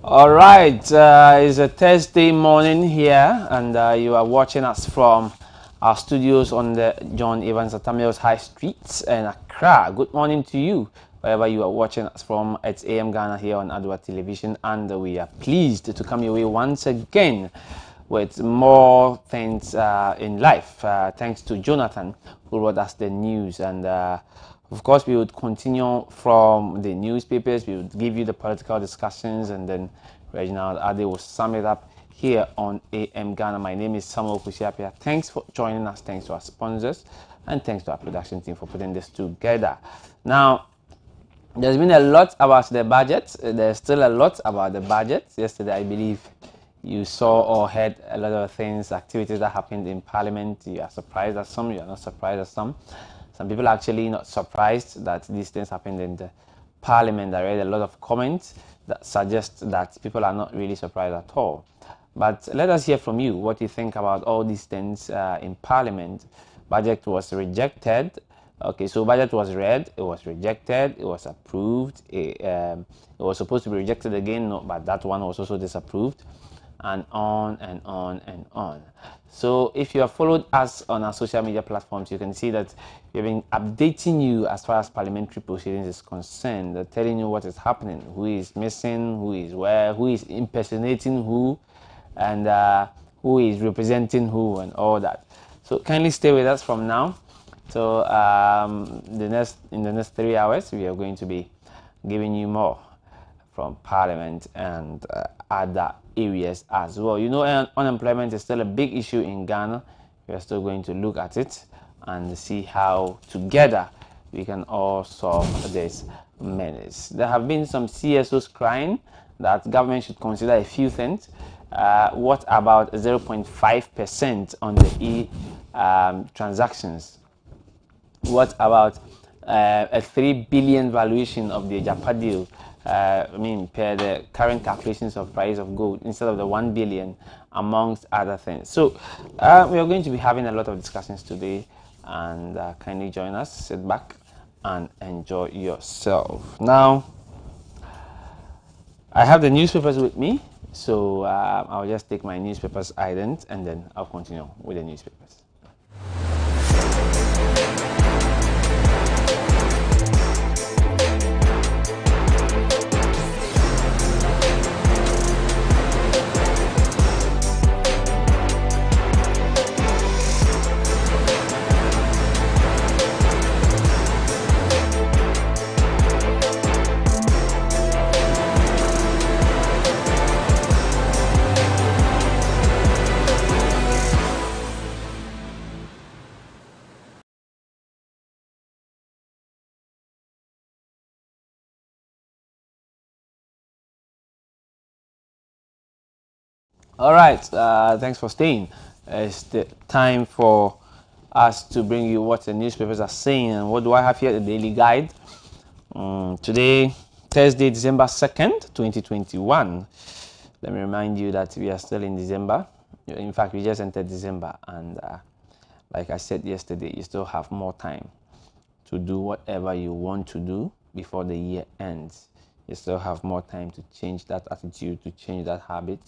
All right, it's a Thursday morning here, and you are watching us from our studios on the John Evans Atamios High Street in Accra. Good morning to you, wherever you are watching us from. It's AM Ghana here on Adoatv Television, and we are pleased to come your way once again with more things in life. Thanks to Jonathan, who brought us the news, and of course, we would continue from the newspapers. We would give you the political discussions, and then Reginald Ade will sum it up here on AM Ghana. My name is Samuel Kusiapia. Thanks for joining us. Thanks to our sponsors, and thanks to our production team for putting this together. Now, there's been a lot about the budget. There's still a lot about the budget. Yesterday, I believe you saw or heard a lot of things, activities that happened in Parliament. You are surprised at some, you are not surprised at some. Some people are actually not surprised that these things happened in the Parliament. I read a lot of comments that suggest that people are not really surprised at all. But let us hear from you what you think about all these things in Parliament. Budget was rejected. Okay, so budget was read, it was rejected, it was approved, it was supposed to be rejected again, no, but that one was also disapproved, and on and on and on. So if you have followed us on our social media platforms, you can see that we've been updating you as far as parliamentary proceedings is concerned, telling you what is happening, who is missing, who is where, who is impersonating who, and who is representing who, and all that. So kindly stay with us from now. So in the next 3 hours, we are going to be giving you more from Parliament and other areas as well. You know, unemployment is still a big issue in Ghana. We are still going to look at it and see how together we can all solve this menace. There have been some CSOs crying that government should consider a few things. What about 0.5% on the transactions? What about a 3 billion valuation of the Japa deal? Per the current calculations of price of gold instead of the 1 billion, amongst other things. So we are going to be having a lot of discussions today, and kindly join us, sit back and enjoy yourself. Now, I have the newspapers with me, so I'll just take my newspapers ident and then I'll continue with the newspapers. All right, thanks for staying. It's the time for us to bring you what the newspapers are saying. And what do I have here? The Daily Guide. Today, Thursday, December 2nd, 2021. Let me remind you that we are still in December. In fact, we just entered December. And like I said yesterday, you still have more time to do whatever you want to do before the year ends. You still have more time to change that attitude, to change that habit,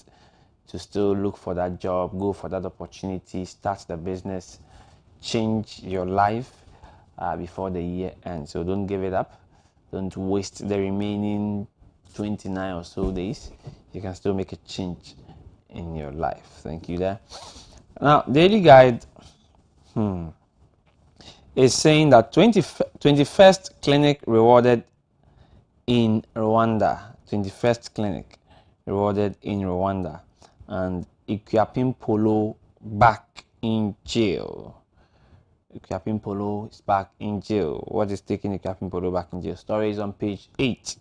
to still look for that job, go for that opportunity, start the business, change your life before the year ends. So don't give it up. Don't waste the remaining 29 or so days. You can still make a change in your life. Thank you there. Now, Daily Guide is saying that 21st clinic rewarded in Rwanda. 21st clinic rewarded in Rwanda. And Ikuapim Polo back in jail. Ikuapim Polo is back in jail. What is taking Ikuapim Polo back in jail? Story is on page 8.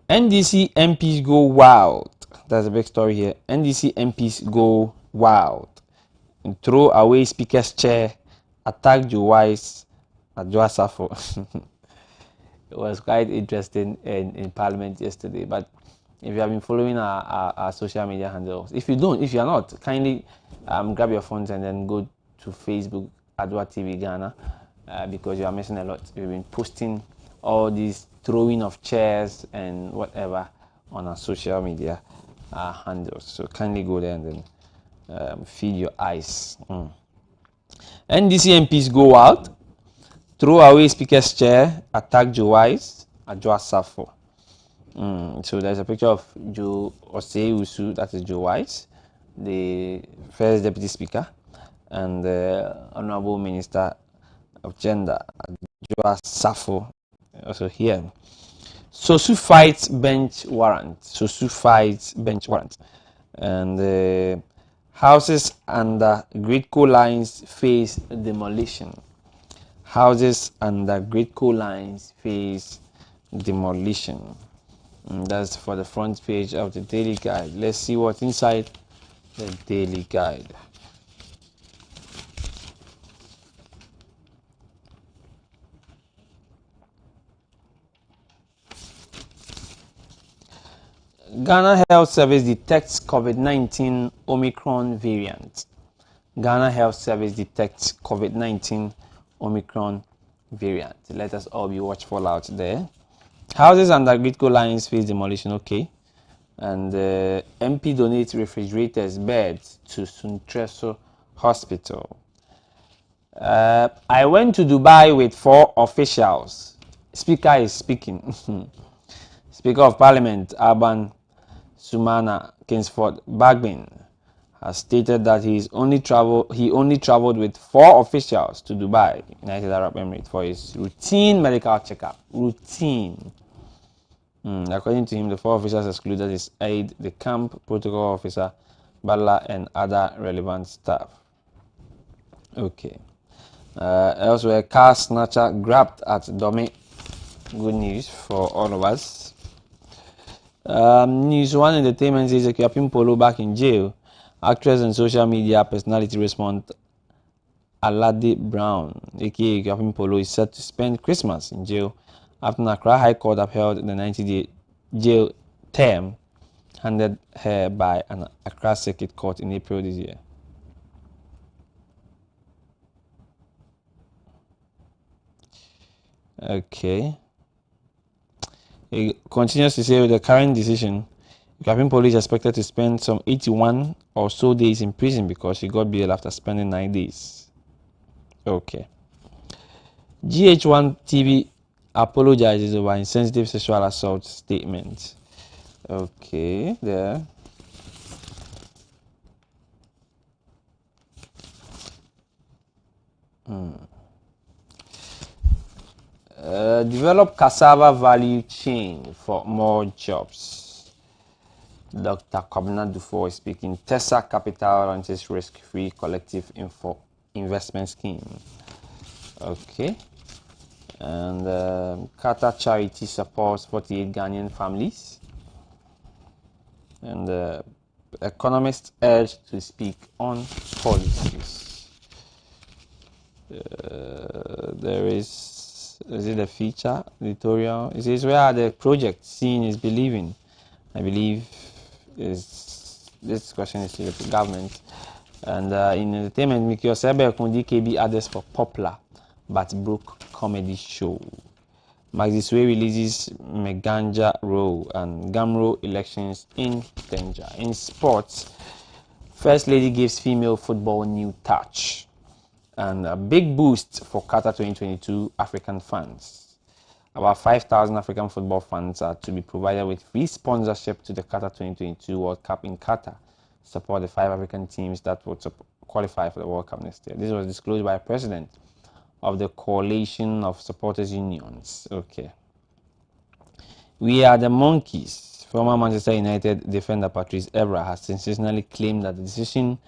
NDC MPs go wild. That's a big story here. NDC MPs go wild. And throw away speaker's chair, attack Joe Wise at Joa Safo. It was quite interesting in Parliament yesterday. But if you have been following our social media handles, if you are not, kindly grab your phones and then go to Facebook, Adoatv Ghana, because you are missing a lot. We've been posting all these throwing of chairs and whatever on our social media handles. So kindly go there and then feed your eyes. NDC MPs go out, throw away Speaker's chair, attack Joe Wise, Adoatv. So there's a picture of Joe Osei-Usu, that is Joe Wise, the first Deputy Speaker, and the Honorable Minister of Gender, Adoatv, also here. Sosu fights bench warrant. Sosu fights bench warrant. And houses under Great Coal Lines face demolition. Houses under Great Coal Lines face demolition. That's for the front page of the Daily Guide. Let's see what's inside the Daily Guide. Ghana Health Service detects COVID-19 Omicron variant. Ghana Health Service detects COVID-19 Omicron variant. Let us all be watchful out there. Houses under Great Coal Lines face demolition, okay. And MP donates refrigerators, beds to Suntreso Hospital. I went to Dubai with 4 officials. Speaker is speaking. Speaker of Parliament, Aban Sumana Kingsford Bagbin, has stated that he only traveled with 4 officials to Dubai, United Arab Emirates, for his routine medical checkup. Routine. According to him, the 4 officers excluded his aide, the camp protocol officer, butler, and other relevant staff. Okay. Elsewhere, car snatcher grabbed at Dome. Good news for all of us. News 1 Entertainment says Ekuapim Polo back in jail. Actress and social media personality respond Alade Brown, aka Ekuapim Polo, is set to spend Christmas in jail after an Accra High Court upheld the 90-day jail term handed her by an Accra Circuit Court in April this year. Okay. It continues to say with the current decision, Ekuapim Polo is expected to spend some 81 or so days in prison because she got bail after spending 9 days. Okay. GH1 TV apologizes over insensitive sexual assault statement. Okay, there. Develop cassava value chain for more jobs. Dr. Kwabena Dufo is speaking. Tessa Capital launches risk-free collective investment scheme. Okay. And Qatar charity supports 48 Ghanaian families. And economists urged to speak on policies. There is it a feature editorial? It says, where are the projects seen is believing? I believe this question is to the government. And in entertainment, Mikio Sebe Kundi KB others for popular but broke comedy show. Maxisway releases Meganja role and Gamro elections in danger. In sports, First Lady gives female football new touch. And a big boost for Qatar 2022 African fans. About 5,000 African football fans are to be provided with free sponsorship to the Qatar 2022 World Cup in Qatar to support the 5 African teams that would qualify for the World Cup next year. This was disclosed by President of the Coalition of Supporters Unions. Okay. We are the monkeys. Former Manchester United defender Patrice Evra has sensationally claimed that the decision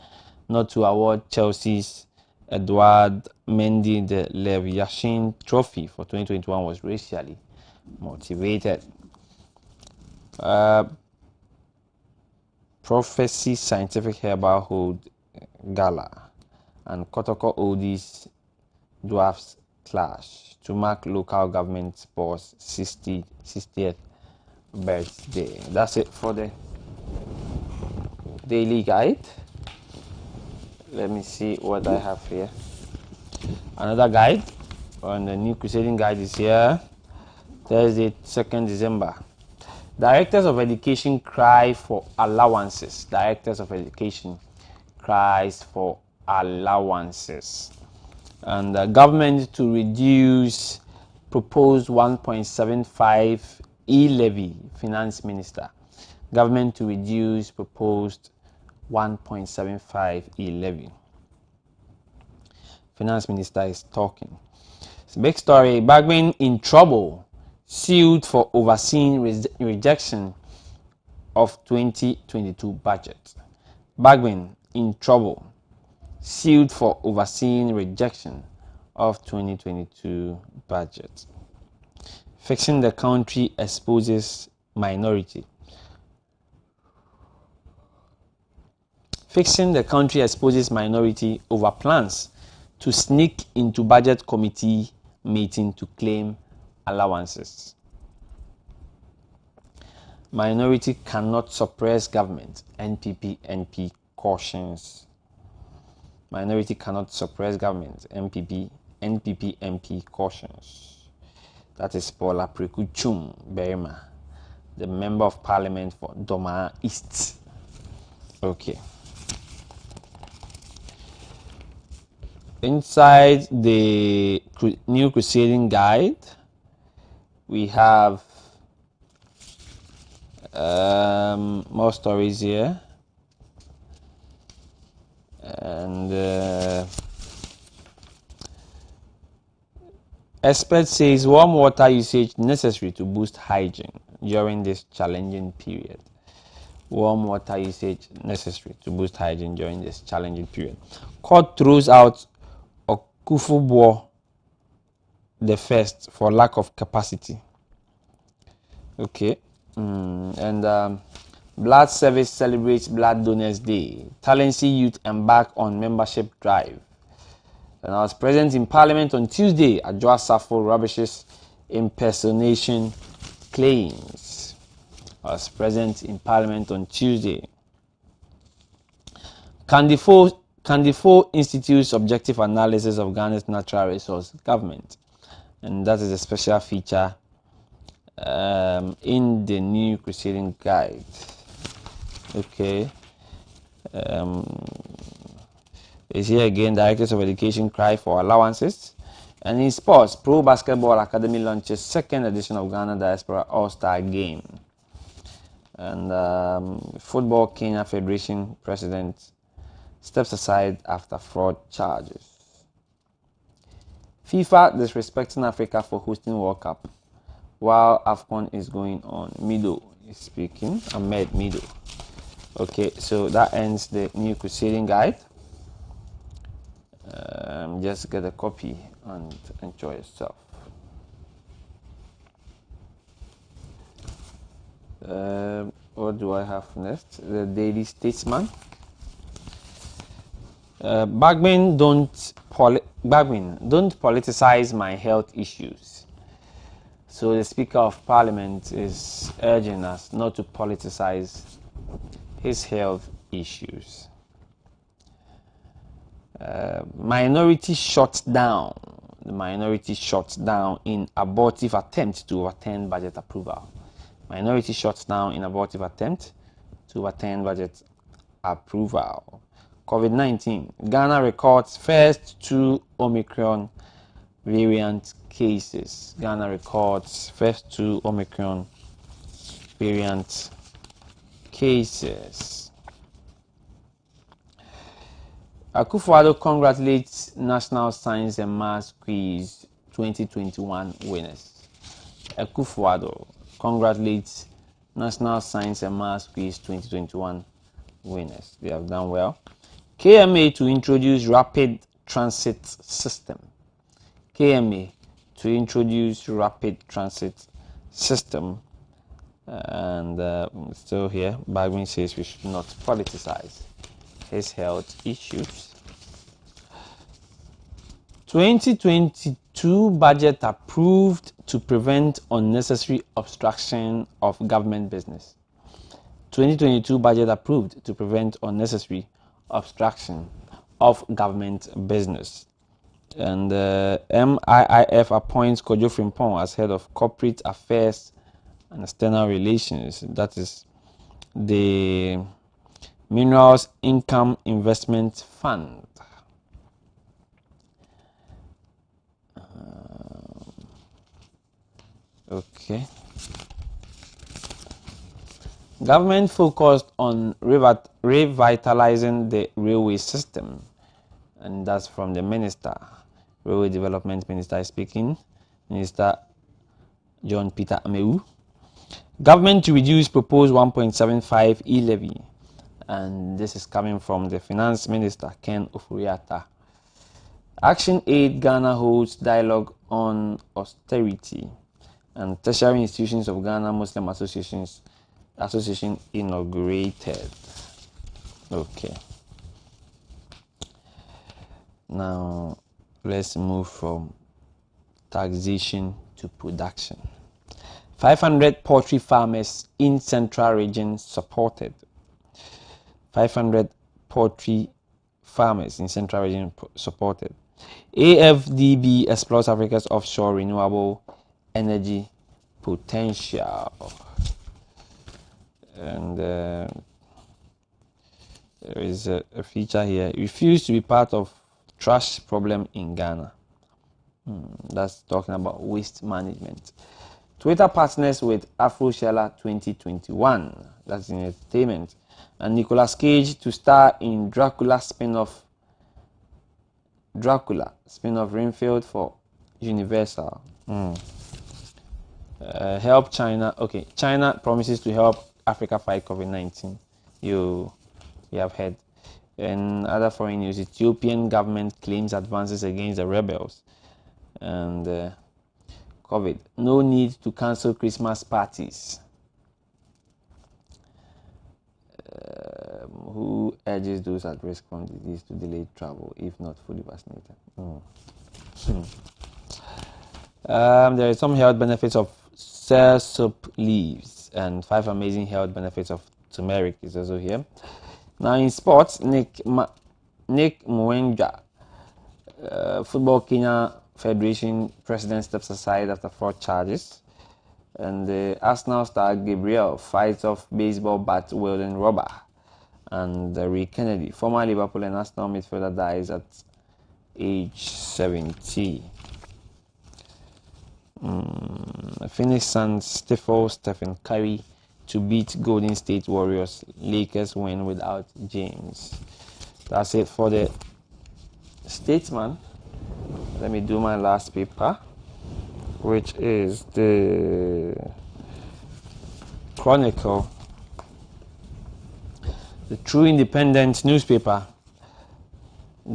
not to award Chelsea's Edouard Mendy the Lev Yashin Trophy for 2021 was racially motivated. Prophecy Scientific Herbal Hold Gala and Kotoko Oldies Dwarfs Clash to mark local government boss 60th birthday. That's it for the Daily Guide. Let me see what I have here. Another guide on the New Crusading Guide is here. Thursday, 2nd December. Directors of Education cry for allowances. Directors of Education cries for allowances. And the government to reduce proposed 1.75 e-levy. Finance Minister. Government to reduce proposed 1.75 e-levy. Finance Minister is talking. It's a big story. Bagman in trouble, sued for overseeing rejection of 2022 budget. Bagman in trouble, sued for overseeing rejection of 2022 budget. Fixing the country exposes minority. Fixing the country exposes minority over plans to sneak into budget committee meeting to claim allowances. Minority cannot suppress government. NPP cautions. Minority cannot suppress government. NPP MP cautions. That is Paul Aprekuchum Berima, the Member of Parliament for Doma East. Okay. Inside the New Crusading Guide, we have more stories here, and expert says warm water usage necessary to boost hygiene during this challenging period. Warm water usage necessary to boost hygiene during this challenging period. Court throws out Okufuor the first for lack of capacity. Okay. And Blood Service celebrates Blood Donors Day. Talency youth embark on membership drive. And I was present in Parliament on Tuesday. Adjoa Safo rubbishes impersonation claims. I was present in Parliament on Tuesday. Candifo institutes objective analysis of Ghana's natural resource government, and that is a special feature in the New Crusading Guide. Okay. Is here again. Directors of Education cry for allowances. And in sports, Pro Basketball Academy launches second edition of Ghana Diaspora All-Star Game. And Football Kenya Federation President steps aside after fraud charges. FIFA disrespecting Africa for hosting World Cup while AFCON is going on. Mido is speaking. Ahmed Mido. Okay, so that ends the New Crusading Guide. Just get a copy and enjoy yourself. What do I have next? The Daily Statesman. Bagman, don't politicize my health issues. So the Speaker of Parliament is urging us not to politicize his health issues. Minority shut down. The minority shuts down in abortive attempt to overturn budget approval. Minority shuts down in abortive attempt to overturn budget approval. COVID-19. Ghana records first 2 Omicron variant cases. Ghana records first 2 Omicron variant cases. Akufo-Addo congratulates National Science and Maths Quiz 2021 winners. Akufo-Addo congratulates National Science and Maths Quiz 2021 winners. They have done well. KMA to introduce rapid transit system. KMA to introduce rapid transit system. And still here, Bagman says we should not politicize his health issues. 2022 budget approved to prevent unnecessary obstruction of government business. 2022 budget approved to prevent unnecessary obstruction of government business. And MIIF appoints Kojo Frimpong as head of corporate affairs and External Relations. That is the Minerals Income Investment Fund. Okay. Government focused on revitalizing the railway system, and that's from the minister. Railway Development Minister is speaking, Minister John Peter Amewu. Government to reduce proposed 1.75 e-levy, and this is coming from the Finance Minister Ken Ofori-Atta. Action Aid Ghana holds dialogue on austerity, and Tertiary Institutions of Ghana Muslim Association inaugurated. Okay. Now let's move from taxation to production. 500 poultry farmers in Central Region supported. 500 poultry farmers in Central Region supported. AFDB explores Africa's offshore renewable energy potential. And there is a feature here. Refuse to be part of trash problem in Ghana. That's talking about waste management. Twitter partners with Afroshella 2021. That's in entertainment. And Nicolas Cage to star in Dracula spin-off Renfield for Universal. Help China. Okay, China promises to help Africa fight COVID-19. You have heard. And other foreign news, Ethiopian government claims advances against the rebels. And COVID. No need to cancel Christmas parties. Who urges those at risk from disease to delay travel if not fully vaccinated? There are some health benefits of soup leaves, and 5 amazing health benefits of turmeric is also here. Now in sports, Nick Mwenga, Football Kenya Federation president, steps aside after fraud charges. And the Arsenal star Gabriel fights off baseball bat wielding robber. And Ray Kennedy, former Liverpool and Arsenal midfielder, dies at age 70. Phoenix Suns stifle Stephen Curry to beat Golden State Warriors. Lakers win without James. That's it for the Statesman. Let me do my last paper, which is the Chronicle, the true independent newspaper.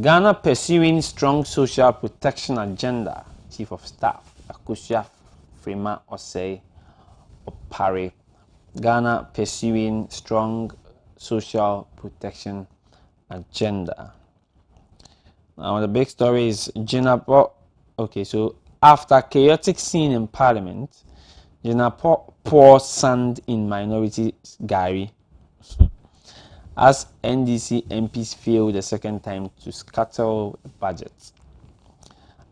Ghana pursuing strong social protection agenda. Chief of Staff Akosia Frema Osei Opare. Ghana pursuing strong social protection agenda. Now the big story is Jinapo. Okay, so after chaotic scene in Parliament, Jinapo pours sand in minority Gary as NDC MPs fail the second time to scuttle the budget.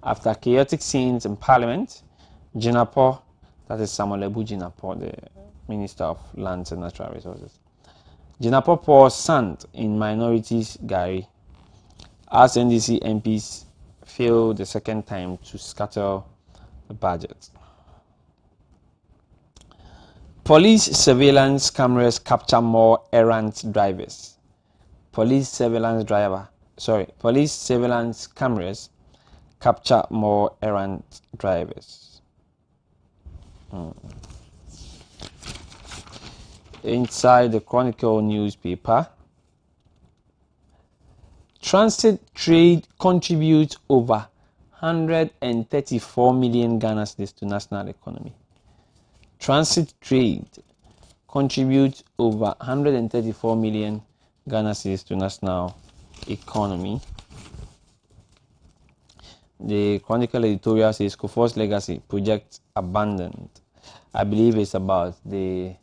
After chaotic scenes in Parliament, Jinapo, that is Samuel Ebu Jinapo, the Minister of Lands and Natural Resources, Jinapo pours sand in minorities Gary as NDC MPs fail the second time to scuttle the budget. Police surveillance cameras capture more errant drivers. Police surveillance cameras capture more errant drivers. Inside the Chronicle newspaper, transit trade contributes over 134 million Ghana cedis to national economy. Transit trade contributes over 134 million Ghana cedis to national economy. The Chronicle editorial says Kufuor's legacy project abandoned. I believe it's about the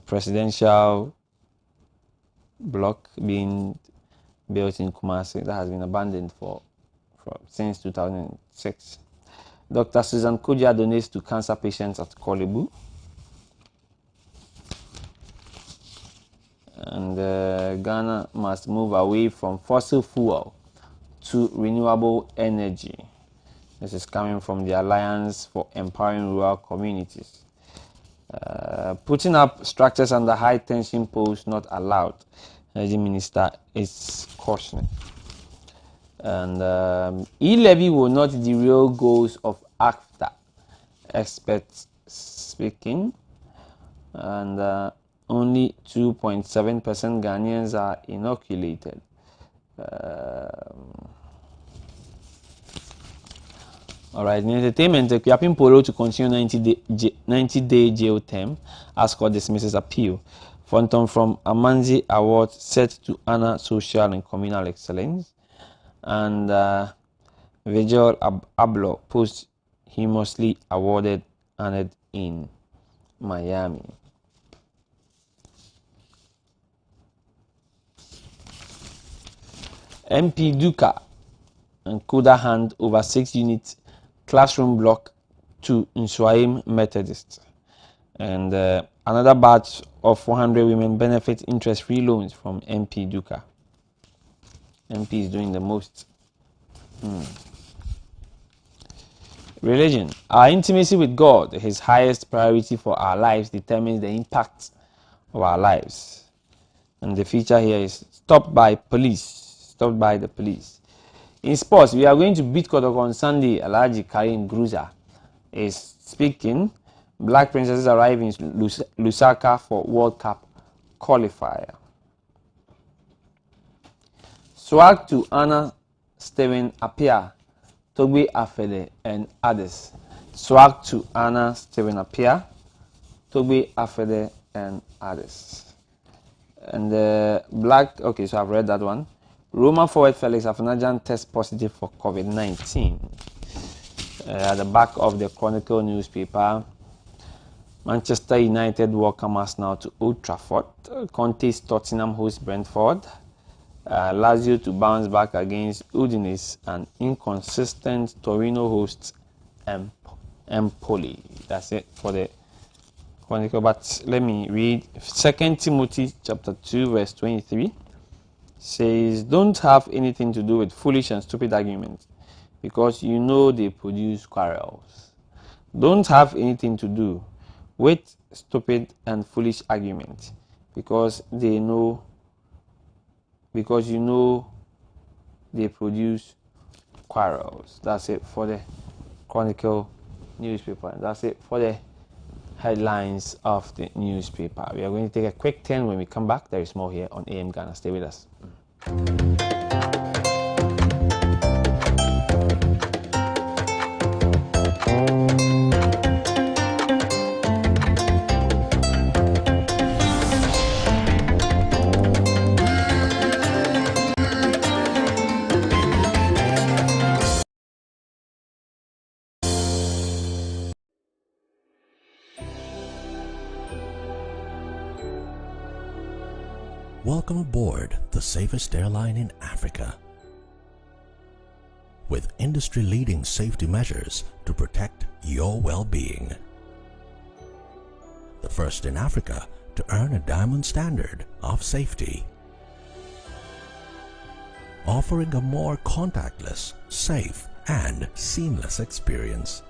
presidential block being built in Kumasi that has been abandoned since 2006. Dr. Susan Kujia donates to cancer patients at Kolebu. and Ghana must move away from fossil fuel to renewable energy. This is coming from the Alliance for Empowering Rural Communities. Putting up structures under high tension poles not allowed, Energy Minister is cautioning. And e-levy will not derail goals of ACTA, experts speaking. And only 2.7% Ghanaians are inoculated. All right, in entertainment, Kwiapin Polo to continue 90-day jail term as court dismisses appeal. Phantom from Amanzi Award set to honor social and communal excellence. And Virgil Abloh posthumously awarded honored in Miami. MP Duka and Koda hand over 6-unit classroom block to Nswaim Methodist. And another batch of 400 women benefit interest-free loans from MP Duka. MP is doing the most. Religion. Our intimacy with God, His highest priority for our lives, determines the impact of our lives. And the feature here is stopped by police. Stopped by the police. In sports, we are going to beat Kodok on Sunday. Alhaji Karim Gruza is speaking. Black Princesses arrive in Lusaka for World Cup qualifier. Swag to honor Stephen Appiah, Togbe Afede, and others. Swag to honor Stephen Appiah, Togbe Afede, and others. And okay, so I've read that one. Roma forward Felix Afanajan tests positive for COVID-19. At the back of the Chronicle newspaper, Manchester United welcome Arsenal to Old Trafford. Conte's Tottenham hosts Brentford. Lazio to bounce back against Udinese, and inconsistent Torino hosts Empoli. That's it for the Chronicle. But let me read 2 Timothy chapter 2 verse 23. Says, don't have anything to do with foolish and stupid arguments, because you know they produce quarrels. Don't have anything to do with stupid and foolish arguments, because you know they produce quarrels. That's it for the Chronicle newspaper. That's it for the headlines of the newspaper. We are going to take a quick turn. When we come back, there is more here on AM Ghana. Stay with us. Welcome aboard the safest airline in Africa. With industry-leading safety measures to protect your well-being. The first in Africa to earn a diamond standard of safety. Offering a more contactless, safe, and seamless experience.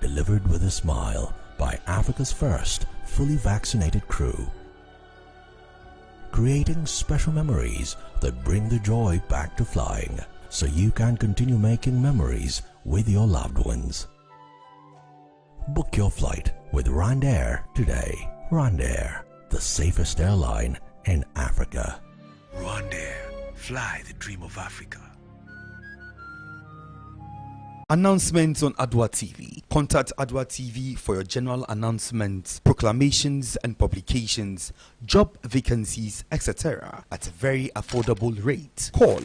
Delivered with a smile by Africa's first fully vaccinated crew. Creating special memories that bring the joy back to flying, so you can continue making memories with your loved ones. Book your flight with RwandAir today. RwandAir, the safest airline in Africa. RwandAir, fly the dream of Africa. Announcements on Adoatv. Contact Adoatv for your general announcements, proclamations and publications, job vacancies, etc. at a very affordable rate. Call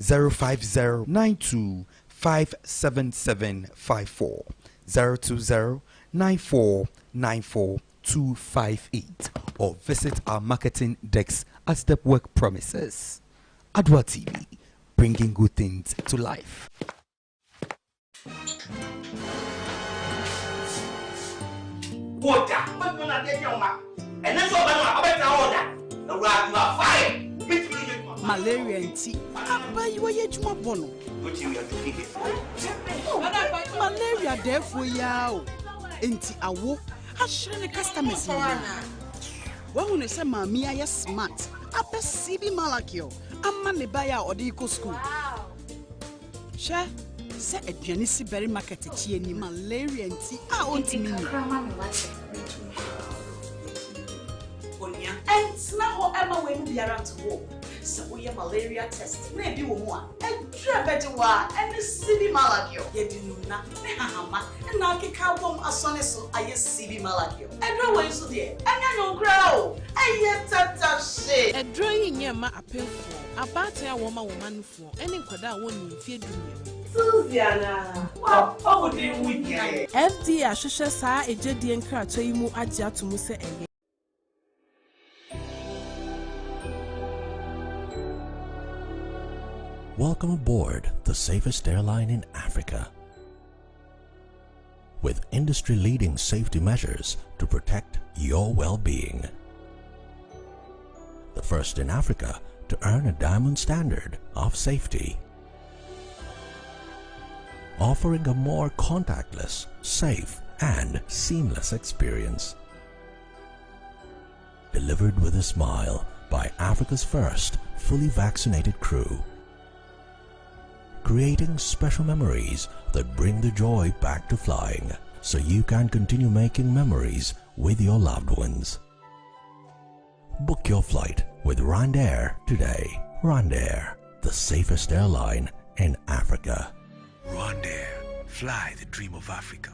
050-92-57754, 020-9494-258, or visit our marketing desk at Stepwork premises. Adoatv, bringing good things to life. Water, but when I take your man, And that's all I know. You are fired. Malaria nti aba yi wa yejuma bono What you have to figure. malaria therefore ya o enti awo ahire ne customers ni wa hu ne se maami aye smart apa CB Malakio amma ne ba ya odi ko school she se aduane si berry market chi ni malaria nti a ontimi ni onia enti na ho ema we no biara to wo so we malaria test na bi wo mu a edra bedi wa ene CB Malakio ye di nuna ne hahama na akeka bom asone so aye CB Malakio edra wo so de enya no kra o aye tata she edra yi nyema apemfo abate a wo ma wo manfo ene nkwada a wo ni mfie dumia Suziana wa o de wunya FD ahwehwe saa ejedie nkrato yi mu agye atomu se enye Welcome aboard the safest airline in Africa. With industry-leading safety measures to protect your well-being. The first in Africa to earn a diamond standard of safety. Offering a more contactless, safe, and seamless experience. Delivered with a smile by Africa's first fully vaccinated crew. Creating special memories that bring the joy back to flying, so you can continue making memories with your loved ones. Book your flight with RwandAir today. RwandAir, the safest airline in Africa. RwandAir, fly the dream of Africa.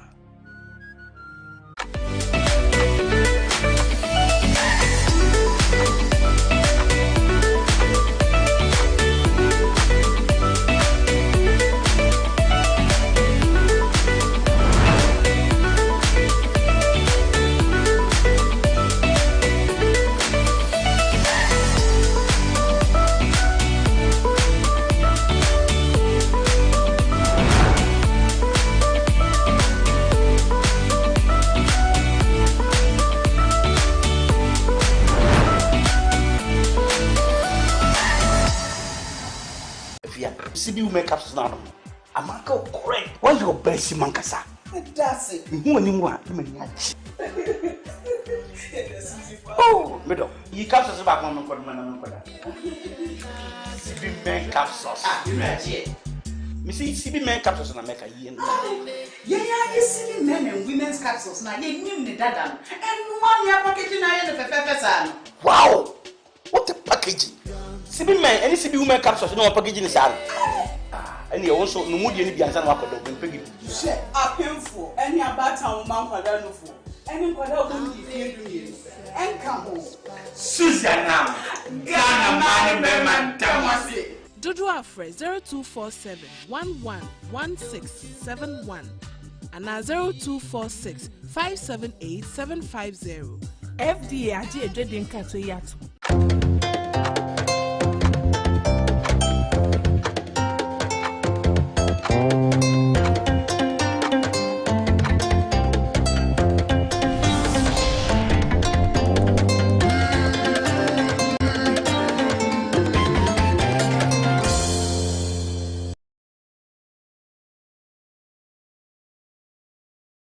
CB women capsules now. Amaka correct. Why your best mankasa? that's it Who anyone? Oh, middle. You capsules back on CB men capsules. you right Me see CB men capsules na make a year. yeah CB men and women's capsules na ye nim ne dada and one ya packaging na ye the fefesa Wow! What a packaging! CB men, any CB women capsules no packaging is out. And you also no mood any bianza no akodo mpegi. share apemfo any about town man kwada no fo any kwada o ni fie dumie en ka ho Susanna, Ghana man man tamase. Dodo Afre 0247 111671 and 0246 578 750. FDA aje ejede nkato yato.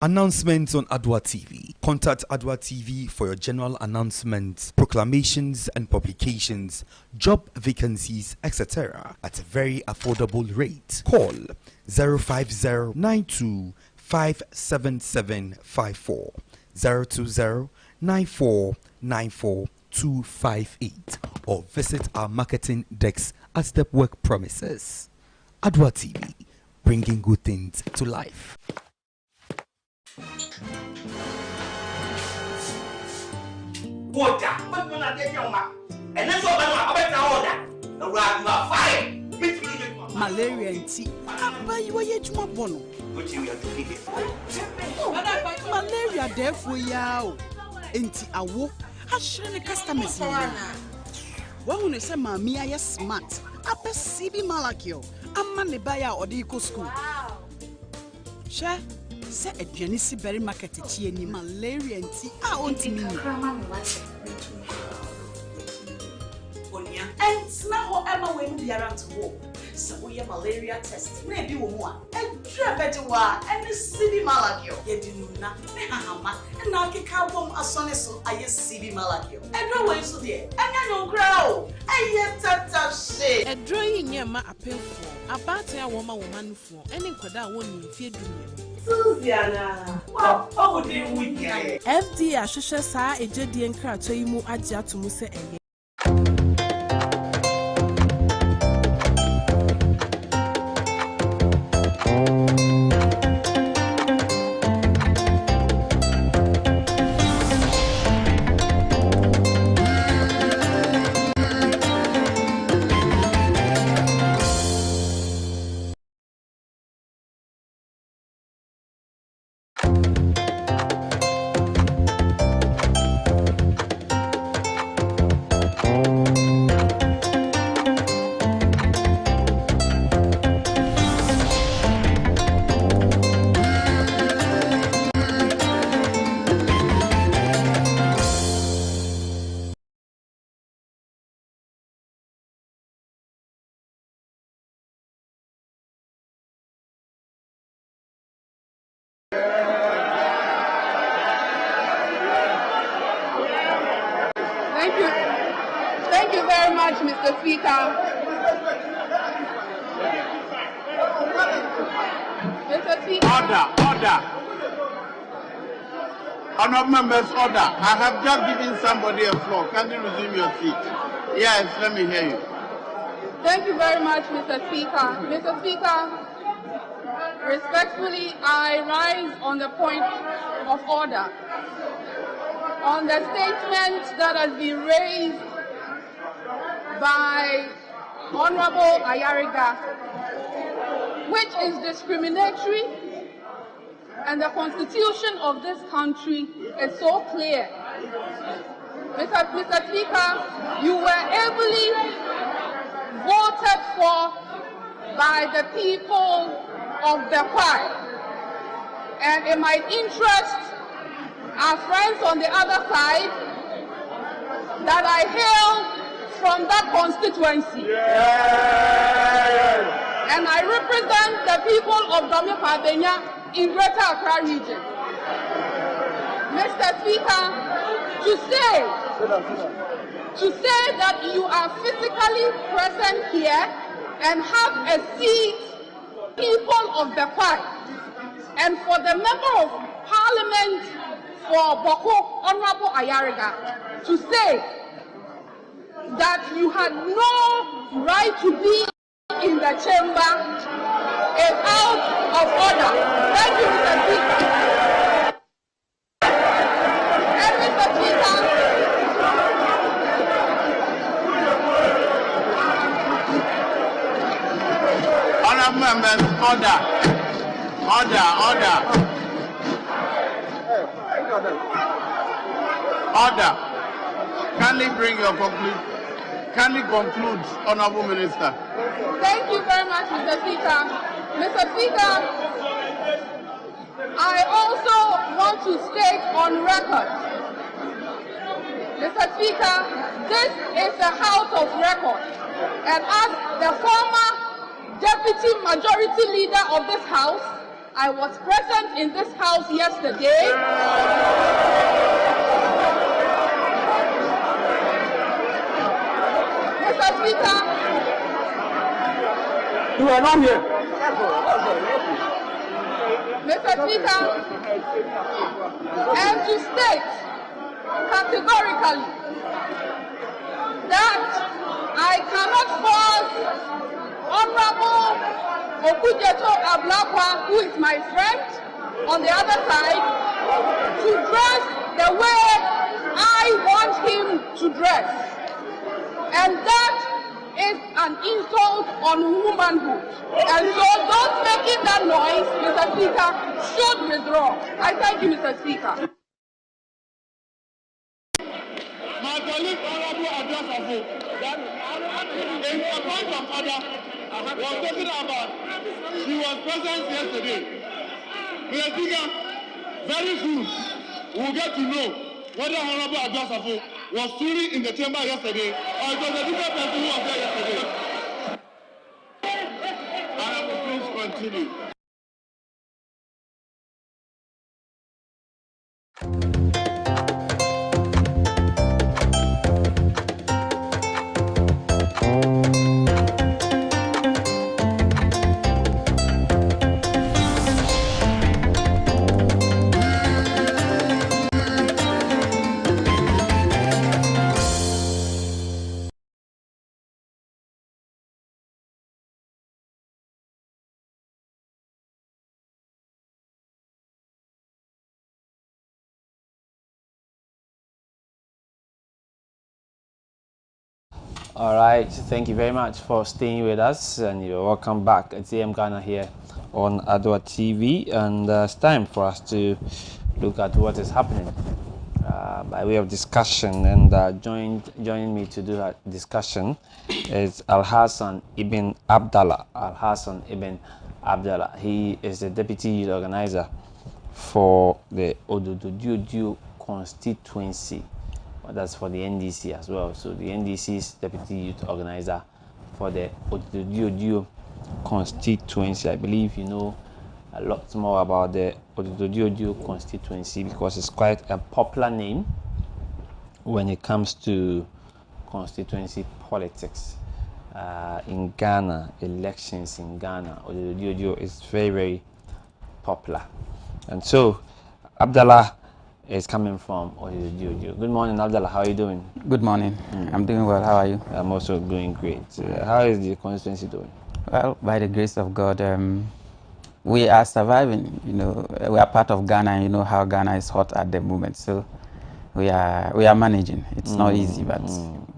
Announcements on Adoatv. Contact Adoatv for your general announcements, proclamations and publications, job vacancies, etc. at a very affordable rate. Call 050-92-57754, 020-9494-258, or visit our marketing desk at Stepwork premises. Adoatv, bringing good things to life. Water, but when I get your mouth, and that's all I order. You are fired. malaria nti aba yi wa yejuma bono What you have to figure. malaria therefore ya o enti awo ahire ne customers ni wa hu ne se maami aye smart apa CB Malakio amma ne ba ya odi ko school she se aduane si berry market chi ni malaria nti a ontimi ni too proud of Onia, and now Emma when we are to war. So we have malaria test. Maybe one. And Trebetua and the city malagio. Yedinuna, Nehama, and now Kikabum a sonnet so I see malagio. And no way so dear. And I don't grow. And yet that shit. A drawing near my appeal for a battle woman for any quada won't in fear. Susiana, what would you with FD Ashasha sa a jedi and crato you mu aja to Musa and Thank you very much, Mr. Speaker. Mr. Speaker. Order. Honourable members, order. I have just given somebody a floor. Can you resume your seat? Yes, let me hear you. Thank you very much, Mr. Speaker. Mr. Speaker, respectfully, I rise on the point of order. On the statement that has been raised by Honorable Ayariga, which is discriminatory, and the constitution of this country is so clear. Mr. Speaker, you were ably voted for by the people of the Kwai, and it might interest our friends on the other side that I hail from that constituency. And I represent the people of Dami Pabenya in Greater Accra region. Mr. Speaker, to say that you are physically present here and have a seat, people of the Kwai, and for the member of Parliament for Boko, Honorable Ayariga, to say that you had no right to be in the chamber is out of order. Thank you, Mr. Speaker. And Mr. Speaker, Honourable members, order. Kindly bring your conclusion. Kindly conclude, Honourable Minister. Thank you very much, Mr. Speaker. Mr. Speaker, I also want to state on record, Mr. Speaker, this is a house of record, and as the former deputy majority leader of this house, I was present in this house yesterday. Mr. Speaker, You are not here. Mr. Speaker, and to state categorically that I cannot force Honorable Okujeto Ablakwa, who is my friend on the other side, to dress the way I want him to dress. And that is an insult on womanhood. And so those making that noise, Mr. Speaker, should withdraw. I thank you, Mr. Speaker. My colleague, Honourable Adoatv, that in a point of order, was talking about she was present yesterday. Mr. Speaker, very soon we'll get to know whether Honourable Adoatv Was Suri in the chamber yesterday, or it was a different person who was there yesterday? Honorable, please continue. All right, thank you very much for staying with us, and you're welcome back at AM Ghana here on Adoatv, and it's time for us to look at what is happening by way of discussion. And joining me to do that discussion is Al Hassan Ibn Abdallah. Al Hassan Ibn Abdallah. He is the deputy youth organizer for the Odododio constituency. That's for the NDC as well. So the NDC's deputy youth organizer for the Odododio constituency. I believe you know a lot more about the Odododio constituency because it's quite a popular name when it comes to constituency politics in Ghana, elections in Ghana. Odododio is very, very popular. And so Abdallah is coming from Odododio. Good morning, Abdallah. How are you doing? Good morning. I'm doing well. How are you? I'm also doing great. How is the constituency doing? Well, by the grace of God, we are surviving. You know, we are part of Ghana, and you know how Ghana is hot at the moment. So we are managing. It's not easy, but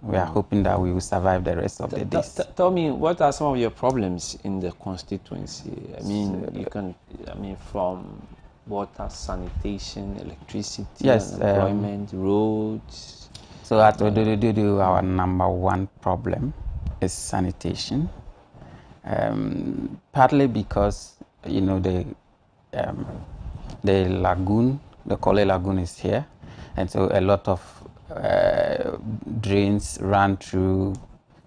we are hoping that we will survive the rest of the days. Tell me, what are some of your problems in the constituency? I mean, from water, sanitation, electricity, yes, employment, roads. So at Odododio, our number one problem is sanitation. Partly because you know the lagoon, the Kole Lagoon is here, and so a lot of drains run through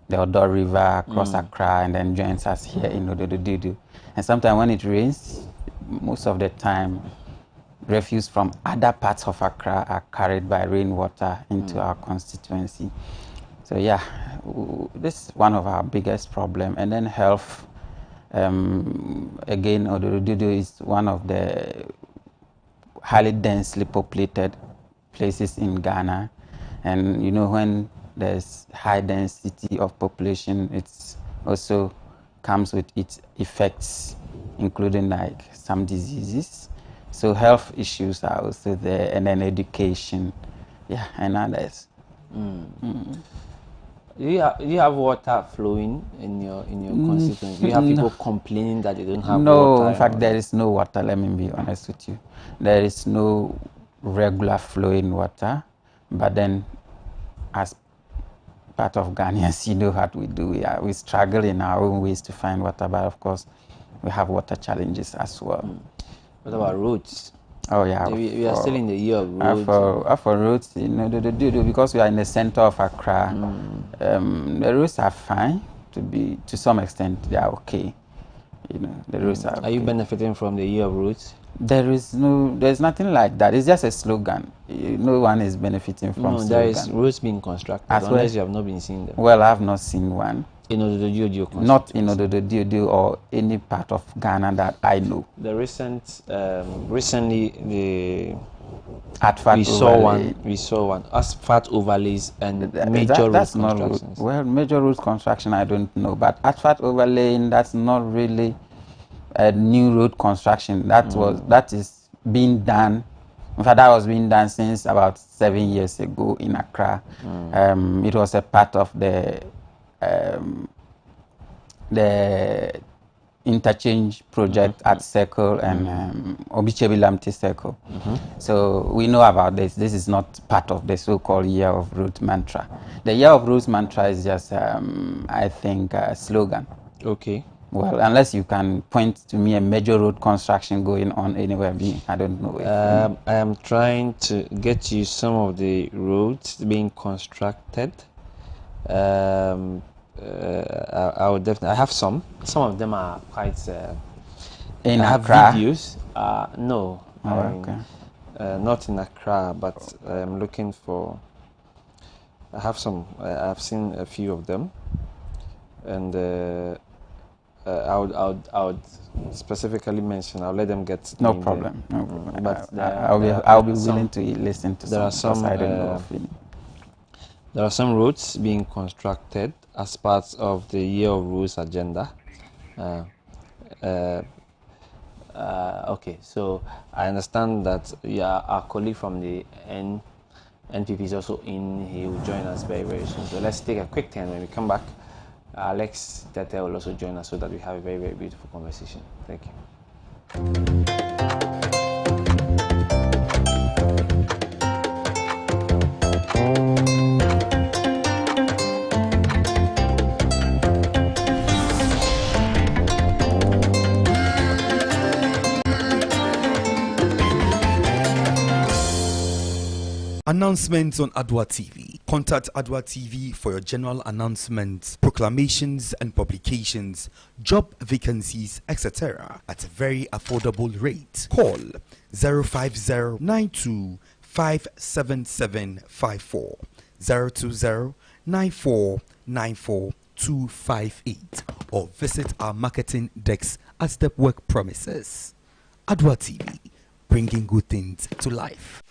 the Odo River across Accra and then joins us here in Odododio. And sometimes when it rains, most of the time, refuse from other parts of Accra are carried by rainwater into our constituency. So yeah, this is one of our biggest problems. And then health, again, Odododio is one of the highly densely populated places in Ghana. And you know, when there's high density of population, it's also comes with its effects, including like some diseases. So health issues are also there, and then education, yeah, and others. Do you have water flowing in your constituency? Do you have people complaining that they don't have water? No, in fact, there is no water. Let me be honest with you. There is no regular flowing water, but then as part of Ghanaians, you know what we do. We struggle in our own ways to find water, but of course, we have water challenges as well. What about roads? Oh yeah, we are still in the year of roads. For roads, you know, because we are in the center of Accra, the roads are fine to some extent. They are okay. You know, the roads are. Are you benefiting from the year of roads? There's nothing like that. It's just a slogan. No one is benefiting from. No, there is roads being constructed. Unless you have not been seeing them. Well, I have not seen one. In Odododio, not in Odododio or any part of Ghana that I know. The recently the Adoatv we saw one asphalt overlays and major road constructions. Well, major road construction I don't know, but asphalt overlaying, that's not really a new road construction. That is being done. In fact, that was being done since about 7 years ago in Accra. It was a part of the interchange project at Circle and Obichebi-Lamte Circle. So we know about this. This is not part of the so-called Year of Roads mantra. The Year of Roads mantra is just, I think, a slogan. Okay. Well, unless you can point to me a major road construction going on anywhere, I don't know. I am trying to get you some of the roads being constructed. I would definitely. I have some. Some of them are quite. In I have Accra? videos. No, Okay. not in Accra, but I'm looking for. I have some. I've seen a few of them, and I would specifically mention. I'll let them get. No problem. No problem. But I'll be willing to listen to there some. Are some. I don't know of it. There are some roads being constructed as part of the Year of Roads agenda. Okay, so I understand that our colleague from the NPP is also in. He will join us very, very soon. So let's take a quick turn. When we come back, Alex Tete will also join us so that we have a very, very beautiful conversation. Thank you. Announcements on Adoatv. Contact Adoatv for your general announcements, proclamations and publications, job vacancies, etc. at a very affordable rate. Call 050-92-57754, 020-9494-258, or visit our marketing desk at the work premises. Adoatv, bringing good things to life.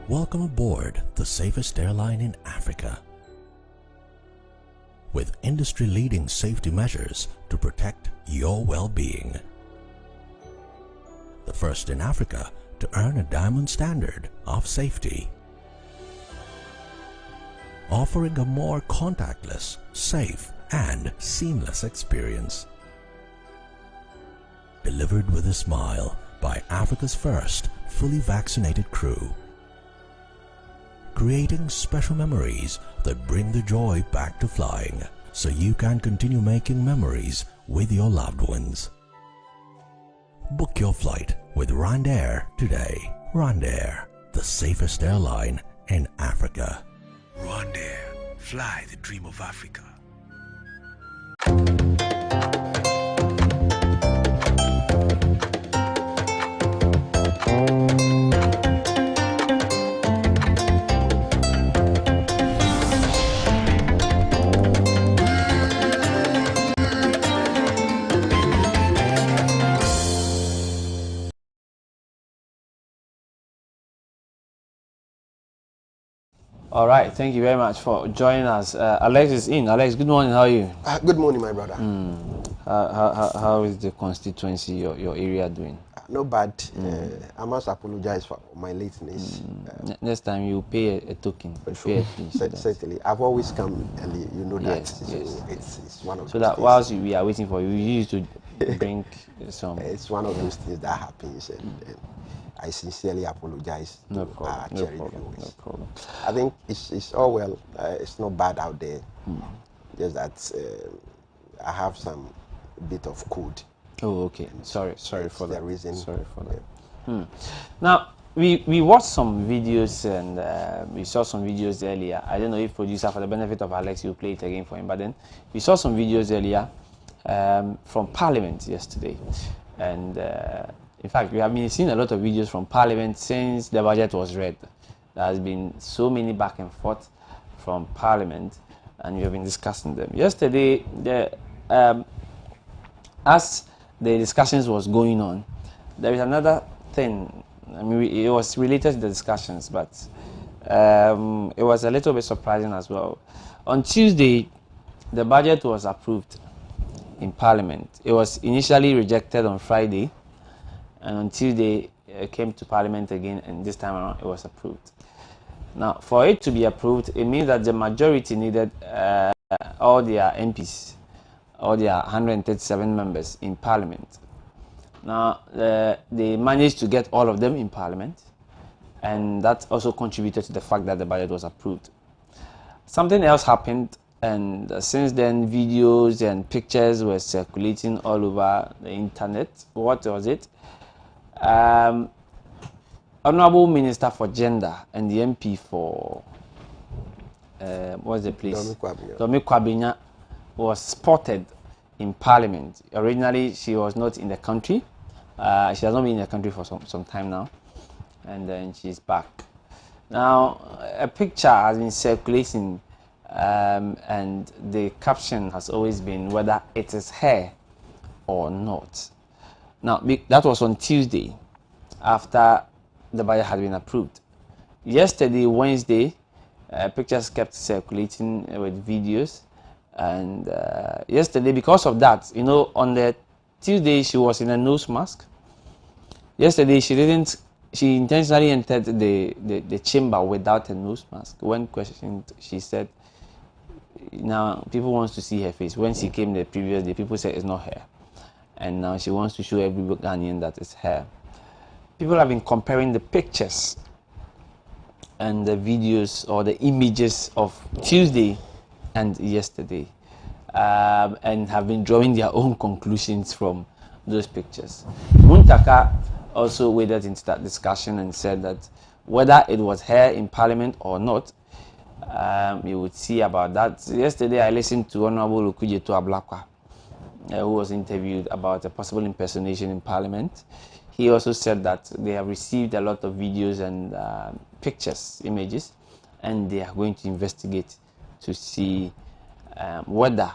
Welcome aboard the safest airline in Africa. With industry-leading safety measures to protect your well-being. The first in Africa to earn a diamond standard of safety. Offering a more contactless, safe, and seamless experience. Delivered with a smile by Africa's first fully vaccinated crew. Creating special memories that bring the joy back to flying, so you can continue making memories with your loved ones. Book your flight with RwandAir today. RwandAir, the safest airline in Africa. RwandAir, fly the dream of Africa. All right, thank you very much for joining us. Alex is in. Alex, good morning. How are you? Good morning, my brother. How is the constituency, your area doing? Not bad. I must apologize for my lateness. Next time you pay a token. Sure. Certainly. I've always come early, you know that. Yes, so yes. It's one of so those that things. whilst we are waiting for you, you used to drink some. It's one of those things that happens, and I sincerely apologize. No problem. No problem. I think it's all well. It's not bad out there. Just that I have some bit of cold. Oh, okay. Sorry for that. Reason. Sorry for that. Now we watched some videos and we saw some videos earlier. I don't know if producer, for the benefit of Alex, you play it again for him. But then we saw some videos earlier from Parliament yesterday, and in fact we have been seeing a lot of videos from Parliament since the budget was read. There has been so many back and forth from Parliament, and we have been discussing them. Yesterday, as the discussions was going on, there is another thing. I mean, it was related to the discussions, but it was a little bit surprising as well. On Tuesday, the budget was approved in Parliament. It was initially rejected on Friday, and on Tuesday it came to Parliament again, and this time around it was approved. Now, for it to be approved, it means that the majority needed all their MPs, all their 137 members in Parliament. Now, they managed to get all of them in Parliament, and that also contributed to the fact that the budget was approved. Something else happened, and since then, videos and pictures were circulating all over the internet. What was it? Honorable Minister for Gender and the MP for what's the place? Domi Kwabinya was spotted in Parliament. Originally, she was not in the country. She has not been in the country for some time now, and then she's back. Now, a picture has been circulating, and the caption has always been whether it is her or not. Now, that was on Tuesday, after the budget had been approved. Yesterday, Wednesday, pictures kept circulating with videos, and yesterday, because of that, you know, on the Tuesday she was in a nose mask. Yesterday she intentionally entered the chamber without a nose mask. When questioned, she said, now people wants to see her face. When she came the previous day, people said it's not her, and now she wants to show every Ghanaian that it's her. People have been comparing the pictures and the videos or the images of Tuesday and yesterday, and have been drawing their own conclusions from those pictures. Muntaka also waded into that discussion and said that whether it was her in Parliament or not, you would see about that. Yesterday I listened to Honorable Okujeto Ablakwa, who was interviewed about a possible impersonation in Parliament. He also said that they have received a lot of videos and pictures, images, and they are going to investigate to see whether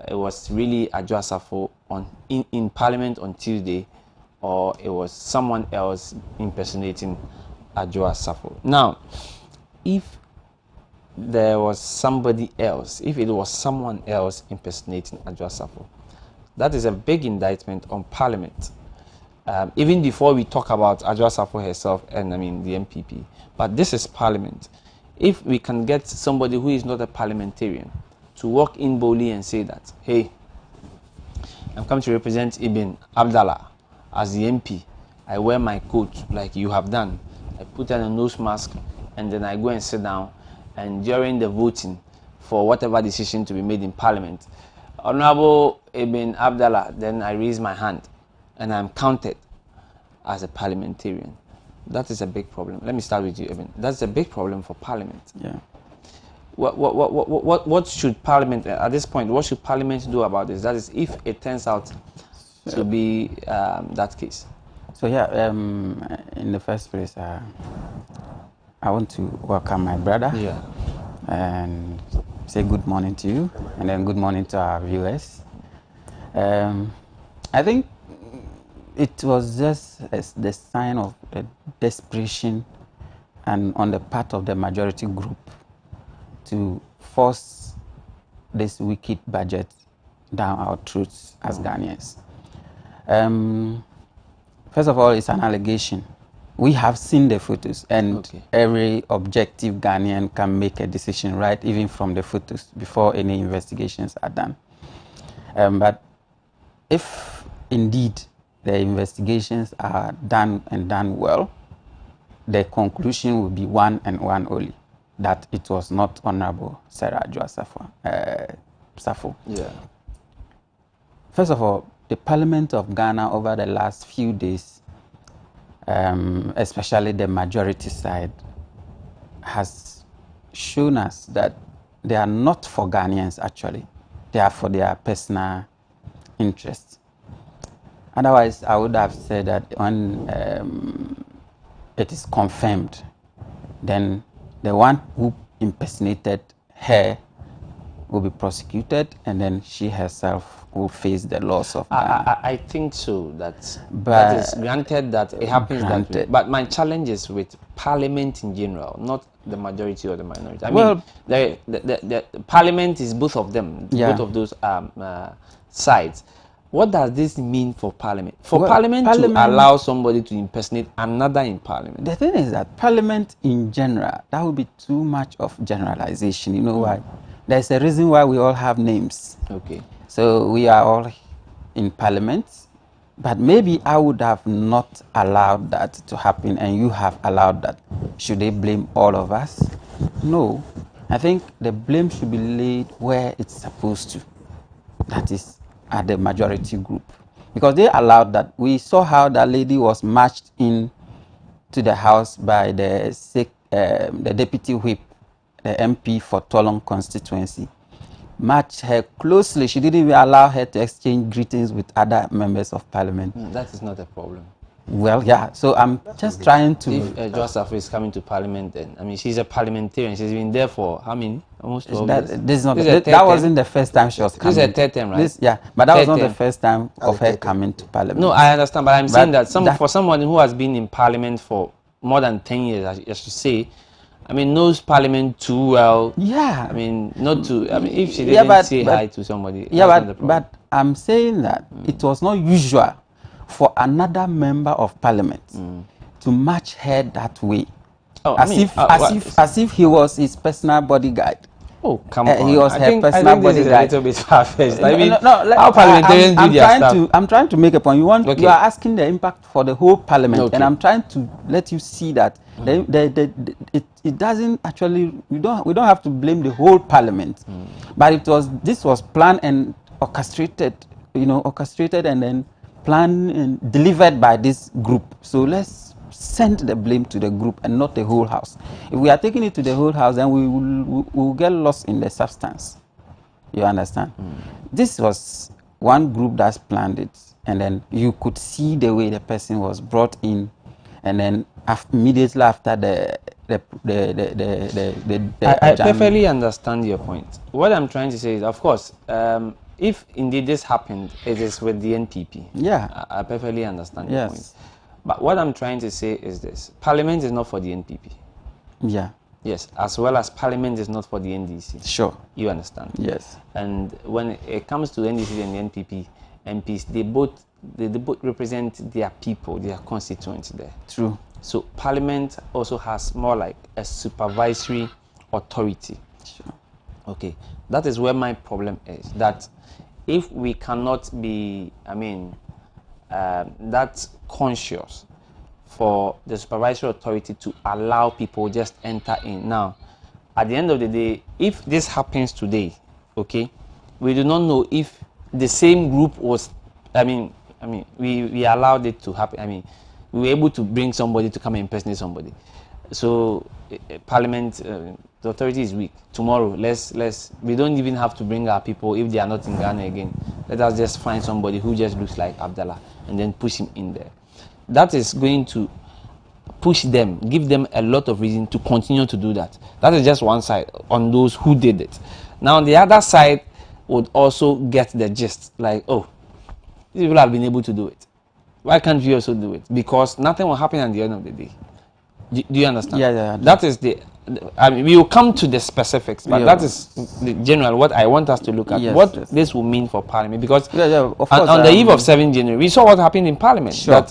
it was really Adoatv in Parliament on Tuesday, or it was someone else impersonating Adoatv. Now, if there was somebody else, if it was someone else impersonating Adoatv, that is a big indictment on Parliament. Even before we talk about Adoatv herself and the MPP, but this is Parliament. If we can get somebody who is not a parliamentarian to walk in boldly and say that, hey, I'm coming to represent Ibn Abdallah as the MP, I wear my coat like you have done, I put on a nose mask, and then I go and sit down, and during the voting for whatever decision to be made in Parliament, Honorable Ibn Abdallah, then I raise my hand and I'm counted as a parliamentarian. That is a big problem. Let me start with you, Ibn. That's a big problem for Parliament. Yeah. What should Parliament, at this point, what should Parliament do about this? That is, if it turns out to be that case. So yeah, in the first place, I want to welcome my brother. Yeah. And say good morning to you, and then good morning to our viewers. I think it was just the sign of desperation and on the part of the majority group to force this wicked budget down our throats as Ghanaians. First of all, it's an allegation. We have seen the photos, and every objective Ghanaian can make a decision, right, even from the photos, before any investigations are done. But if indeed the investigations are done and done well, the conclusion will be one and one only, that it was not Honorable Sarah Adoatv. Yeah. First of all, the Parliament of Ghana over the last few days, especially the majority side, has shown us that they are not for Ghanaians actually. They are for their personal interests. Otherwise, I would have said that when it is confirmed, then the one who impersonated her will be prosecuted, and then she herself will face the laws of Ghana. I think so. That But is granted that it happens that way. But my challenge is with Parliament in general, not the majority or the minority. I mean, the Parliament is both of them, both of those sides. What does this mean for Parliament? For Parliament to allow somebody to impersonate another in Parliament? The thing is that Parliament in general, that would be too much of generalization. You know why? There's a reason why we all have names. Okay. So we are all in Parliament, but maybe I would have not allowed that to happen, and you have allowed that. Should they blame all of us? No. I think the blame should be laid where it's supposed to. That is at the majority group, because they allowed that. We saw how that lady was marched in to the house by the deputy whip, the MP for Tolong constituency. Matched her closely. She didn't even allow her to exchange greetings with other members of parliament. That is not a problem. Well, yeah. So I'm just trying to. If Joseph is coming to parliament, then I mean, she's a parliamentarian. She's been there for how many? Almost 12 years. That wasn't the first time she was coming. This is a third term, right? But that was not the first time of her coming to parliament. No, I understand, but I'm saying that for someone who has been in parliament for more than 10 years, I should say, I mean, knows parliament too well. Yeah. I mean, not to. I mean, if she didn't say hi to somebody. Yeah, but I'm saying that it was not usual for another member of parliament to match her that way, as if he was his personal bodyguard. Oh, come on! He was her personal bodyguard. This is a little bit far-fetched. I mean, how parliamentarians do their stuff. I'm trying to make a point. You are asking the impact for the whole parliament, and I'm trying to let you see that it doesn't actually. We don't have to blame the whole parliament, but this was planned and orchestrated. Orchestrated and then planned and delivered by this group. So let's send the blame to the group and not the whole house. If we are taking it to the whole house, then we will get lost in the substance. You understand? This was one group that's planned it, and then you could see the way the person was brought in, and then immediately after I perfectly understand your point. What I'm trying to say is, of course, if indeed this happened, it is with the NPP. Yeah. I perfectly understand your point. But what I'm trying to say is this. Parliament is not for the NPP. Yeah. Yes, as well as Parliament is not for the NDC. Sure. You understand? Yes. And when it comes to NDC and the NPP MPs, they both represent their people, their constituents there. True. So Parliament also has more like a supervisory authority. Sure. Okay. That is where my problem is. That if we cannot be, that conscious for the supervisory authority to allow people just enter in. Now, at the end of the day, if this happens today, okay, we do not know if the same group was, we allowed it to happen. We were able to bring somebody to come and impersonate somebody. So, Parliament, the authority is weak. Tomorrow, we don't even have to bring our people if they are not in Ghana again. Let us just find somebody who just looks like Abdallah and then push him in there. That is going to push them, give them a lot of reason to continue to do that. That is just one side on those who did it. Now, the other side would also get the gist, like, oh, these people have been able to do it. Why can't we also do it? Because nothing will happen at the end of the day. Do you understand? Yeah. That is we will come to the specifics, but that is the general what I want us to look at. Yes. This will mean for Parliament, because of course, on the eve of 7 January, we saw what happened in Parliament. Sure.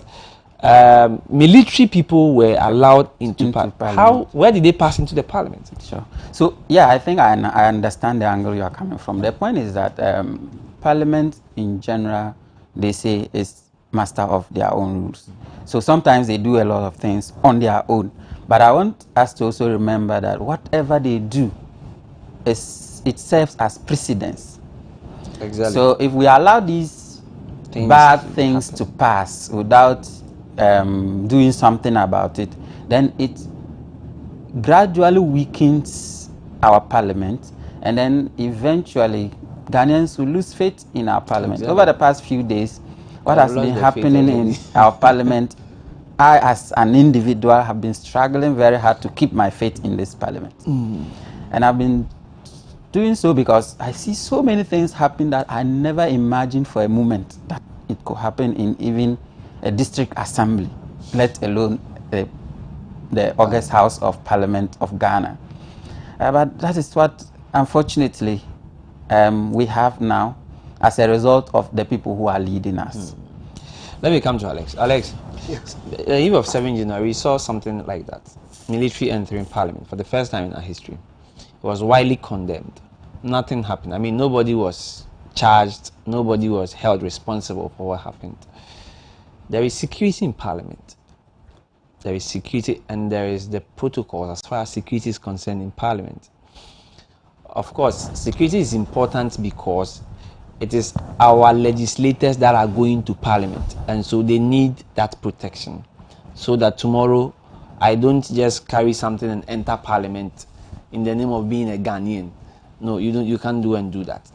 That military people were allowed into Parliament. Where did they pass into the Parliament? Sure. So I think I understand the angle you are coming from. The point is that Parliament in general, they say, is master of their own rules. So sometimes they do a lot of things on their own. But I want us to also remember that whatever they do, it serves as precedence. Exactly. So if we allow these bad things to pass without doing something about it, then it gradually weakens our parliament, and then eventually Ghanaians will lose faith in our parliament. Exactly. Over the past few days, what has been happening in our parliament, I as an individual have been struggling very hard to keep my faith in this parliament. And I've been doing so because I see so many things happen that I never imagined for a moment that it could happen in even a district assembly, let alone the August House of Parliament of Ghana. But that is what, unfortunately, we have now as a result of the people who are leading us. Let me come to Alex. Alex, Yes. the eve of 7 January, we saw something like that. Military entering Parliament for the first time in our history. It was widely condemned. Nothing happened. I mean, nobody was charged. Nobody was held responsible for what happened. There is security in Parliament. There is security, and there is the protocols as far as security is concerned in Parliament. Of course, security is important because it is our legislators that are going to Parliament, and so they need that protection, so that tomorrow I don't just carry something and enter Parliament in the name of being a Ghanaian. No, you don't. You can't do that.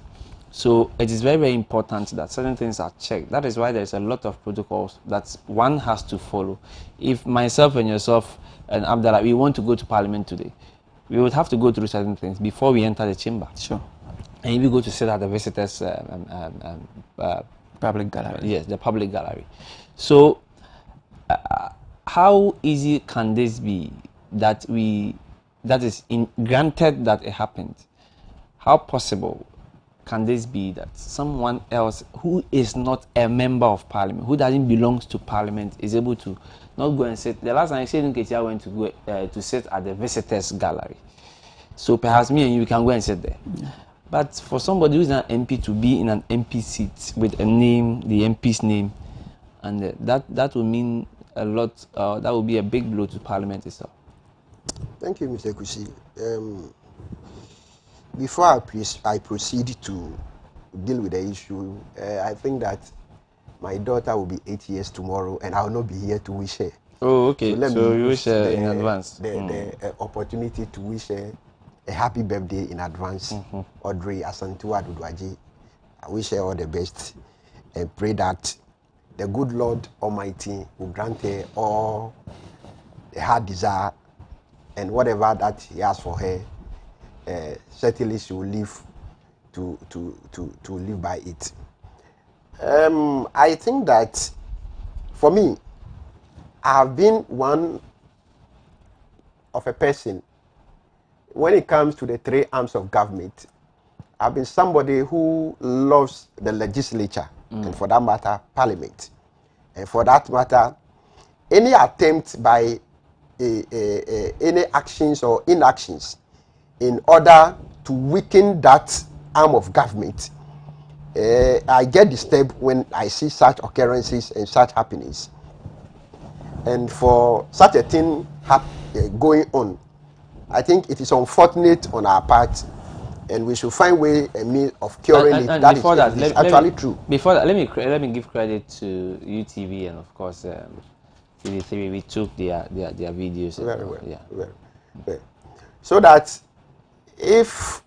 So it is very, very important that certain things are checked. That is why there's a lot of protocols that one has to follow. If myself and yourself and Abdallah, we want to go to Parliament today, we would have to go through certain things before we enter the chamber. Sure. And if you go to sit at the visitors' public gallery. Yes, the public gallery. So how easy can this be that granted that it happened? How possible can this be that someone else who is not a member of Parliament, who doesn't belong to Parliament, is able to not go and sit? The last time I said Nketia went to go to sit at the visitors' gallery. So perhaps me and you can go and sit there. Yeah. But for somebody who's an MP to be in an MP seat with a name, the MP's name, and that will mean a lot. That will be a big blow to Parliament itself. Thank you, Mr. Kusi. Before I proceed to deal with the issue, I think that my daughter will be 8 years tomorrow, and I will not be here to wish her. Oh, okay. So you wish her in advance. The opportunity to wish her a happy birthday in advance. Audrey Asantua Dudwaji. I wish her all the best and pray that the good Lord Almighty will grant her all the heart desire and whatever that He has for her. Certainly she will live to live by it. I think that for me, I have been one of a person when it comes to the three arms of government. I've been somebody who loves the legislature and for that matter Parliament, and for that matter any attempt by any actions or inactions in order to weaken that arm of government. I get disturbed when I see such occurrences and such happenings. And for such a thing going on, I think it is unfortunate on our part, and we should find a means of curing it. That is actually true. Before that, let me give credit to UTV and of course TV3. We took their videos. Very well. Yeah. Very well. So that if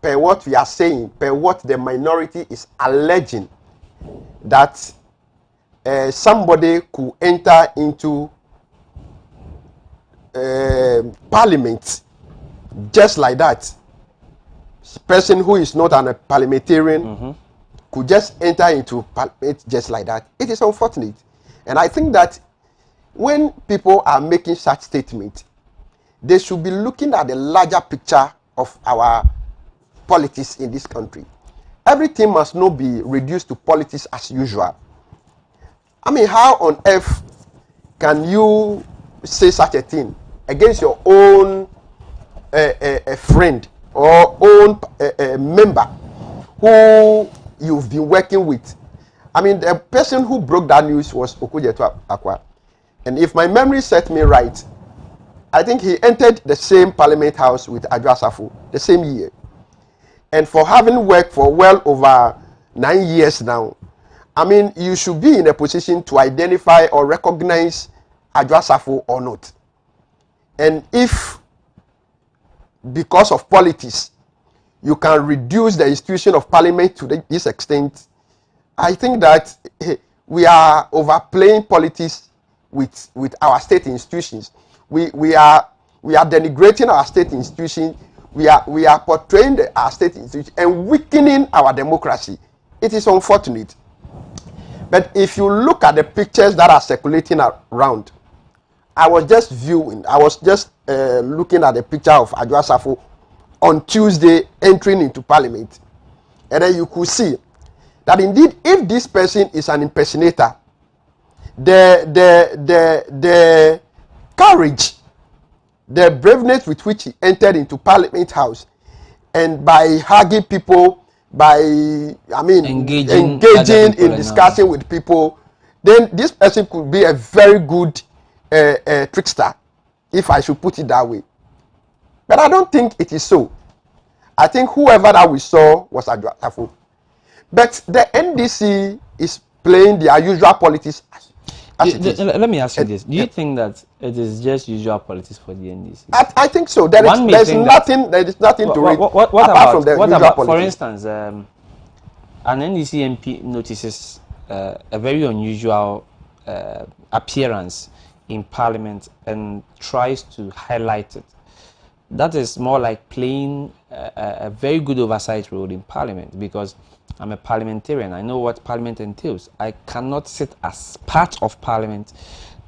per what we are saying, per what the minority is alleging, that somebody could enter into Parliament just like that, person who is not a parliamentarian could just enter into Parliament just like that. It is unfortunate, and I think that when people are making such statements, they should be looking at the larger picture of our politics in this country. Everything must not be reduced to politics as usual. I mean, how on earth can you say such a thing against your own friend or own member who you've been working with? I mean, the person who broke that news was Okujetu Akwa. And if my memory set me right, I think he entered the same Parliament House with Adoatv the same year. And for having worked for well over 9 years now, I mean, you should be in a position to identify or recognize Adoatv or not. And if, because of politics, you can reduce the institution of Parliament to this extent, I think that we are overplaying politics with our state institutions. We are denigrating our state institutions we are portraying our state institution and weakening our democracy. It is unfortunate. But if you look at the pictures that are circulating around, I was just looking at the picture of Adoatv on Tuesday entering into parliament. And then you could see that indeed, if this person is an impersonator, the courage, the braveness with which he entered into Parliament House, and by hugging people, by engaging in discussing with people, then this person could be a very good trickster, if I should put it that way. But I don't think it is so. I think whoever that we saw was Adoatv. But the NDC is playing their usual politics. Let me ask you this. Do you think that it is just usual politics for the NDC? I think so. There is nothing to read apart from the usual politics. For instance, an NDC MP notices a very unusual appearance in Parliament and tries to highlight it. That is more like playing a very good oversight role in Parliament, because I'm a parliamentarian. I know what Parliament entails. I cannot sit as part of Parliament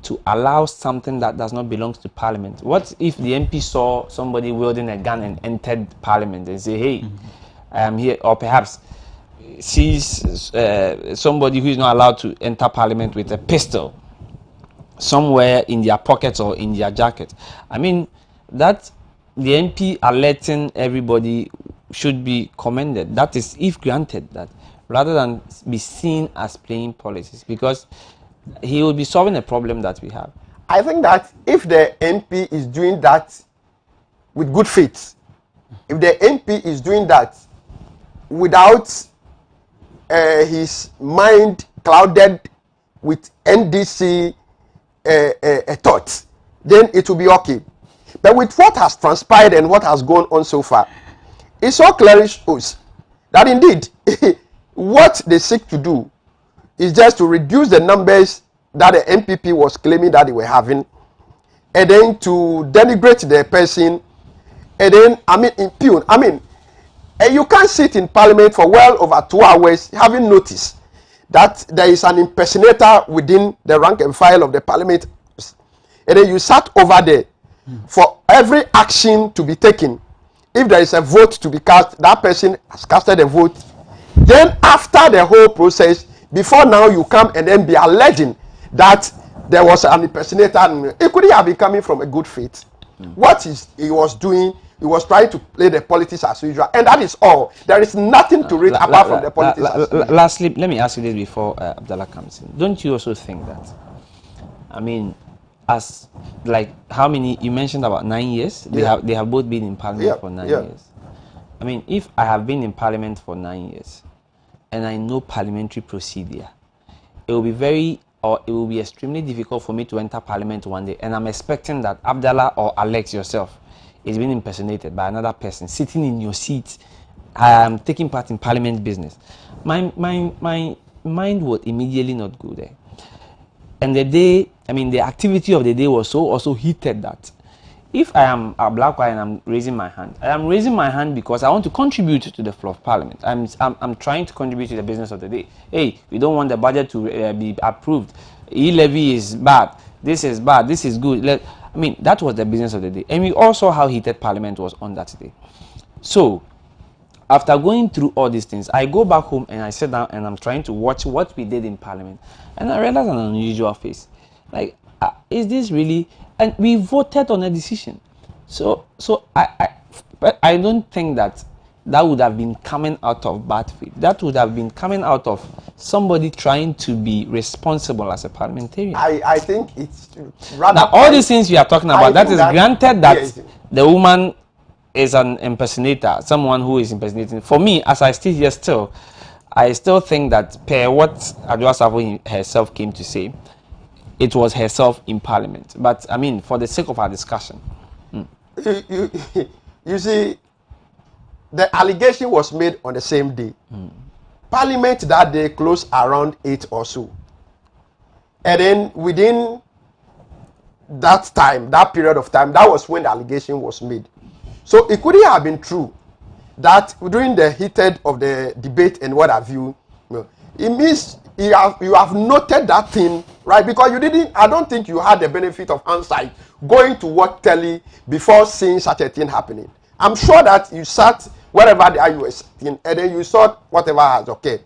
to allow something that does not belong to Parliament. What if the MP saw somebody wielding a gun and entered Parliament and say, hey, I am here, or perhaps sees somebody who is not allowed to enter Parliament with a pistol somewhere in their pockets or in their jacket? I mean, that the MP alerting everybody should be commended. That is, if granted that, rather than be seen as playing politics, because he will be solving a problem that we have. I think that if the MP is doing that with good faith, if the MP is doing that without his mind clouded with NDC thoughts, then it will be okay. But with what has transpired and what has gone on so far, it so clearly shows that indeed what they seek to do is just to reduce the numbers that the MPP was claiming that they were having, and then to denigrate the person, and then impugn. You can't sit in Parliament for well over 2 hours having noticed that there is an impersonator within the rank and file of the Parliament, and then you sat over there for every action to be taken. If there is a vote to be cast, that person has casted a vote. Then after the whole process, before now you come and then be alleging that there was an impersonator. It couldn't have been coming from a good faith. What he was doing, he was trying to play the politics as usual, and that is all. There is nothing to read apart from the politics as usual. Lastly, let me ask you this before Abdallah comes in. Don't you also think that, as like how many, you mentioned about 9 years, they have both been in Parliament for 9 years. If I have been in Parliament for 9 years and I know parliamentary procedure, it will be extremely difficult for me to enter Parliament one day and I'm expecting that Abdallah or Alex yourself is being impersonated by another person sitting in your seat, taking part in Parliament business. My mind would immediately not go there. And the day, the activity of the day was so also heated that if I am a black guy and I'm raising my hand, I am raising my hand because I want to contribute to the floor of Parliament. I'm trying to contribute to the business of the day. Hey, we don't want the budget to be approved. E-levy is bad. This is bad. This is good. That was the business of the day. And we all saw how heated Parliament was on that day. So, after going through all these things, I go back home and I sit down and I'm trying to watch what we did in Parliament. And I realized an unusual face. Is this really? And we voted on a decision. So I don't think that would have been coming out of bad faith. That would have been coming out of somebody trying to be responsible as a parliamentarian. I think it's rather. Now, all these things we are talking about, that is granted that the woman is an impersonator, someone who is impersonating. For me, as I sit here still, I still think that per what Adoatv herself came to say, it was herself in Parliament. But for the sake of our discussion. You see, the allegation was made on the same day. Parliament that day closed around 8 or so. And then within that time, that period of time, that was when the allegation was made. So it couldn't have been true that during the heated of the debate and what have you, it means you have noted that thing, right? Because you didn't, I don't think you had the benefit of hindsight going to watch telly before seeing such a thing happening. I'm sure that you sat wherever you were sitting and then you saw whatever has occurred.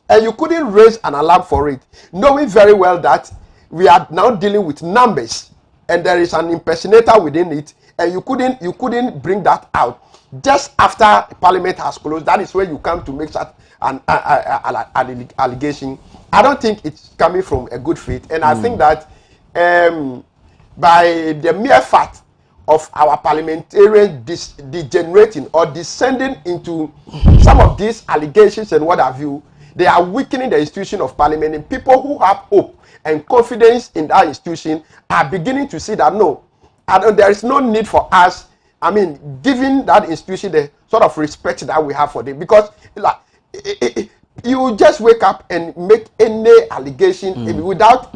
And you couldn't raise an alarm for it, knowing very well that we are now dealing with numbers and there is an impersonator within it, and you couldn't bring that out just after Parliament has closed. That is where you come to make such an allegation. I don't think it's coming from a good faith, and I think that by the mere fact of our parliamentarians degenerating or descending into some of these allegations and what have you, they are weakening the institution of parliament, and people who have hope and confidence in that institution are beginning to see that no, there is no need for us, I mean, giving that institution the sort of respect that we have for them. Because like, you just wake up and make any allegation without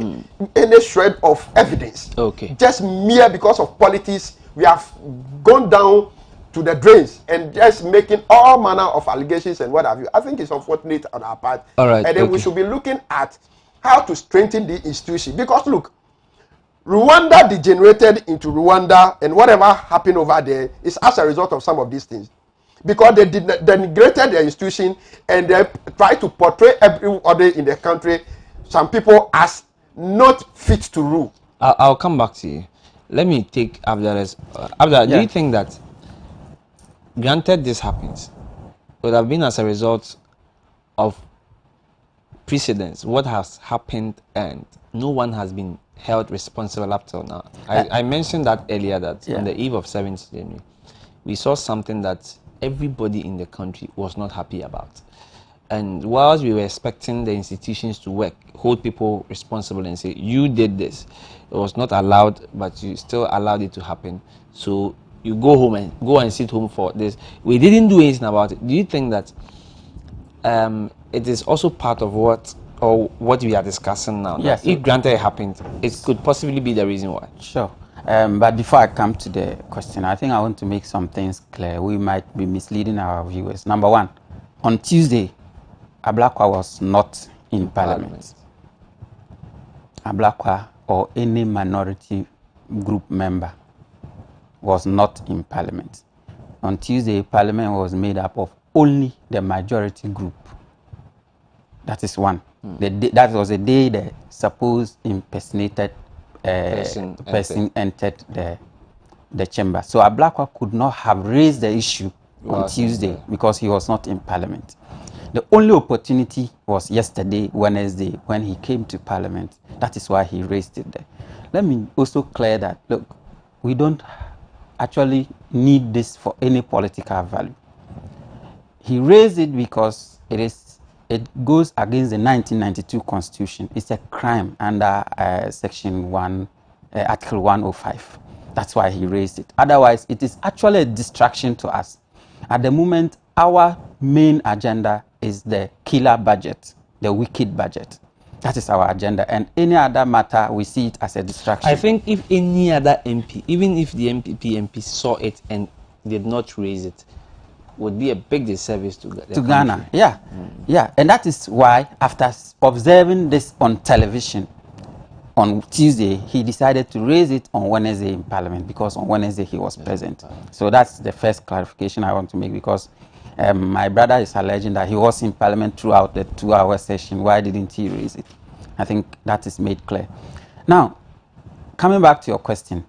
any shred of evidence. Okay. Just mere because of politics, we have gone down to the drains and just making all manner of allegations and what have you. I think it's unfortunate on our part. All right. And then we should be looking at how to strengthen the institution. Because look, Rwanda degenerated into Rwanda, and whatever happened over there is as a result of some of these things. Because they denigrated the institution and they try to portray everybody in the country, some people, as not fit to rule. I'll come back to you. Let me take Abdallah's. Abdallah, do you think that, granted this happens, it would have been as a result of precedents, what has happened, and no one has been held responsible up till now? I mentioned that earlier, that on the eve of 7th January, we saw something that everybody in the country was not happy about. And whilst we were expecting the institutions to work, hold people responsible and say, you did this, it was not allowed, but you still allowed it to happen. So you go home and go and sit home for this. We didn't do anything about it. Do you think that it is also part of what we are discussing now? Yes. If granted it happened, it could possibly be the reason why. Sure. But before I come to the question, I think I want to make some things clear. We might be misleading our viewers. Number one, on Tuesday, Ablakwa was not in Parliament. Ablakwa or any minority group member was not in Parliament. On Tuesday, Parliament was made up of only the majority group. That is one. That was the day the supposed impersonated person entered the chamber. So Ablakwa could not have raised the issue on Tuesday because he was not in Parliament. The only opportunity was yesterday, Wednesday, when he came to Parliament. That is why he raised it there. Let me also clear that, look, we don't actually need this for any political value. He raised it because it goes against the 1992 Constitution. It's a crime under Section 1, Article 105. That's why he raised it. Otherwise, it is actually a distraction to us. At the moment, our main agenda is the killer budget, the wicked budget. That is our agenda. And any other matter, we see it as a distraction. I think if any other MP, even if the MP saw it and did not raise it, would be a big disservice to Ghana. Yeah. Yeah. And that is why, after observing this on television on Tuesday, he decided to raise it on Wednesday in Parliament, because on Wednesday he was present. So that's the first clarification I want to make, because my brother is alleging that he was in Parliament throughout the 2-hour session. Why didn't he raise it? I think that is made clear. Now, coming back to your question,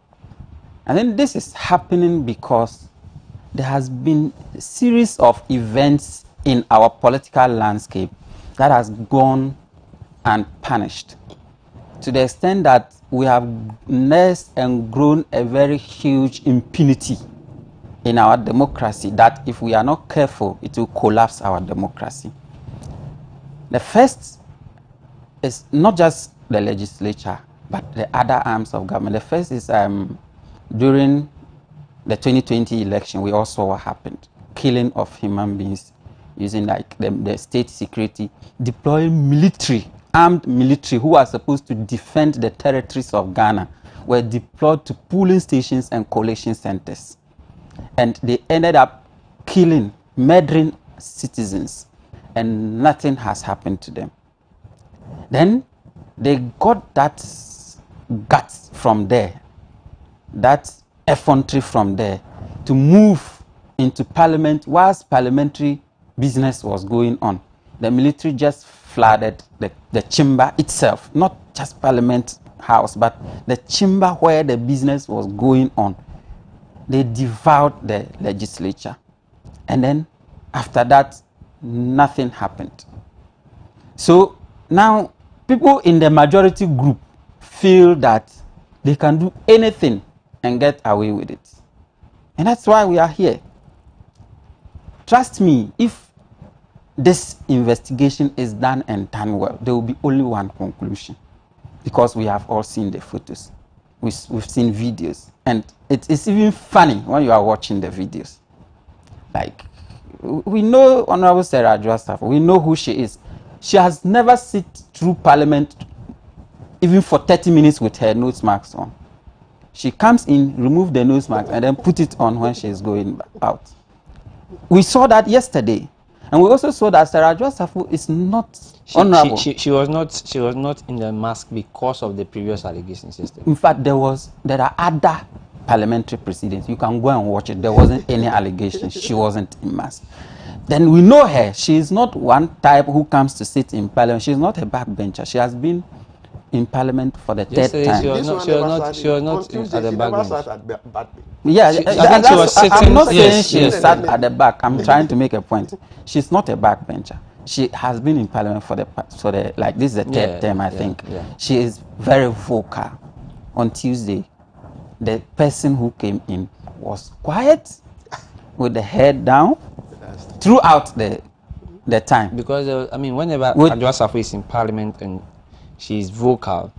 I think this is happening because there has been a series of events in our political landscape that has gone unpunished, to the extent that we have nursed and grown a very huge impunity in our democracy, that if we are not careful, it will collapse our democracy. The first is not just the legislature, but the other arms of government. The first is during the 2020 election, we all saw what happened. Killing of human beings using like the state security, deploying military, armed military who are supposed to defend the territories of Ghana, were deployed to polling stations and collation centers. and they ended up killing, murdering citizens, and nothing has happened to them. Then they got that guts from there, that effrontery from there, to move into parliament whilst parliamentary business was going on. The military just flooded the chamber itself, not just Parliament House, but the chamber where the business was going on. They devoured the legislature. And then after that, nothing happened. So now people in the majority group feel that they can do anything and get away with it. And that's why we are here. Trust me, if this investigation is done and done well, there will be only one conclusion, because we have all seen the photos, we've seen videos, and it's even funny when you are watching the videos. Like, we know Honorable Sarah Adoatv, we know who she is. She has never sit through Parliament even for 30 minutes with her nose marks on. She comes in, remove the nose marks, and then put it on when she is going out. We saw that yesterday. And we also saw that Sarah Adoatv is not honorable. She was not in the mask because of the previous allegations yesterday. In fact, there are other parliamentary proceedings. You can go and watch it. There wasn't any allegations. She wasn't in mask. Then we know her. She is not one type who comes to sit in parliament. She is not a backbencher. She has been in parliament for the third time. She was not at the back. Yeah, I'm not saying she sat at the back. I'm trying to make a point. She's not a backbencher. She has been in parliament for the like this is the third term, I think. Yeah. She is very vocal. On Tuesday, the person who came in was quiet, with the head down, throughout the time. Because whenever Adoatv is in parliament and she is vocal,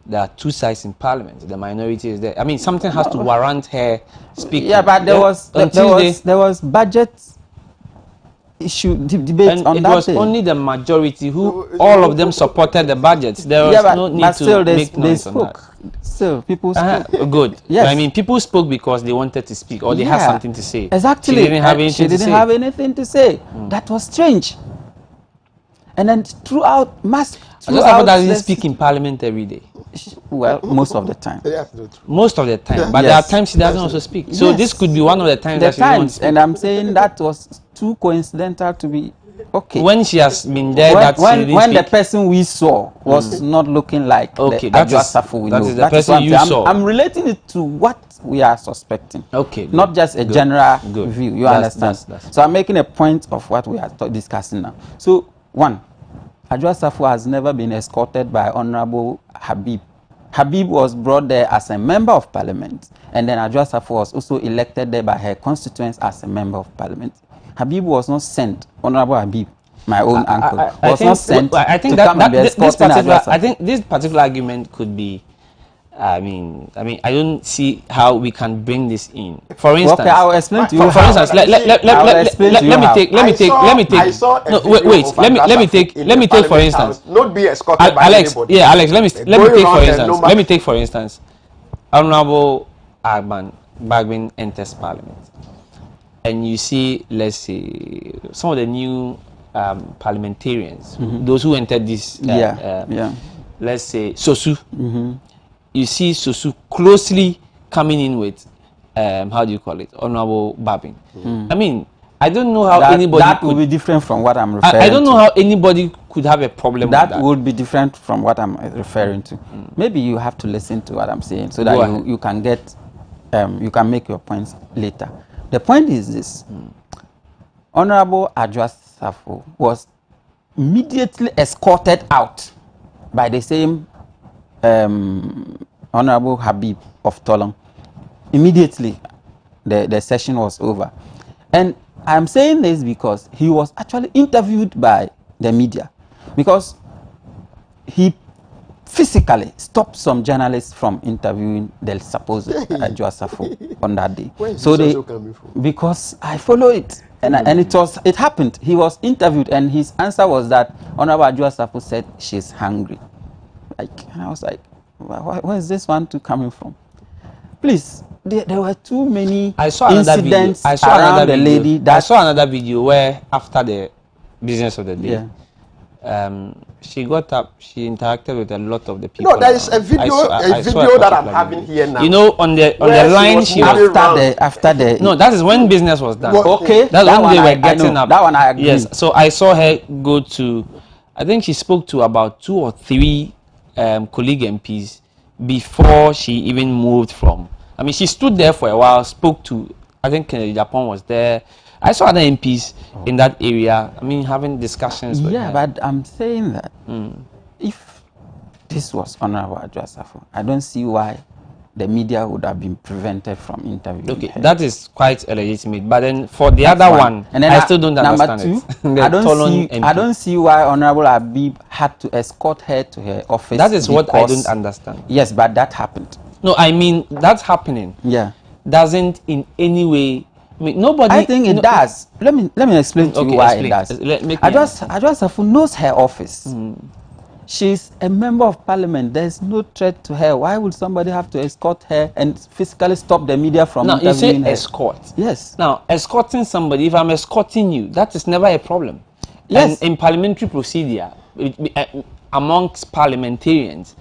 there are two sides in parliament. The minority is there. I mean, something has to warrant her speaking. Yeah, but there was budget issue debate on that day. It was only the majority who all of them supported the budget. There was no need to make noise on that. Still, people spoke. Good. Yes. I mean, people spoke because they wanted to speak or they had something to say. Exactly. She didn't have anything to say. That was strange. And then throughout Adoatv doesn't speak in parliament every day. Well, most of the time. Most of the time. But there are times she doesn't also speak. So this could be one of the times that she doesn't speak. And I'm saying that was too coincidental to be okay. When she has been there, when the person we saw was not looking like the Adoatv we know. That is the person you saw. I'm relating it to what we are suspecting. Okay. Not just a general view. You understand? So I'm making a point of what we are discussing now. So, one, Adoatv has never been escorted by Honorable Habib. Habib was brought there as a member of parliament, and then Adoatv was also elected there by her constituents as a member of parliament. Habib was not sent. Honorable Habib, my own uncle, was not sent to come and be escorting Adoatv. I think this particular argument could be. I mean, I don't see how we can bring this in. For instance, okay, I'll explain to you. For instance, let me take for instance. Not be escorted by Alex, anybody. yeah, Alex. Let me take for instance. Honorable Bagbin enters parliament, and you see, let's say, some of the new parliamentarians, those who entered this, let's say Sosu. You see Sosu closely coming in with, how do you call it, Honorable Babin. I mean, I don't know how anybody that would be different from what I'm referring to. I don't know how anybody could have a problem with that. That would be different from what I'm referring to. Maybe you have to listen to what I'm saying so that you can get, you can make your points later. The point is this. Honorable Adoatv was immediately escorted out by the same Honorable Habib of Tolong. Immediately, the session was over. And I'm saying this because he was actually interviewed by the media, because he physically stopped some journalists from interviewing the supposed Adoatv on that day. So they, because I follow it, and it happened. He was interviewed, and his answer was that Honorable Adoatv said she's hungry. And I was like, where is this one coming from? Please, there were too many I saw another video. incidents around the lady. I saw another video where after the business of the day, she got up, she interacted with a lot of the people. No, there is a video, that I'm having here now. You know, on the line, she was after the. No, that is when business was done. Okay, that's that when they one were getting up. That one I agree. Yes, so I saw her go to, I think she spoke to about 2 or 3 colleague MPs before she even moved from. I mean, she stood there for a while, spoke to, I think Japan was there. I saw other MPs in that area, I mean, having discussions with her. But I'm saying that if this was Honorable Adoatv, I don't see why the media would have been prevented from interviewing her. That is quite legitimate. But then for the other one, and then I still don't understand it. I don't see why Honorable Abib had to escort her to her office. That is what I don't understand. Yes, but that happened. No, I mean, that's happening. Yeah. Doesn't in any way... I mean, nobody... I think it does. Let me explain to you why it does. Adoatv knows her office. She's a member of parliament. There's no threat to her. Why would somebody have to escort her and physically stop the media from interviewing her? You say escort. Yes. Now, escorting somebody, if I'm escorting you, that is never a problem. Yes. And in parliamentary procedure, amongst parliamentarians,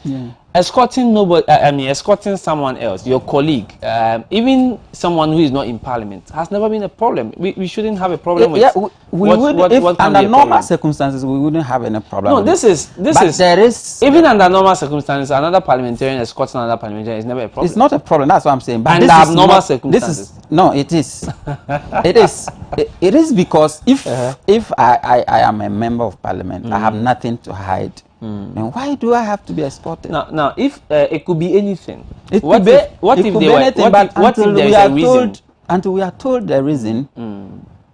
escorting nobody, escorting someone else, your colleague, even someone who is not in parliament, has never been a problem. We shouldn't have a problem with under normal circumstances we wouldn't have any problem. No, this is even under normal circumstances, another parliamentarian escorting another parliamentarian is never a problem. It's not a problem. That's what I'm saying. But under abnormal circumstances, it is. It is because if I am a member of parliament, I have nothing to hide. And why do I have to be escorted? Now, if it could be anything. What if until we are told the reason,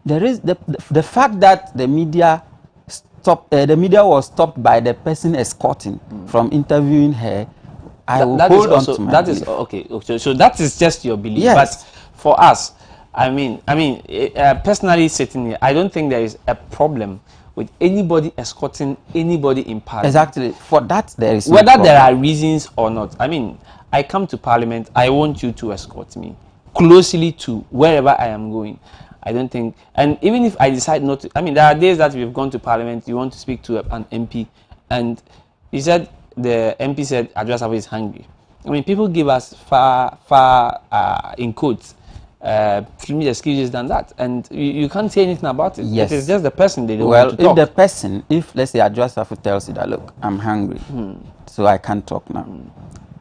there is the fact that the media was stopped by the person escorting from interviewing her. I will hold on to my belief. Okay. So that is just your belief. Yes. But for us, I mean, personally sitting here, I don't think there is a problem with anybody escorting anybody in parliament. Exactly. For that, there is whether there are reasons or not. I mean, I come to parliament, I want you to escort me closely to wherever I am going. I don't think, and even if I decide not to, I mean, there are days that we've gone to parliament, you want to speak to an MP, and he said, the MP said, Adoatv is hungry. I mean, people give us far in quotes, excuses than that, and you can't say anything about it. Yes. It is just the person they don't want to talk. If let's say Adoatv tells you that, look, I'm hungry, so I can't talk now,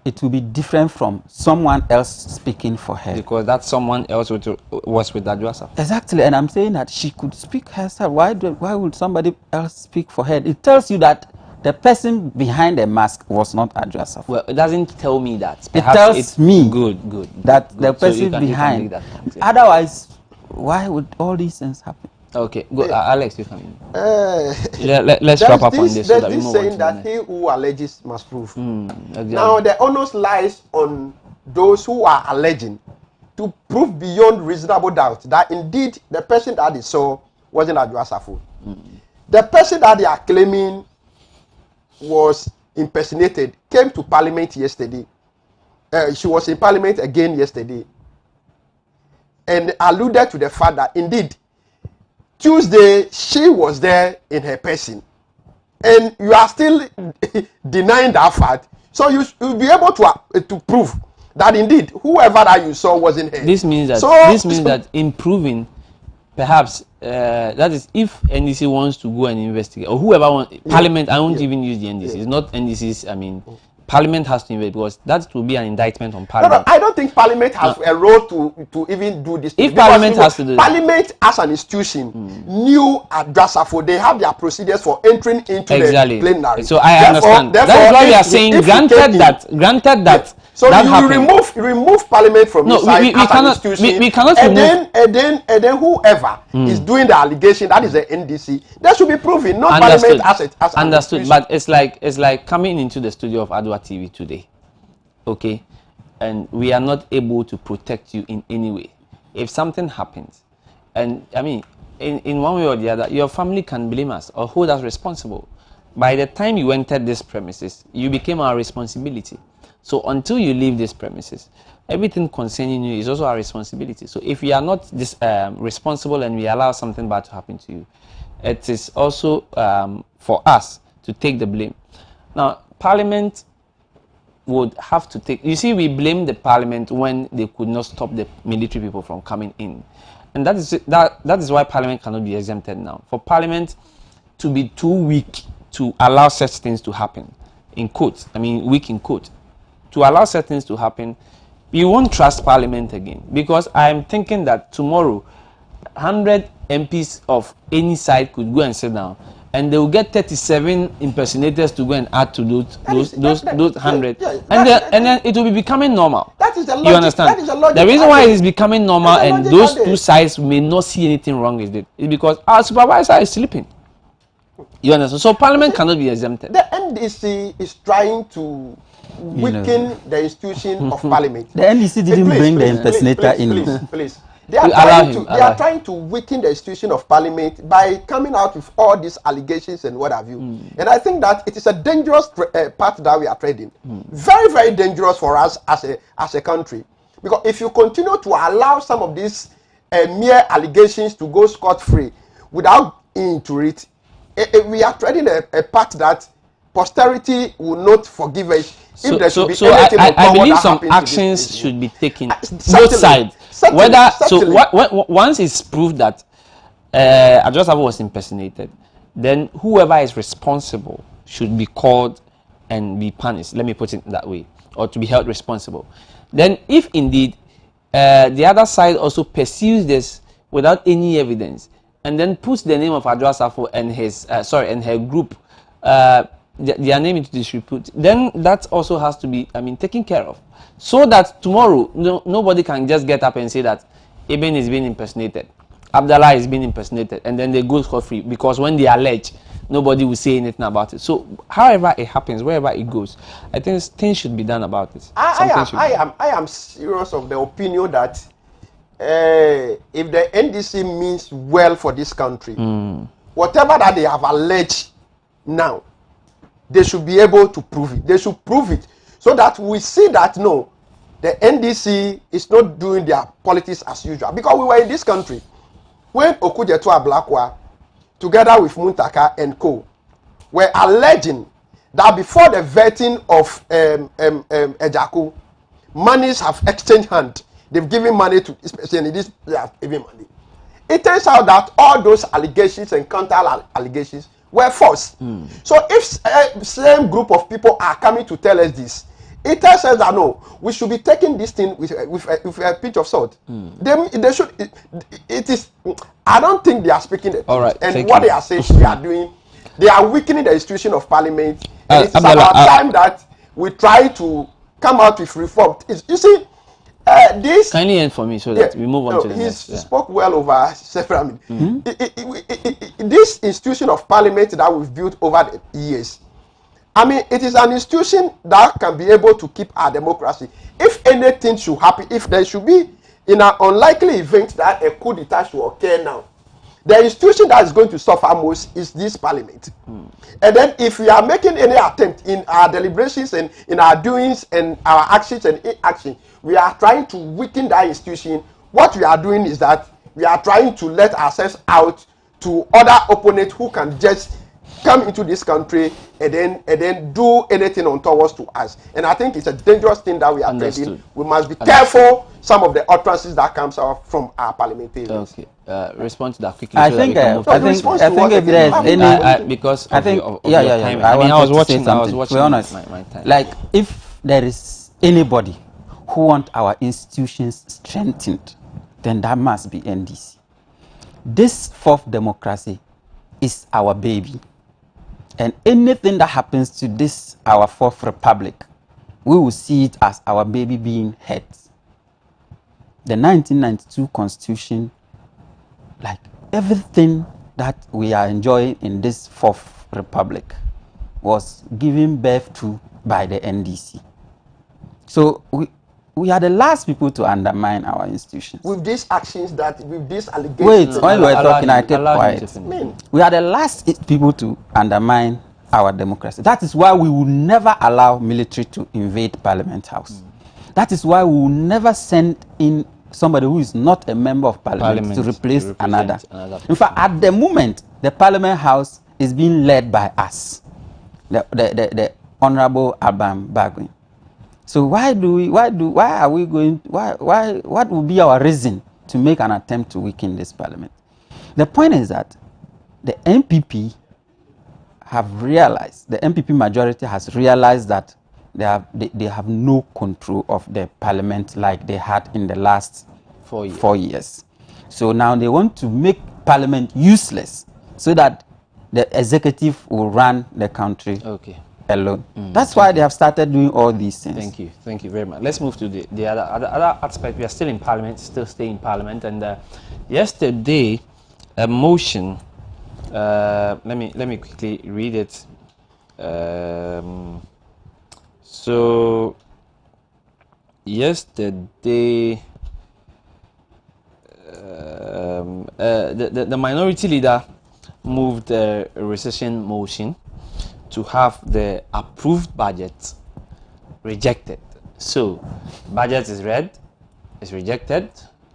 it will be different from someone else speaking for her. Because that someone else was with Adoatv. Exactly, and I'm saying that she could speak herself. Why would somebody else speak for her? It tells you that the person behind the mask was not Adoatv. Well, it doesn't tell me that. Perhaps it tells me good that the person behind. Otherwise, why would all these things happen? Okay, good. Alex, you come in. Let's wrap up on this. There's this saying that he who alleges must prove. Exactly. Now the onus lies on those who are alleging to prove beyond reasonable doubt that indeed the person that they saw wasn't Adoatv. The person that they are claiming was impersonated came to parliament yesterday. She was in parliament again yesterday and alluded to the fact that indeed Tuesday she was there in her person, and you are still denying that fact. So you'll be able to prove that indeed whoever that you saw wasn't her. This means that in proving, perhaps that is if NDC wants to go and investigate, or whoever wants Parliament. I won't even use the NDC. It's not NDC's. I mean, Parliament has to investigate, because that will be an indictment on Parliament. No, I don't think Parliament has a role to even do this. If Parliament has to do Parliament as an institution knew Adoatv, they have their procedures for entering into the plenary. So I understand. That is why we are saying, granted that. So you remove Parliament from inside as an institution, we cannot remove. And then whoever is doing the allegation, that is the NDC, that should be proven, not Parliament as an understood. But it's like coming into the studio of Adoatv today, okay, and we are not able to protect you in any way. If something happens, and I mean, in one way or the other, your family can blame us or hold us responsible. By the time you entered this premises, you became our responsibility. So until you leave these premises, everything concerning you is also our responsibility. So if you are not responsible and we allow something bad to happen to you, it is also for us to take the blame. Now, Parliament would have to take, you see, we blame the Parliament when they could not stop the military people from coming in. And that is why Parliament cannot be exempted now. For Parliament to be too weak to allow such things to happen, in quotes, I mean weak in quote, to allow such things to happen, you won't trust Parliament again. Because I'm thinking that tomorrow, 100 MPs of any side could go and sit down, and they will get 37 impersonators to go and add to those 100, and then it will be becoming normal. That is the logic. You understand? That is the logic. The reason why it is becoming normal and those two sides may not see anything wrong with it is because our supervisor is sleeping. You understand? So Parliament cannot be exempted. The NDC is trying to weaken the institution of Parliament. The NDC didn't bring the impersonator in. Please. They are trying to weaken the institution of Parliament by coming out with all these allegations and what have you. And I think that it is a dangerous path that we are treading. Very, very dangerous for us as a country. Because if you continue to allow some of these mere allegations to go scot-free without into it, we are treading a path that posterity will not forgive us. So I believe some actions should be taken both sides. Once it's proved that Adoatv was impersonated, then whoever is responsible should be called and be punished. Let me put it that way, or to be held responsible. Then, if indeed the other side also pursues this without any evidence, and then puts the name of Adoatv and his and her group, their name into disrepute, then that also has to be, taken care of, so that tomorrow nobody can just get up and say that Ibn is being impersonated, Abdallah is being impersonated, and then they go scot-free, because when they allege, nobody will say anything about it. So however it happens, wherever it goes, I think things should be done about it. I am serious of the opinion that if the NDC means well for this country, whatever that they have alleged now, they should be able to prove it. They should prove it so that we see that no, the NDC is not doing their politics as usual. Because we were in this country when Okujeto Ablakwa, together with Muntaka and co, were alleging that before the vetting of Ejaku, monies have exchanged hand. They've given money to, especially this, they have given money. It turns out that all those allegations and counter allegations were false. So if same group of people are coming to tell us this, it tells us that no, we should be taking this thing with a pinch of salt. They should. It is. I don't think they are speaking the truth. All right, and what they are saying, they are doing. They are weakening the institution of Parliament. And it's about time that we try to come out with reform. You see. This kindly end for me so that we move on to the next. He spoke well over several minutes. This institution of Parliament that we've built over the years, it is an institution that can be able to keep our democracy. If anything should happen, if there should be in an unlikely event that a coup d'etat should occur now, the institution that is going to suffer most is this Parliament. And then if we are making any attempt in our deliberations and in our doings and our actions and inaction, we are trying to weaken that institution. What we are doing is that we are trying to let ourselves out to other opponents who can just come into this country and then do anything untoward to us. And I think it's a dangerous thing that we are doing. We must be careful some of the utterances that comes out from our parliamentarians. Okay. Respond to that quickly. I think if there's any, I was watching my time. Like if there is anybody who want our institutions strengthened, then that must be NDC. This fourth democracy is our baby. And anything that happens to this, our fourth republic, we will see it as our baby being hurt. The 1992 constitution, like everything that we are enjoying in this fourth republic, was given birth to by the NDC. So we are the last people to undermine our institutions. With these actions, with these allegations. Wait, when you were talking, I kept quiet. We are the last people to undermine our democracy. That is why we will never allow military to invade Parliament House. That is why we will never send in somebody who is not a member of Parliament to replace another. In fact, at the moment, the Parliament House is being led by us, the Honorable Abam Bagwin. So what will be our reason to make an attempt to weaken this Parliament? The point is that the MPP have realized, the MPP majority has realized that they have no control of the Parliament like they had in the last 4 years. So now they want to make Parliament useless so that the executive will run the country alone. That's why they have started doing all these things. Thank you very much. Let's move to the other aspect. We are still in Parliament, still staying in Parliament, and yesterday a motion. Let me quickly read it. So yesterday, the minority leader moved a rescission motion to have the approved budget rejected. So budget is read, is rejected,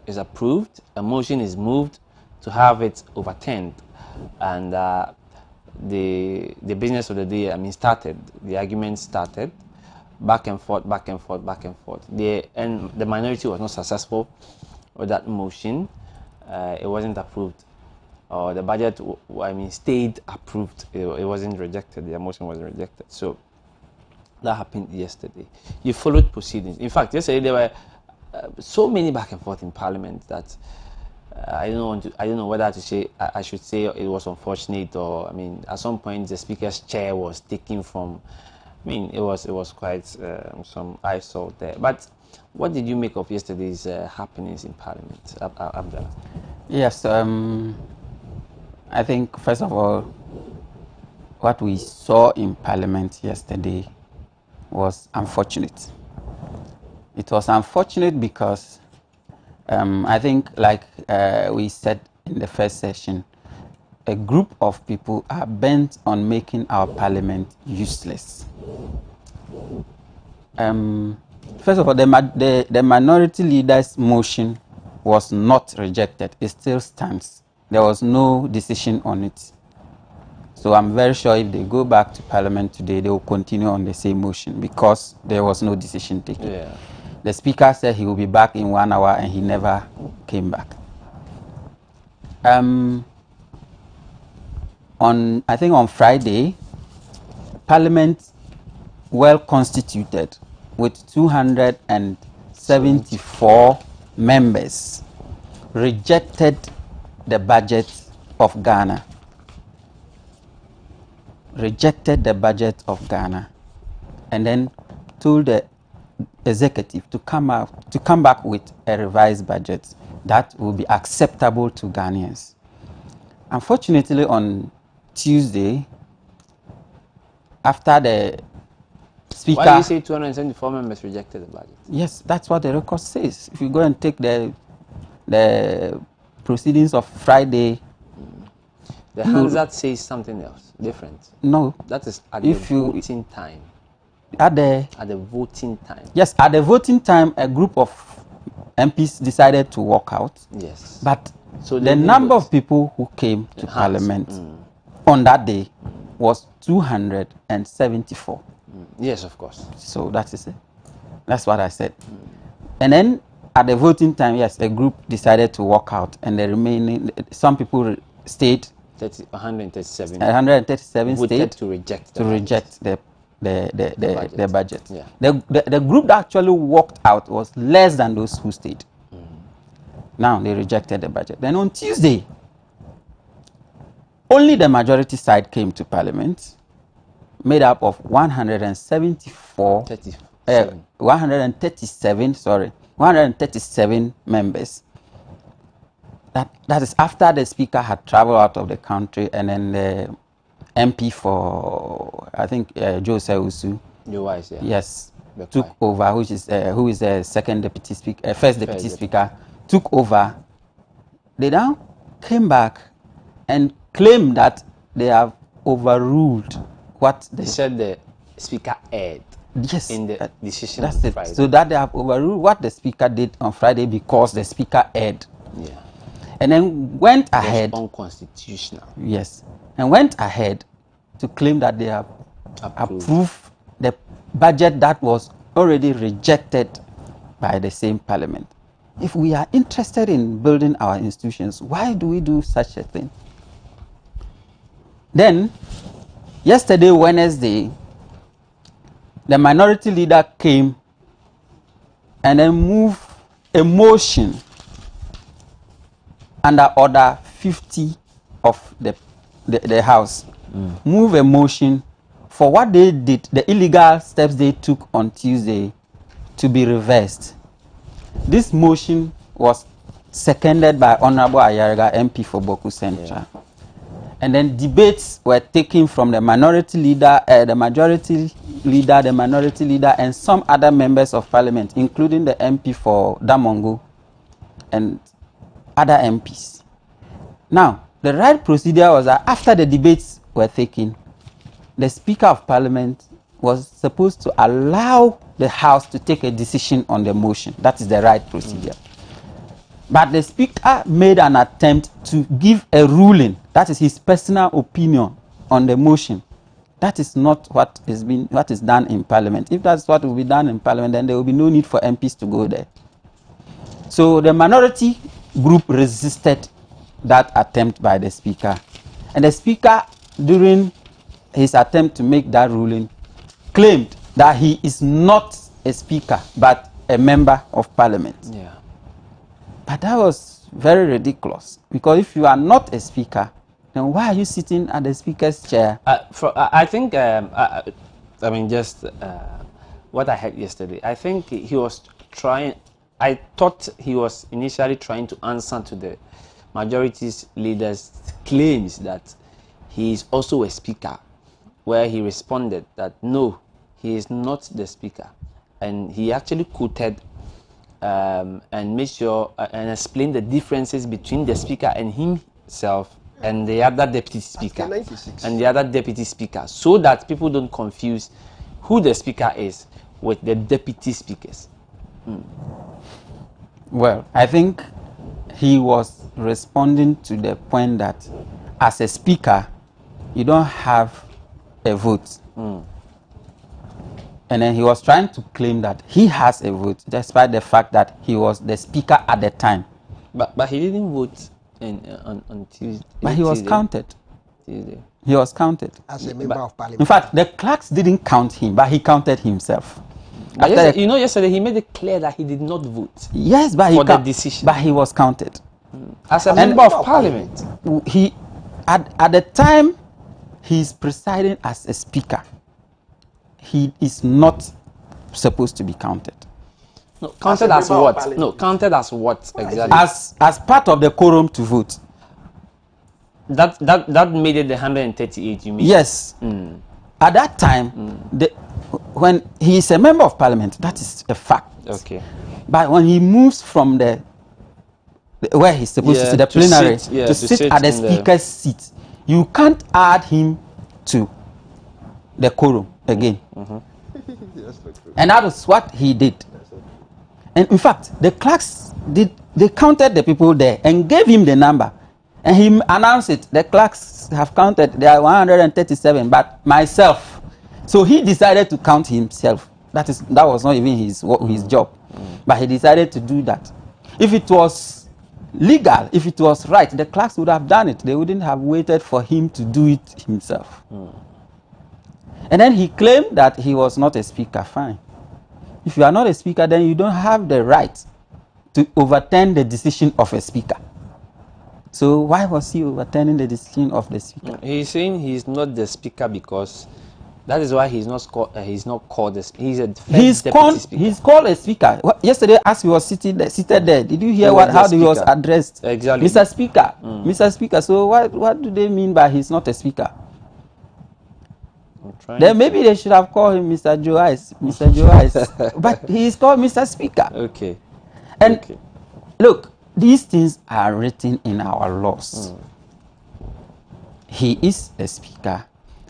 is approved. A motion is moved to have it overturned, and the business of the day, started. The argument started, back and forth, back and forth, back and forth. And the minority was not successful with that motion. It wasn't approved, or the budget, stayed approved. It wasn't rejected. The motion wasn't rejected. So that happened yesterday. You followed proceedings. In fact, yesterday there were so many back and forth in Parliament that I don't know whether to say, I should say it was unfortunate, or at some point the speaker's chair was taken from. It was quite some eyesore there. But what did you make of yesterday's happenings in Parliament, Abdallah? Yes, I think first of all, what we saw in Parliament yesterday was unfortunate. It was unfortunate because I think, like we said in the first session, a group of people are bent on making our Parliament useless. First of all, the minority leader's motion was not rejected. It still stands. There was no decision on it. So I'm very sure if they go back to Parliament today, they will continue on the same motion because there was no decision taken. Yeah. The speaker said he will be back in 1 hour and he never came back. I think on Friday, Parliament, well constituted with 274 members, rejected the budget of Ghana. Rejected the budget of Ghana, and then told the executive to come back with a revised budget that will be acceptable to Ghanaians. Unfortunately, on Tuesday, after the speaker... Why do you say 274 members rejected the budget? Yes, that's what the record says. If you go and take the proceedings of Friday... The Hansard says something else, different. No. That is at the voting time. At the voting time. Yes, at the voting time, a group of MPs decided to walk out. Yes. But so the number of people who came to Parliament on that day was 274. Yes, of course. So that is it. That's what I said. And then at the voting time, yes, a group decided to walk out, and the remaining, some people stayed. 137 stayed to reject the budget. Yeah. The group that actually walked out was less than those who stayed. Now they rejected the budget. Then on Tuesday, only the majority side came to Parliament, made up of 137 members. That is after the speaker had traveled out of the country, and then the MP for, I think, Joe Seusu, yes, took over, who is the second deputy speaker, first deputy speaker, took over. They now came back and claimed that they have overruled what they said the speaker erred. Yes, in the decision that's on it. Friday. So that they have overruled what the speaker did on Friday because the speaker erred. Yeah. And then went ahead. Unconstitutional. Yes. And went ahead to claim that they have approved the budget that was already rejected by the same parliament. If we are interested in building our institutions, why do we do such a thing? Then, yesterday, Wednesday, the minority leader came and then moved a motion under Order 50 of the House. Move a motion for what they did, the illegal steps they took on Tuesday, to be reversed. This motion was seconded by Honorable Ayariga, MP for Boku Central. Yeah. And then debates were taken from the minority leader, the majority leader, the minority leader, and some other members of parliament, including the MP for Damongo and other MPs. Now, the right procedure was that after the debates were taken, the Speaker of Parliament was supposed to allow the House to take a decision on the motion. That is the right procedure. But the Speaker made an attempt to give a ruling, that is his personal opinion on the motion. That is not what is done in Parliament. If that's what will be done in Parliament, then there will be no need for MPs to go there. So the minority group resisted that attempt by the Speaker. And the Speaker, during his attempt to make that ruling, claimed that he is not a Speaker, but a member of Parliament. Yeah. But that was very ridiculous, because if you are not a Speaker, then why are you sitting at the Speaker's chair? I think, I mean, just what I heard yesterday, I think he was trying, I thought he was initially trying to answer to the majority's leader's claims that he is also a Speaker, where he responded that no, he is not the Speaker. And he actually quoted and made sure and explained the differences between the Speaker and himself and the other deputy speaker and the other deputy speaker, so that people don't confuse who the Speaker is with the deputy speakers. Well, I think he was responding to the point that as a Speaker, you don't have a vote. And then he was trying to claim that he has a vote, despite the fact that he was the Speaker at the time. But he didn't vote on Tuesday. But he was counted. Tuesday. He was counted. As a member of Parliament. In fact, the clerks didn't count him, but he counted himself. Yesterday, yesterday he made it clear that he did not vote. Yes, but for the decision. But he was counted. As a member of Parliament. He, at the time he is presiding as a Speaker, he is not supposed to be counted. No, counted as what? No, counted as what exactly? As part of the quorum to vote. That made it the 138, you mean? Yes. At that time, when he is a member of Parliament, that is a fact. Okay. But when he moves from where he's supposed to sit, the plenary, to sit at the Speaker's seat, you can't add him to the quorum again. And that is what he did. And in fact, the clerks they counted the people there and gave him the number. And he announced it. The clerks have counted. There are 137, but myself. So he decided to count himself. That was not even his job. But he decided to do that. If it was legal, if it was right, the clerks would have done it. They wouldn't have waited for him to do it himself. And then he claimed that he was not a Speaker. Fine. If you are not a Speaker, then you don't have the right to overturn the decision of a Speaker. So why was he overturning the decision of the Speaker? He's saying he's not the Speaker because that is why he's not called the Speaker. He's a deputy Speaker. He's called a Speaker. Yesterday, as he was seated there, did you hear how he was addressed? Exactly. Mr. Speaker. Mr. Speaker. So what do they mean by he's not a Speaker? Then maybe they should have called him Mr. Joyce. Mr. Joyce. But he is called Mr. Speaker. Okay. And look, these things are written in our laws. He is a Speaker,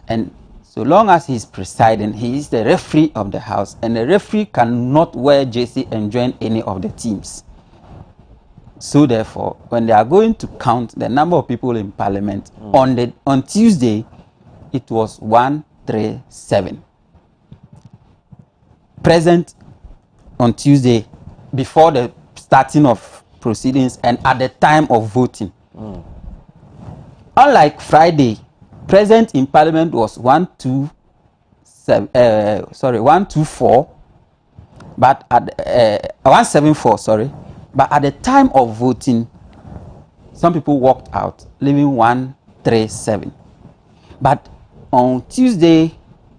and So long as he's presiding, he is the referee of the house, and the referee cannot wear jersey and join any of the teams. So therefore, when they are going to count the number of people in parliament on Tuesday, it was 137 present on Tuesday before the starting of proceedings and at the time of voting. Unlike Friday, present in parliament was 124, but at 174, sorry. But at the time of voting, some people walked out, leaving 137. But on Tuesday,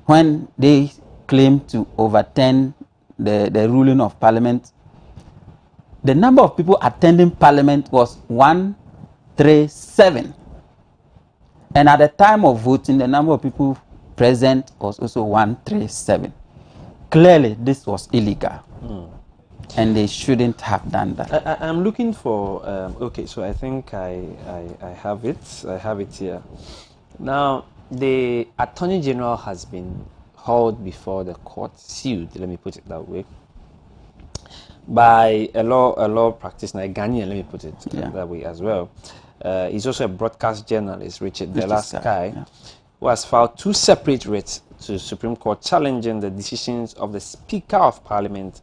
when they claimed to overturn the ruling of parliament, the number of people attending parliament was 137. And at the time of voting, the number of people present was also 137. Clearly, this was illegal. And they shouldn't have done that. I'm looking for, okay, so I think I have it. I have it here. Now, the Attorney General has been hauled before the court, sued, let me put it that way, by a law practitioner, a Ghanaian, let me put it that way as well. He's also a broadcast journalist, Richard Delaskai, who has filed 2 separate writs to Supreme Court challenging the decisions of the Speaker of Parliament,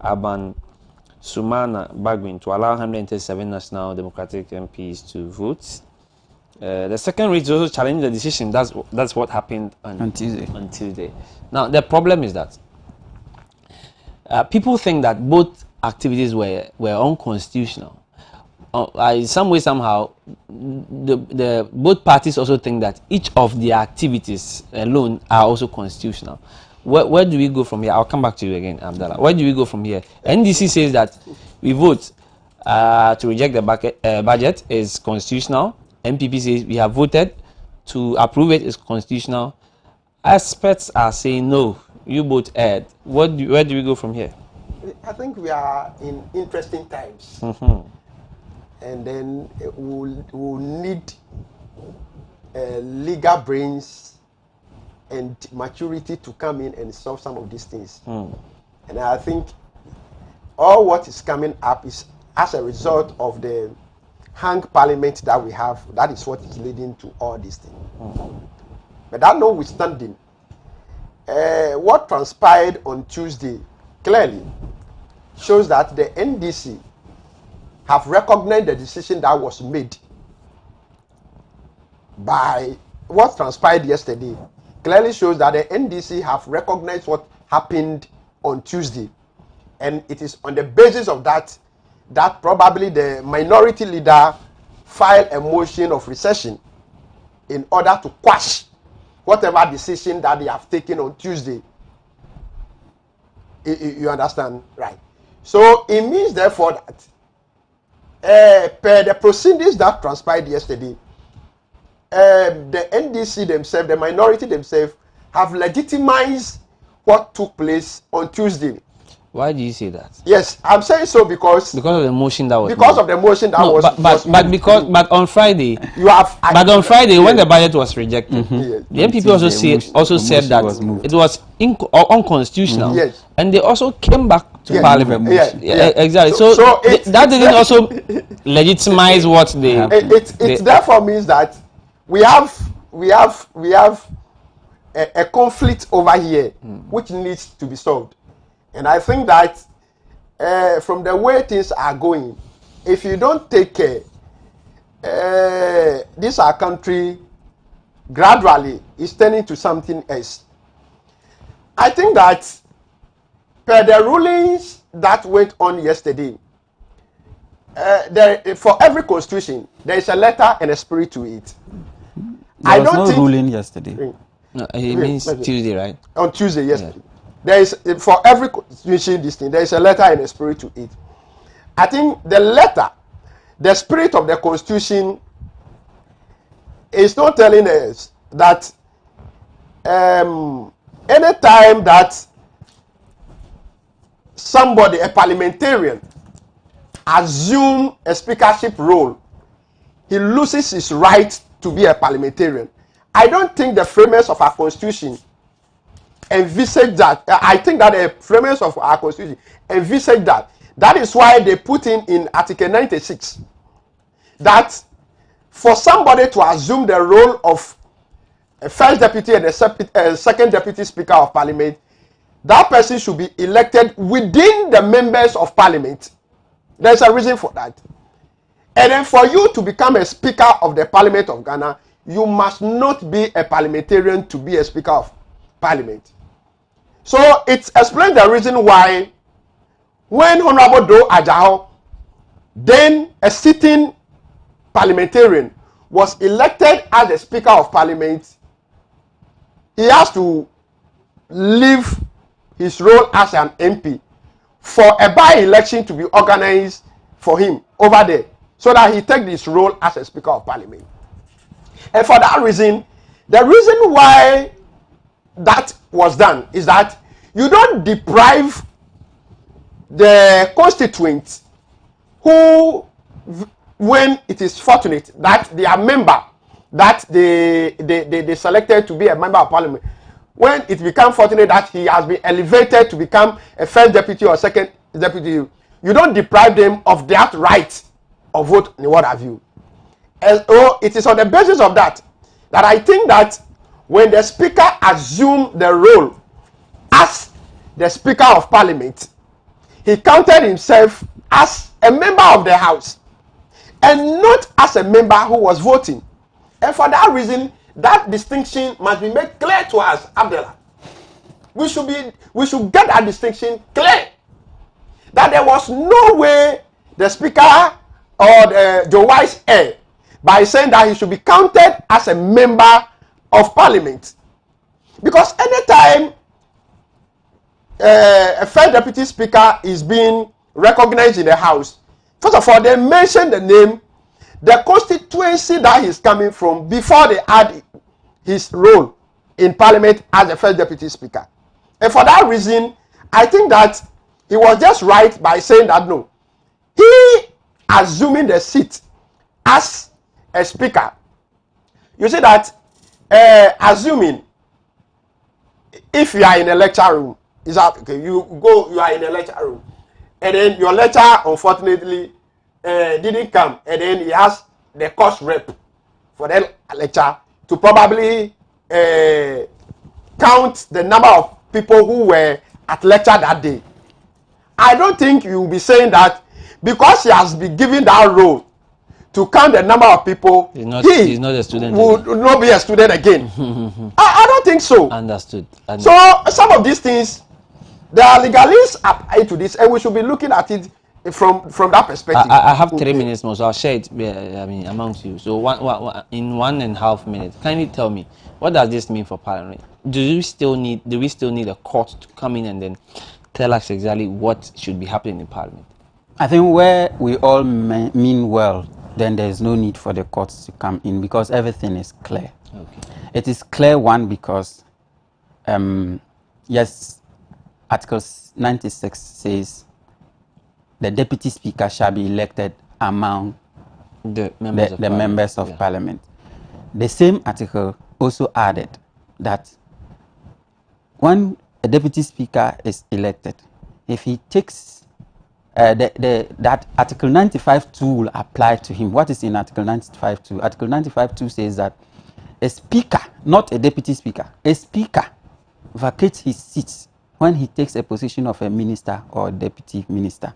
Aban Sumana Bagwin, to allow 137 National Democratic MPs to vote. The second writ is also challenging the decision. That's what happened on Tuesday. Now, the problem is that people think that both activities were unconstitutional. In some way, somehow, the both parties also think that each of the activities alone are also constitutional. Where do we go from here? I'll come back to you again, Abdallah. Where do we go from here? NDC says that we vote to reject the budget is constitutional. MPP says we have voted to approve it is constitutional. Experts are saying no, you both erred. Where do we go from here? I think we are in interesting times. And then we'll need legal brains and maturity to come in and solve some of these things. And I think all what is coming up is as a result of the hung parliament that we have. That is what is leading to all these things. But that notwithstanding, what transpired on Tuesday clearly shows that the NDC have recognized the decision that was made by what transpired yesterday. Clearly shows that the NDC have recognized what happened on Tuesday, and it is on the basis of that probably the minority leader filed a motion of recession in order to quash whatever decision that they have taken on Tuesday. You understand, right? So it means therefore that per the proceedings that transpired yesterday, the NDC themselves, the minority themselves, have legitimized what took place on Tuesday. Why do you say that? Yes, I'm saying so because of the motion that was because made. of the motion that was but on Friday you have when the budget was rejected, the MPP also said that it was unconstitutional, and they also came back to Parliament. Exactly. So that didn't also legitimize what they. It therefore means that we have a conflict over here which needs to be solved. And I think that from the way things are going, if you don't take care, this our country gradually is turning to something else. I think that per the rulings that went on yesterday, for every constitution, there is a letter and a spirit to it. There was no ruling yesterday. No, it means Tuesday, right? On Tuesday, yesterday. Yeah. There is, for every constitution, this thing, there is a letter and a spirit to it. I think the letter, the spirit of the constitution, is not telling us that any time that somebody, a parliamentarian, assume a speakership role, he loses his right to be a parliamentarian I don't think the framers of our constitution envisage that. I think that the framers of our constitution envisage that. That is why they put in Article 96 that for somebody to assume the role of a first deputy and a second deputy speaker of parliament, that person should be elected within the members of parliament. There's a reason for that. And then for you to become a speaker of the parliament of Ghana, you must not be a parliamentarian to be a speaker of parliament. So it explains the reason why when Honorable Do Ajaho, then a sitting parliamentarian, was elected as the speaker of parliament, he has to leave his role as an MP for a by-election to be organized for him over there, so that he take this role as a speaker of parliament. And for that reason, the reason why that was done is that you don't deprive the constituents who, when it is fortunate that they are member, that they selected to be a member of parliament, when it becomes fortunate that he has been elevated to become a first deputy or second deputy, you don't deprive them of that right of vote and what have you. And so it is on the basis of that I think that when the speaker assumed the role as the speaker of parliament, he counted himself as a member of the house and not as a member who was voting. And for that reason, that distinction must be made clear to us, Abdullah. We should get that distinction clear. That there was no way the speaker or the vice heir, by saying that he should be counted as a member of parliament. Because anytime a first deputy speaker is being recognized in the house, first of all, they mention the name, the constituency that he's coming from before they add his role in parliament as the first deputy speaker. And for that reason, I think that he was just right by saying that no, he assuming the seat as a speaker. You see that assuming, if you are in a lecture room, is that okay? You are in a lecture room, and then your lecturer unfortunately didn't come, and then he has the course rep for that lecture to probably count the number of people who were at lecture that day. I don't think you will be saying that because he has been given that role to count the number of people, he's not a student, would not be a student again. I don't think so. Understood. So some of these things, there are legalists applied to this, and we should be looking at it from that perspective. I have 3 minutes more, so I'll share it amongst you. So in 1.5 minutes, kindly tell me, what does this mean for Parliament? Do we still need a court to come in and then tell us exactly what should be happening in Parliament? I think where we all mean well, then there is no need for the courts to come in because everything is clear. Okay. It is clear, one, because yes, Article 96 says the deputy speaker shall be elected among the members of parliament. The same article also added that when a deputy speaker is elected, if he takes that Article 95.2 will apply to him. What is in Article 95.2? Article 95.2 says that a speaker, not a deputy speaker, a speaker vacates his seat when he takes a position of a minister or a deputy minister.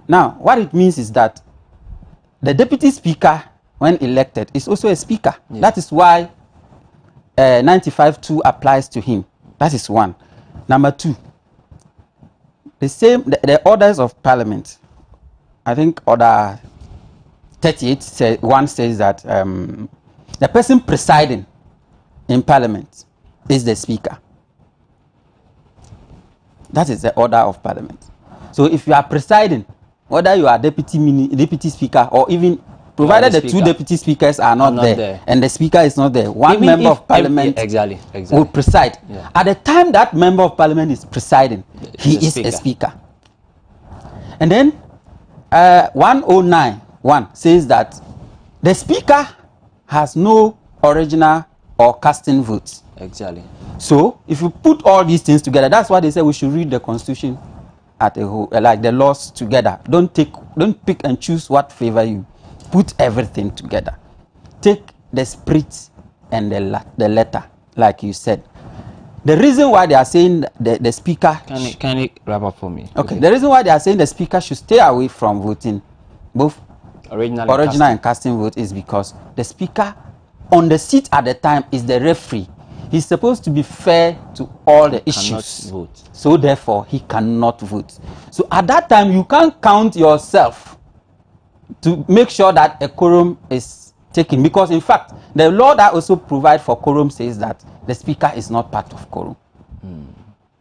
Now, what it means is that the deputy speaker, when elected, is also a speaker. Yes. That is why 95.2 applies to him. That is one. Number two, the orders of parliament, I think order 38 one says that the person presiding in parliament is the speaker. That is the order of parliament. So if you are presiding, whether you are deputy speaker or even provided the two deputy speakers are not there and the speaker is not there, one member of parliament will preside. Yeah. At the time that member of parliament is presiding, he is a speaker. And then 109.1 says that the speaker has no original or casting votes. Exactly. So if you put all these things together, that's why they say we should read the constitution at a whole, like the laws together. Don't pick and choose what favor you. Put everything together. Take the spirit and the letter, like you said. The reason why they are saying the speaker... Can you wrap up for me? Okay. The reason why they are saying the speaker should stay away from voting, both original and casting vote, is because the speaker on the seat at the time is the referee. He's supposed to be fair to all the issues. Vote. So therefore, he cannot vote. So at that time, you can't count yourself to make sure that a quorum is taken. Because in fact, the law that also provides for quorum says that the speaker is not part of quorum.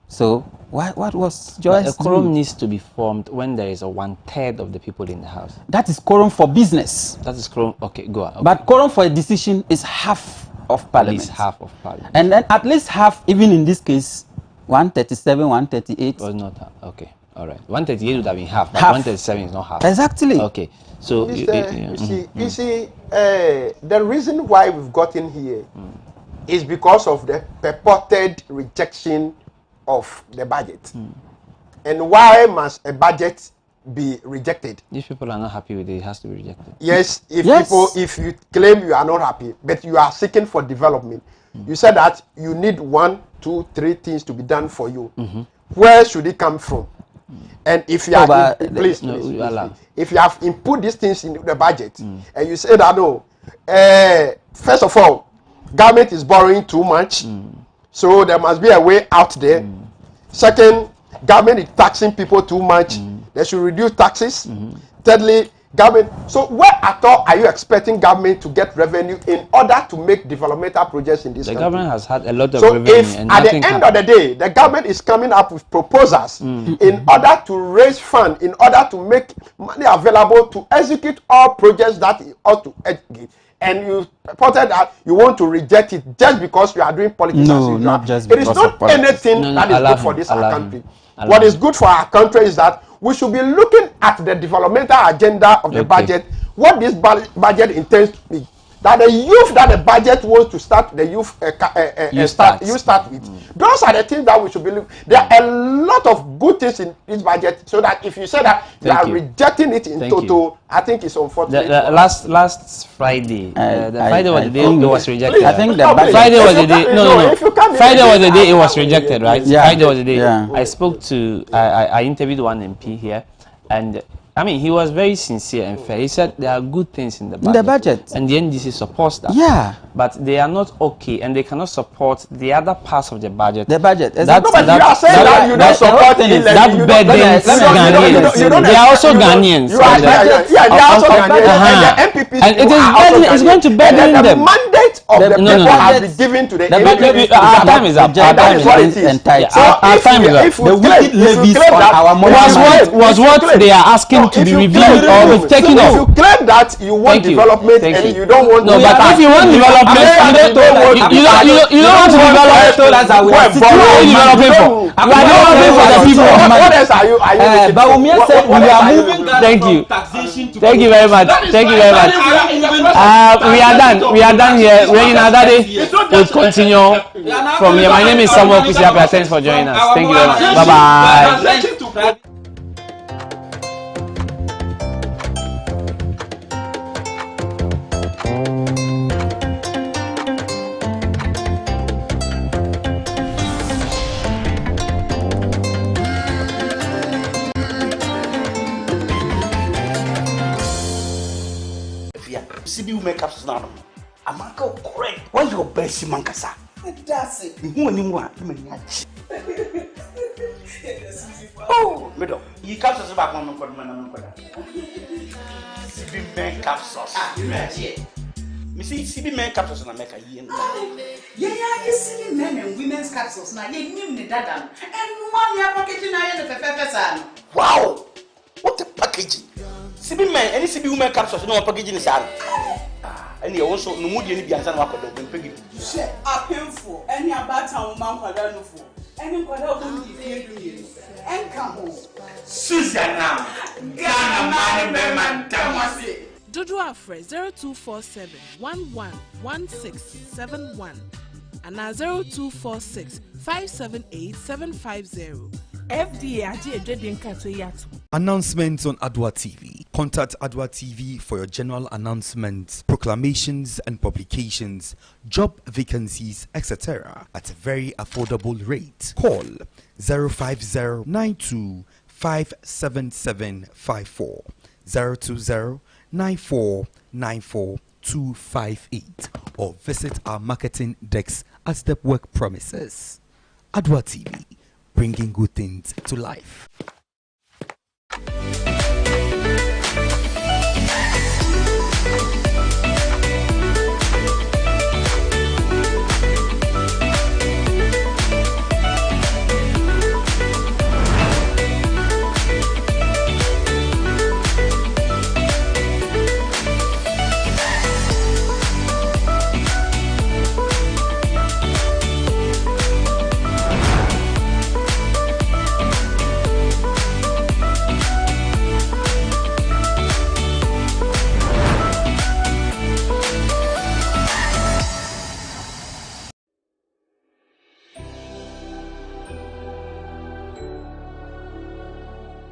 So what was Joyce? A quorum needs to be formed when there is a 1/3 of the people in the house. That is quorum for business. That is quorum. Okay, go on. Okay. But quorum for a decision is half of parliament. At least half of parliament. And then at least half, even in this case, 137, 138. Was not half. Okay, all right. 138 would have been half, but 137 is not half. Exactly. Okay, so you see, the reason why we've gotten here is because of the purported rejection of the budget. And why must a budget be rejected? If people are not happy with it, it has to be rejected. Yes, if you claim you are not happy, but you are seeking for development, you said that you need 1, 2, 3 things to be done for you. Where should it come from? And if you are please, if you have input these things in the budget, and you say that no, first of all, government is borrowing too much, so there must be a way out there. Second, government is taxing people too much. They should reduce taxes. Thirdly, government. So where at all are you expecting government to get revenue in order to make developmental projects in this country? The government has had a lot of revenue. So if and at the end of the day, the government is coming up with proposals in order to raise funds, in order to make money available to execute all projects that it ought to execute, and you reported that you want to reject it just because you are doing politics. No, not just because it is not anything that is good for this our country. What is good for our country is that we should be looking at the developmental agenda of the budget, what this budget intends to be. That the youth that the budget wants to start, the youth start with. Those are the things that we should be looking. There are a lot of good things in this budget, so that if you say that you are rejecting it in total, I think it's unfortunate. Last Friday, Friday was the day it was rejected. I think the Friday was the day. No. Friday was the day it was rejected, right? Yeah. Friday was the day. Yeah. I spoke to, I interviewed one MP here, and I mean, he was very sincere and fair. He said there are good things in the budget. And the NDC supports that. Yeah. But they are not okay, and they cannot support the other parts of the budget. The budget. No, but you are saying that you don't support that burdens Ghanaians. They are also Ghanaians. Yeah, they are also Ghanaians. And the MPP it's going to burden them. The mandate of the people has been given to the MPP. Our time is up. Our time is up. The wicked levies on our money was what they are asking to be reviewed or taken off. If you claim that you want development and you don't want but if you want development, you don't want to develop. Told us that we are developing for. We are developing for the people. What else are you? But Umia said we are moving. Thank you. Thank you very much. Thank you very much. We are done. We are done here. We're in Adade. We'll continue from here. My name is Samuel Kusiapia. Thanks for joining us. Thank you very much. Bye bye. CB women capsules now. Amaka correct. Why your best mankasa? That's it. Who anyone? Oh, middle. You capsules back on CB men capsules. Me see CB men capsules na make a year. Yeah, you see men and women's capsules now. You knew me that and one year packaging I in the pepper. Wow, what a packaging! CB men, any CB women capsules no packaging is out. And you also no mood any biansan wako do pegi. Share a painful any about town man kwada no for. Any kwada won di fie do ye. Enka ho. Susanna, Ghana man be man tamase. Dodo Afre 0247 111671 and 0246 578 750. FDA Aji Edinka to Yatu. Announcements on Adoatv. Contact Adoatv for your general announcements, proclamations and publications, job vacancies, etc. at a very affordable rate. Call 05092 57754 020 258 or visit our marketing decks at Step Work Promises. Adoatv, bringing good things to life.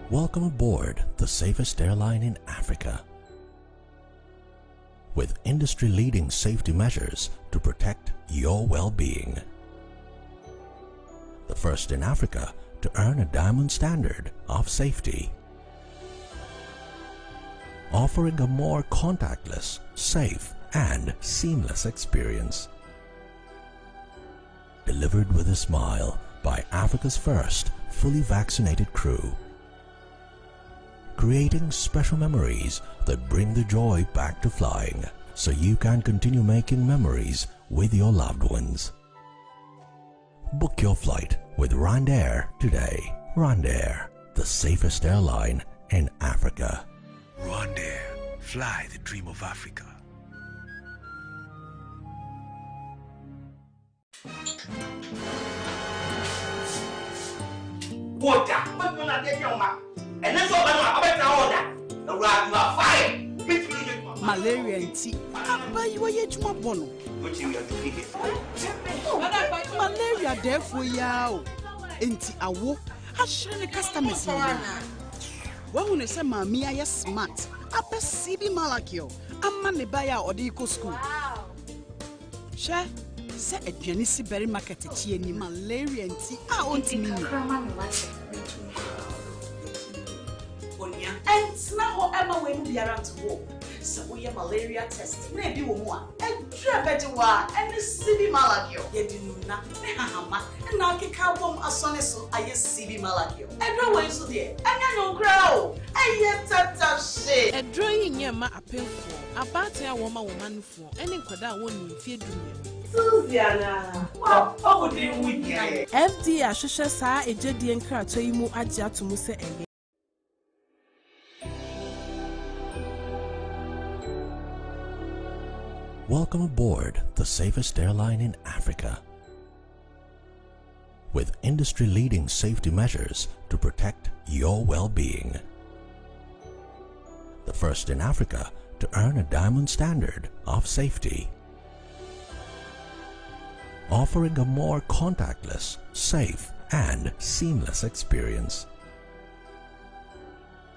Welcome aboard the safest airline in Africa. With industry-leading safety measures to protect your well-being. The first in Africa to earn a diamond standard of safety. Offering a more contactless, safe, and seamless experience. Delivered with a smile by Africa's first fully vaccinated crew. Creating special memories that bring the joy back to flying, so you can continue making memories with your loved ones. Book your flight with Rwandair today. Rwandair, the safest airline in Africa. Rwandair, fly the dream of Africa. Water, but you're not getting your mouth. And that's all I'm about to order. You are fired. Malaria and tea. But you are yet to my bono. What you have to be here. Malaria, therefore, yao. Enti awo. I share the customers. Well, when you say, Mammy, I am smart. I perceive Malakio. I'm money buyer or the eco school. Share. Say a Janisi berry market ni malaria and tea. I want to mean. And now, Emma will be around to walk. So we are malaria test. Maybe one. And better one. And the CB Malagio. You didn't know. And now I can't bomb as soon as I CB Malagio. And no way so dear. And I don't grow. I yet that shit. A drawing your ma appeal for. About a woman for. Any quada won't fear doing. Susiana. What would you with you? FD Ashusha sa a jedi and crato you aja to Musa and Welcome aboard the safest airline in Africa. With industry-leading safety measures to protect your well-being. The first in Africa to earn a diamond standard of safety. Offering a more contactless, safe, and seamless experience.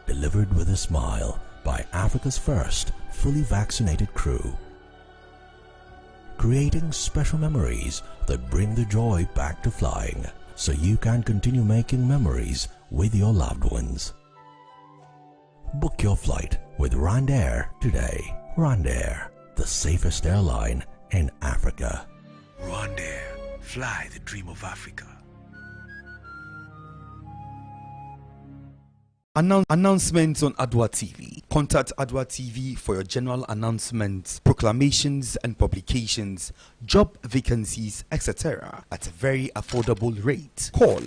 Delivered with a smile by Africa's first fully vaccinated crew. Creating special memories that bring the joy back to flying, so you can continue making memories with your loved ones. Book your flight with Rwandair today. Rwandair, the safest airline in Africa. Rwandair, fly the dream of Africa. Announcements on Adoatv. Contact Adoatv for your general announcements, proclamations and publications, job vacancies, etc. at a very affordable rate. Call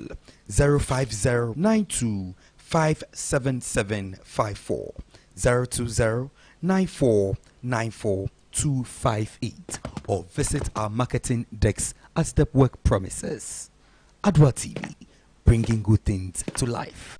05092 57754 020 258 or visit our marketing decks at Step Work Promises. Adoatv, bringing good things to life.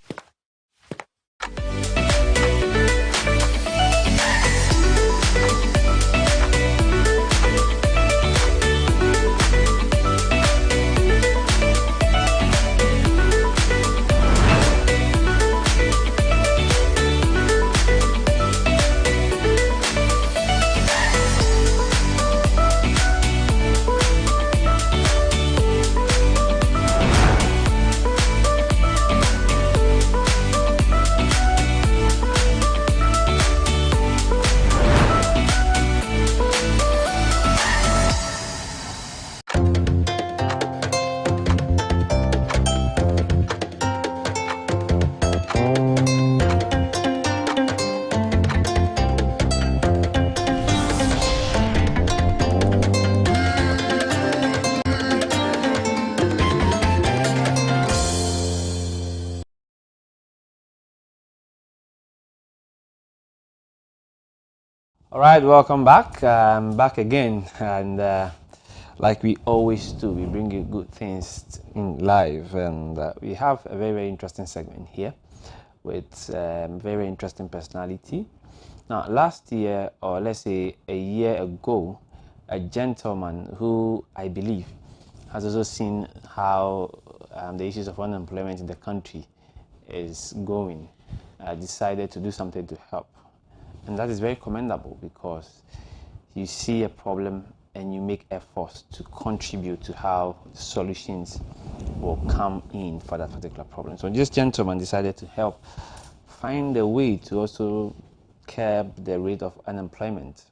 All right, welcome back. Back again, and like we always do, we bring you good things in live, and we have a very, very interesting segment here with very interesting personality. Now, last year, or let's say a year ago, a gentleman who I believe has also seen how the issues of unemployment in the country is going, decided to do something to help. And that is very commendable because you see a problem and you make efforts to contribute to how solutions will come in for that particular problem. So this gentleman decided to help find a way to also curb the rate of unemployment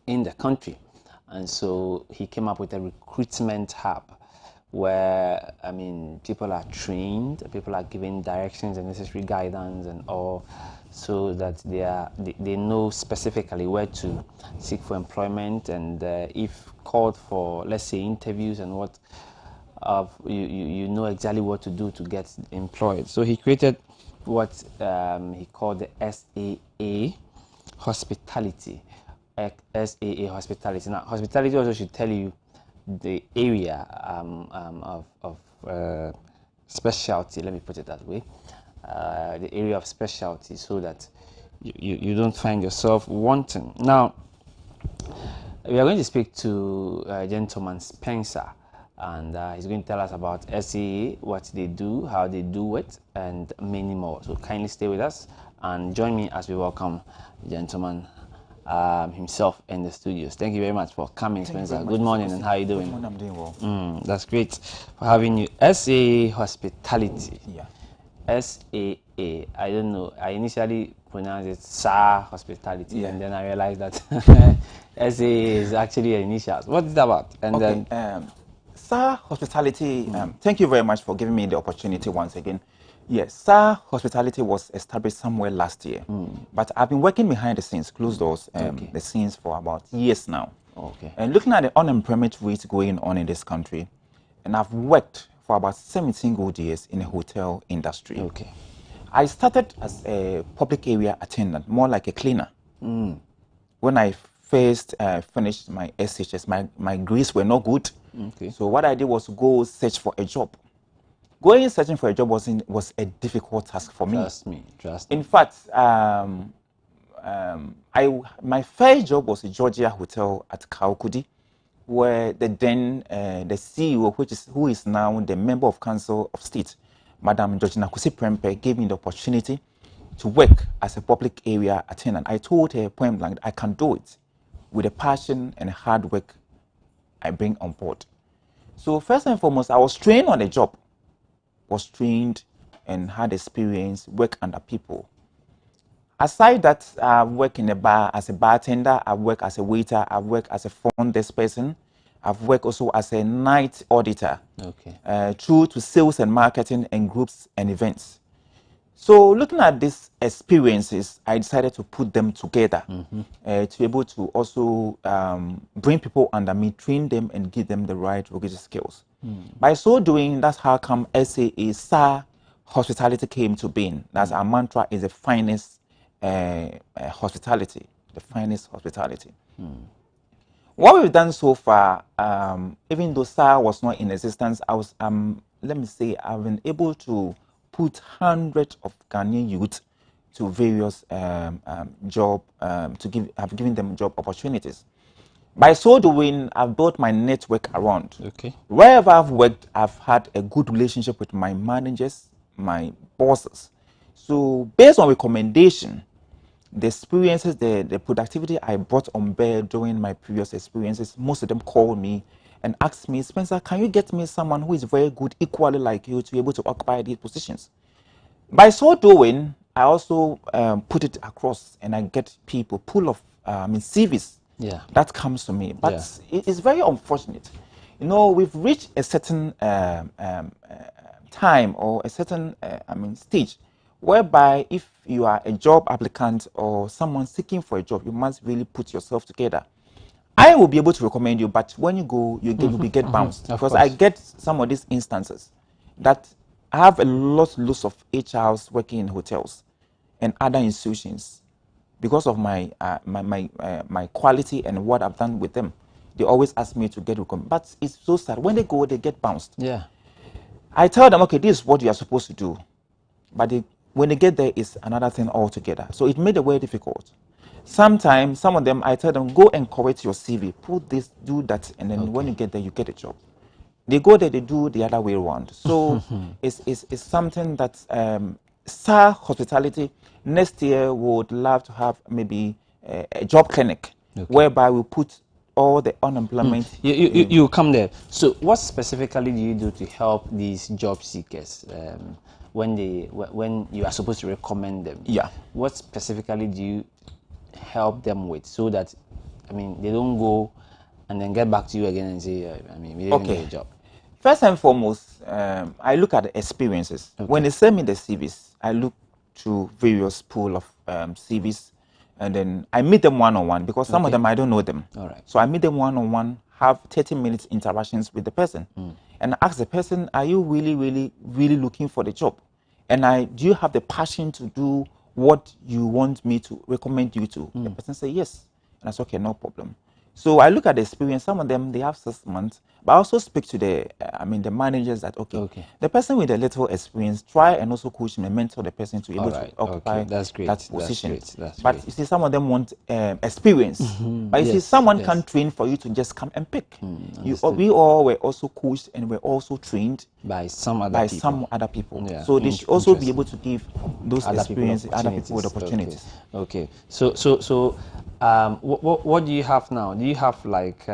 in the country. And so he came up with a recruitment hub where, I mean, people are trained, people are given directions and necessary guidance and all, so that they know specifically where to seek for employment, and if called for, let's say, interviews and what, you know exactly what to do to get employed. So he created what he called the SAA hospitality. SAA hospitality. Now, hospitality also should tell you the area of specialty. Let me put it that way. The area of specialty, so that you don't find yourself wanting. Now, we are going to speak to gentleman Spencer, and he's going to tell us about SAA, what they do, how they do it, and many more. So kindly stay with us and join me as we welcome gentleman himself in the studios. Thank you very much for coming, Spencer. Good morning, and how are you doing? Good morning, I'm doing well. That's great for having you. SAA Hospitality. Yeah. SAA. I don't know. I initially pronounced it SAA Hospitality, Yeah. and then I realized that SAA is actually an initials. What is it about? And Okay. then SAA Hospitality, thank you very much for giving me the opportunity once again. Yes, SAA Hospitality was established somewhere last year, but I've been working behind the scenes, closed doors, the scenes for about years now. Okay. And looking at the unemployment rate going on in this country, and I've worked for about 17 good years in the hotel industry. Okay. I started as a public area attendant, more like a cleaner. When I first finished my SHS, my grades were not good. Okay. So what I did was go search for a job. Going searching for a job was a difficult task for me. Trust me. Trust me. In fact, my first job was a Georgia hotel at Kaukudi, where the CEO, who is now the member of Council of State, Madam Georgina Kusi Prempe, gave me the opportunity to work as a public area attendant. I told her point blank, I can do it with the passion and hard work I bring on board. So first and foremost, I was trained on the job, was trained and had experience, work under people. Aside that, I work in a bar as a bartender, I work as a waiter, I work as a front desk person, I've worked also as a night auditor, through to sales and marketing and groups and events. So looking at these experiences, I decided to put them together to be able to also bring people under me, train them and give them the right vocational skills. By so doing, that's how come SAA Hospitality came to being. That's our mantra, is the finest hospitality, the finest hospitality. What we've done so far, even though SAA was not in existence, I was, let me say, I've been able to put hundreds of Ghanaian youth to various job, I've given them job opportunities. By so doing, I've built my network around. Okay. Wherever I've worked, I've had a good relationship with my managers, my bosses. So based on recommendation, the experiences, the productivity I brought on board during my previous experiences, most of them called me and asked me, Spencer, can you get me someone who is very good, equally like you, to be able to occupy these positions? By so doing, I also put it across, and I get people full of CVs that comes to me. But it is very unfortunate. You know, we've reached a certain time or a certain stage whereby if you are a job applicant or someone seeking for a job, you must really put yourself together. I will be able to recommend you, but when you go, you get bounced. Because I get some of these instances that I have a lots of HRs working in hotels and other institutions because of my quality and what I've done with them. They always ask me to get recommended, but it's so sad when they go, they get bounced. Yeah. I tell them, okay, this is what you are supposed to do, but when they get there, it's another thing altogether. So it made it very difficult. Sometimes, some of them, I tell them, go and correct your CV, put this, do that, and then when you get there, you get a job. They go there, they do the other way around. So it's something that Star Hospitality next year would love to have maybe a job clinic whereby we put all the unemployment. You come there. So what specifically do you do to help these job seekers when you are supposed to recommend them? Yeah. What specifically do you help them with so that, I mean, they don't go and then get back to you again and say, we didn't get a job? First and foremost, I look at the experiences. When they send me the CVs, I look through various pool of CVs, and then I meet them one-on-one because some of them I don't know them. All right. So I meet them one-on-one, have 30 minutes interactions with the person, and ask the person, are you really looking for the job? And do you have the passion to do what you want me to recommend you to? The person say yes. And I say, okay, no problem. So I look at the experience. Some of them, they have 6 months, but I also speak to the managers that, the person with a little experience, try and also coach and mentor the person to be able to occupy that position. But you see, some of them want experience. But you see, someone can train for you to just come and pick. We all were also coached and were also trained by some other people. Yeah. So they should also be able to give those experiences, other people with opportunities. Okay. So what do you have now? Do you have like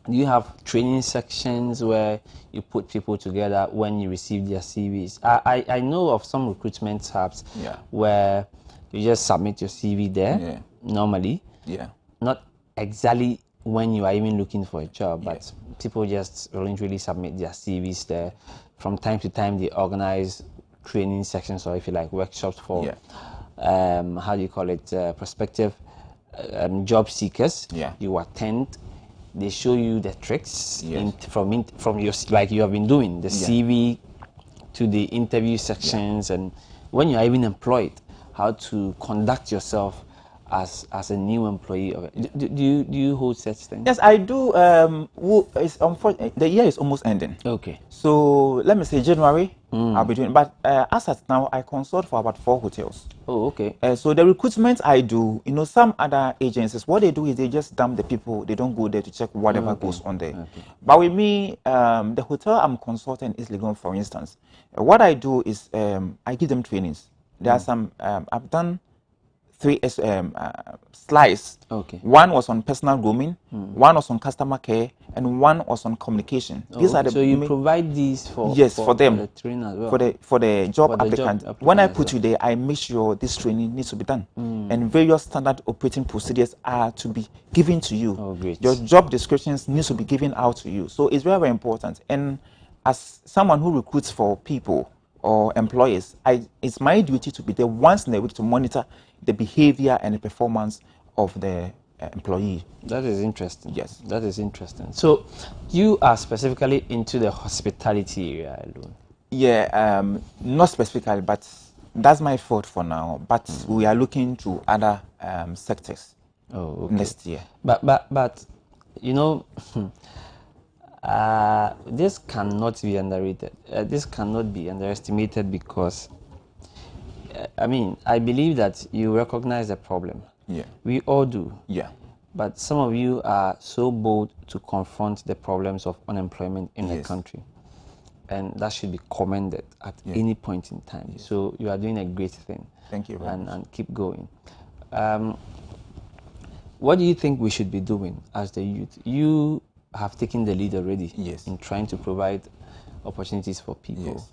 do you have training sections where you put people together when you receive their CVs? I know of some recruitment hubs where you just submit your CV there normally. Yeah. Not exactly when you are even looking for a job, but people just voluntarily submit their CVs there. From time to time, they organize training sections, or if you like, workshops for how do you call it, prospective job seekers. You attend. They show you the tricks from your, like you have been doing, the CV to the interview sections, and when you are even employed, how to conduct yourself as a new employee of it. Do you hold such things? Yes, I do. It's unfortunate. The year is almost ending. Okay. So let me say January, I'll be doing. But as at now, I consult for about 4 hotels. Oh, okay. So the recruitment I do, some other agencies, what they do is they just dump the people. They don't go there to check whatever goes on there. But with me, the hotel I'm consulting is legal, for instance. What I do is I give them trainings. There are some, I've done 3 slides. Okay. One was on personal grooming, one was on customer care, and one was on communication. These are the so you provide these for them, for the trainer as well. For the job applicant. When I put you there, I make sure this training needs to be done, and various standard operating procedures are to be given to you. Oh, great. Your job descriptions needs to be given out to you. So it's very, very important. And as someone who recruits for people or employers, it's my duty to be there once in a week to monitor the behavior and the performance of the employee. That is interesting. Yes. That is interesting. So you are specifically into the hospitality area alone? Yeah, not specifically, but that's my fault for now. But we are looking to other sectors next year. But this cannot be underrated. This cannot be underestimated because I believe that you recognize the problem. Yeah. We all do. Yeah. But some of you are so bold to confront the problems of unemployment in the country. And that should be commended at any point in time. Yes. So you are doing a great thing. Thank you very much. And keep going. What do you think we should be doing as the youth? You have taken the lead already in trying to provide opportunities for people. Yes.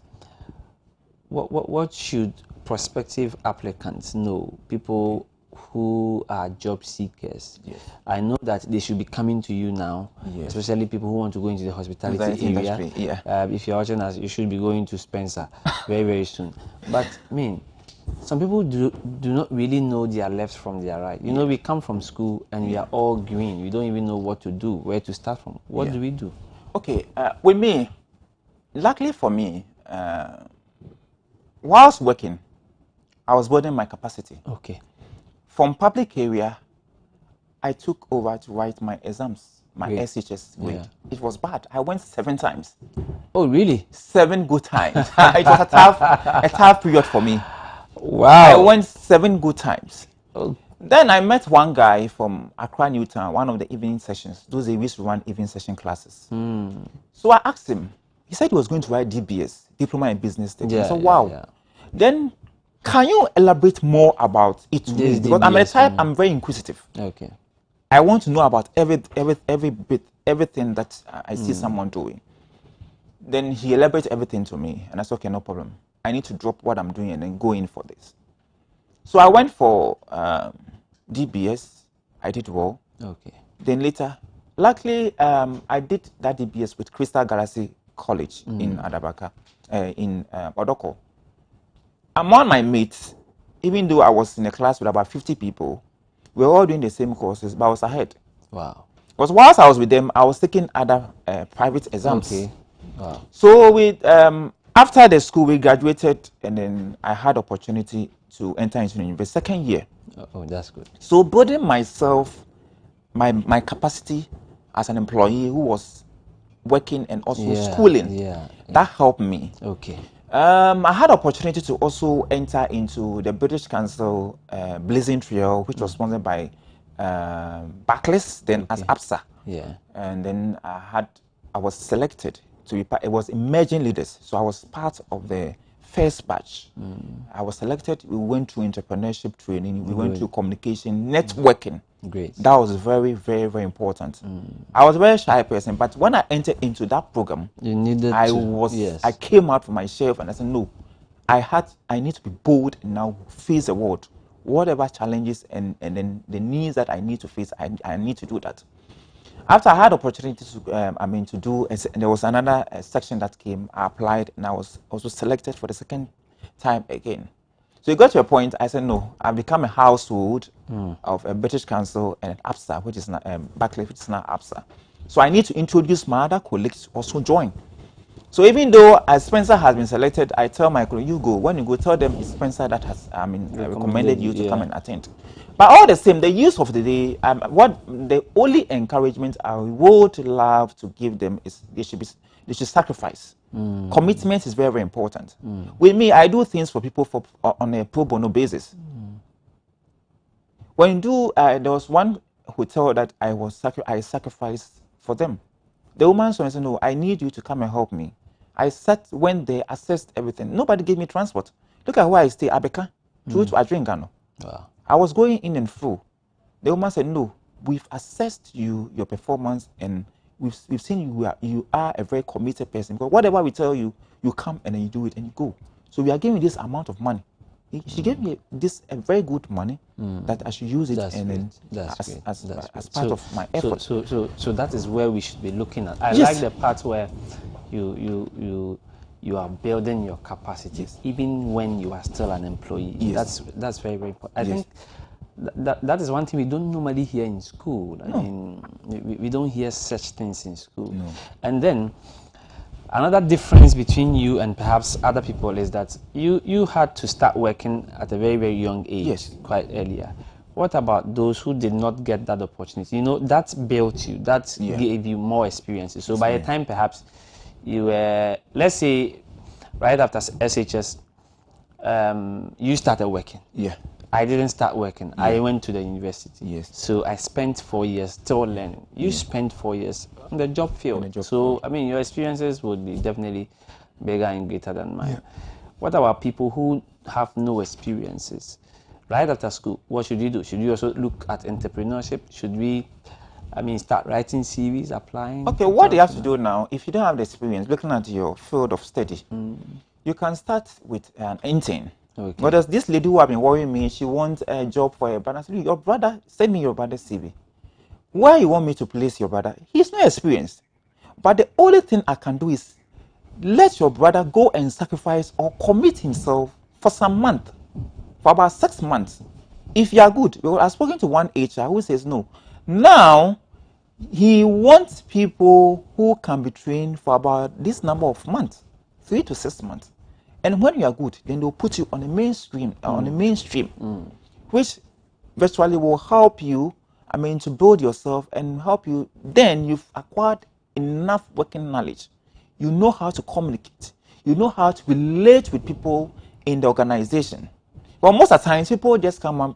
What should prospective applicants know, people who are job seekers? I know that they should be coming to you now, especially people who want to go into the hospitality area. If you're watching us, you should be going to Spencer very, very soon. But some people do not really know their left from their right. We come from school and we are all green. We don't even know what to do, where to start from. What do we do? Okay, with me, luckily for me, whilst working, I was building my capacity. Okay. From public area, I took over to write my exams, my SHS grade. Yeah. It was bad. I went 7 times. Oh, really? 7 good times. It was a tough period for me. Wow. I went 7 good times. Oh. Then I met one guy from Accra Newtown, one of the evening sessions. Those days we used to run evening session classes. So I asked him. He said he was going to write DBS, Diploma in Business Studies. Yeah, I said, wow. yeah. Then can you elaborate more about it to me? Because I'm a type, I'm very inquisitive. Okay. I want to know about every bit, everything that I see someone doing. Then he elaborated everything to me, and I said, okay, no problem. I need to drop what I'm doing and then go in for this. So I went for DBS. I did well. Okay. Then later, luckily, I did that DBS with Crystal Galaxy College in Adabaka, in Odoko. Among my mates, even though I was in a class with about 50 people, we were all doing the same courses, but I was ahead. Wow. Because whilst I was with them, I was taking other private exams. Okay. Wow. So with after the school, we graduated, and then I had opportunity to enter into the university second year. Oh, that's good. So building myself, my capacity as an employee who was working and also schooling, that helped me. Okay. I had opportunity to also enter into the British Council Blazing Trail, which was sponsored by Barclays, then as APSA. Yeah. And then I was selected to be part. It was emerging leaders, so I was part of the first batch. I was selected. We went through entrepreneurship training. We went through communication, networking. Great. That was very, very, very important. I was a very shy person, but when I entered into that program, you needed I came out from my shelf and I said, no, I need to be bold and now face the world. Whatever challenges and then the needs that I need to face, I need to do that. After I had opportunity to do, there was another section that came. I applied and I was also selected for the second time again. So it got to a point. I said, no, I've become a household of a British Council and APSA, which is now Barclays, which is now APSA. So I need to introduce my other colleagues to also join. So even though Spencer has been selected, I tell my colleague, you go. When you go, tell them it's Spencer that has recommended you to come and attend. But all the same, the use of the day, the only encouragement I would love to give them is they should sacrifice. Commitment is very, very important. With me, I do things for people on a pro bono basis. When you do, there was one hotel that I sacrificed for them. The woman said, no, I need you to come and help me. I sat when they assessed everything. Nobody gave me transport. Look at where I stay, Abeka, through to Adringano. Wow. I was going in and through. The woman said, no, we've assessed your performance, and we've seen you are a very committed person. Because whatever we tell you, you come and then you do it and you go. So we are giving you this amount of money. She gave me a very good money that I should use it as part of my effort. So that is where we should be looking at. I like the part where you are building your capacity even when you are still an employee. That's very, very important. I think that is one thing we don't normally hear in school. I mean, we don't hear such things in school. And then another difference between you and perhaps other people is that you had to start working at a very, very young age, quite earlier. What about those who did not get that opportunity? You know, that built you, that gave you more experiences. So by the time perhaps you were, let's say, right after SHS, you started working. I didn't start working. I went to the university. So I spent 4 years still learning. You spent 4 years on the job field. I mean, your experiences would be definitely bigger and greater than mine. What about people who have no experiences? Right after school, what should you do? Should you also look at entrepreneurship? Should we, start writing CVs, applying? Okay, what you have to do now, if you don't have the experience, looking at your field of study, you can start with an intern. But there's this lady who have been worrying me. She wants a job for her brother. I said, your brother, send me your brother's CV. Where you want me to place your brother? He's not experienced. But the only thing I can do is let your brother go and sacrifice or commit himself for some month, for about 6 months. If you are good, I've spoken to one HR who says no. Now, he wants people who can be trained for about this number of months, 3 to 6 months. And when you are good, then they'll put you on the mainstream, which virtually will help you, to build yourself and help you. Then you've acquired enough working knowledge. You know how to communicate. You know how to relate with people in the organization. But most of the times, people just come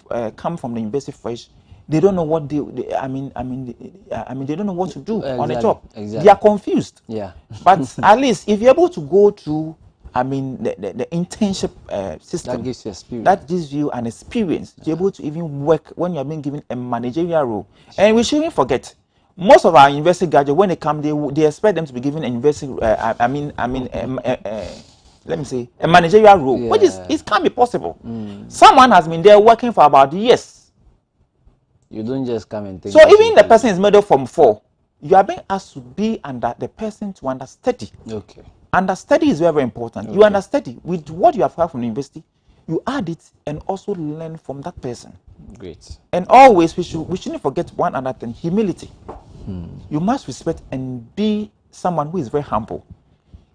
from the university fresh. They don't know what they they don't know what to do on a job. Exactly. They are confused. Yeah. But at least if you're able to go through, the internship system, that gives you an experience to be able to even work when you're being given a managerial role. And we shouldn't forget, most of our university graduates, when they come, they expect them to be given a university, let me say, a managerial role, which is, it can't be possible. Someone has been there working for about years. You don't just come and take. So even the person is made up from 4, you are being asked to be under the person to understudy. Okay. Understudy is very, very important. Okay. You understudy with what you have heard from the university, you add it and also learn from that person. Great. And always we shouldn't forget one other thing: humility. You must respect and be someone who is very humble.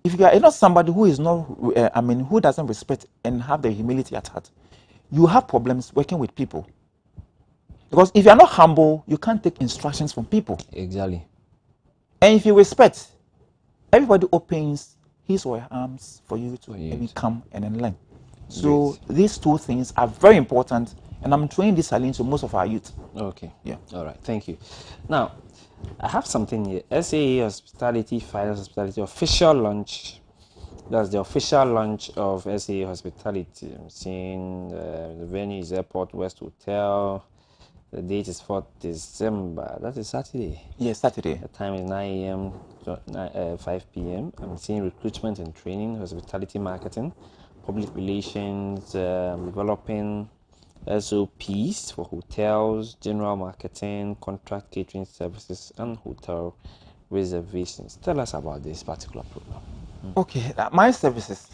If you are not somebody who is not, who doesn't respect and have the humility at heart, you have problems working with people. Because if you are not humble, you can't take instructions from people. Exactly. And if you respect, everybody opens his or her arms for you to come and then learn. So these 2 things are very important, and I'm throwing this challenge to most of our youth. Okay. Yeah. All right. Thank you. Now, I have something here. SAE Hospitality, Finance Hospitality official launch. That's the official launch of SAE Hospitality. I'm seeing the venue is Airport West Hotel. The date is 4th December. That is Saturday. Yes, Saturday. The time is 9 a.m. to 5 p.m. I'm seeing recruitment and training, hospitality marketing, public relations, developing SOPs for hotels, general marketing, contract catering services, and hotel reservations. Tell us about this particular program. Okay, my services.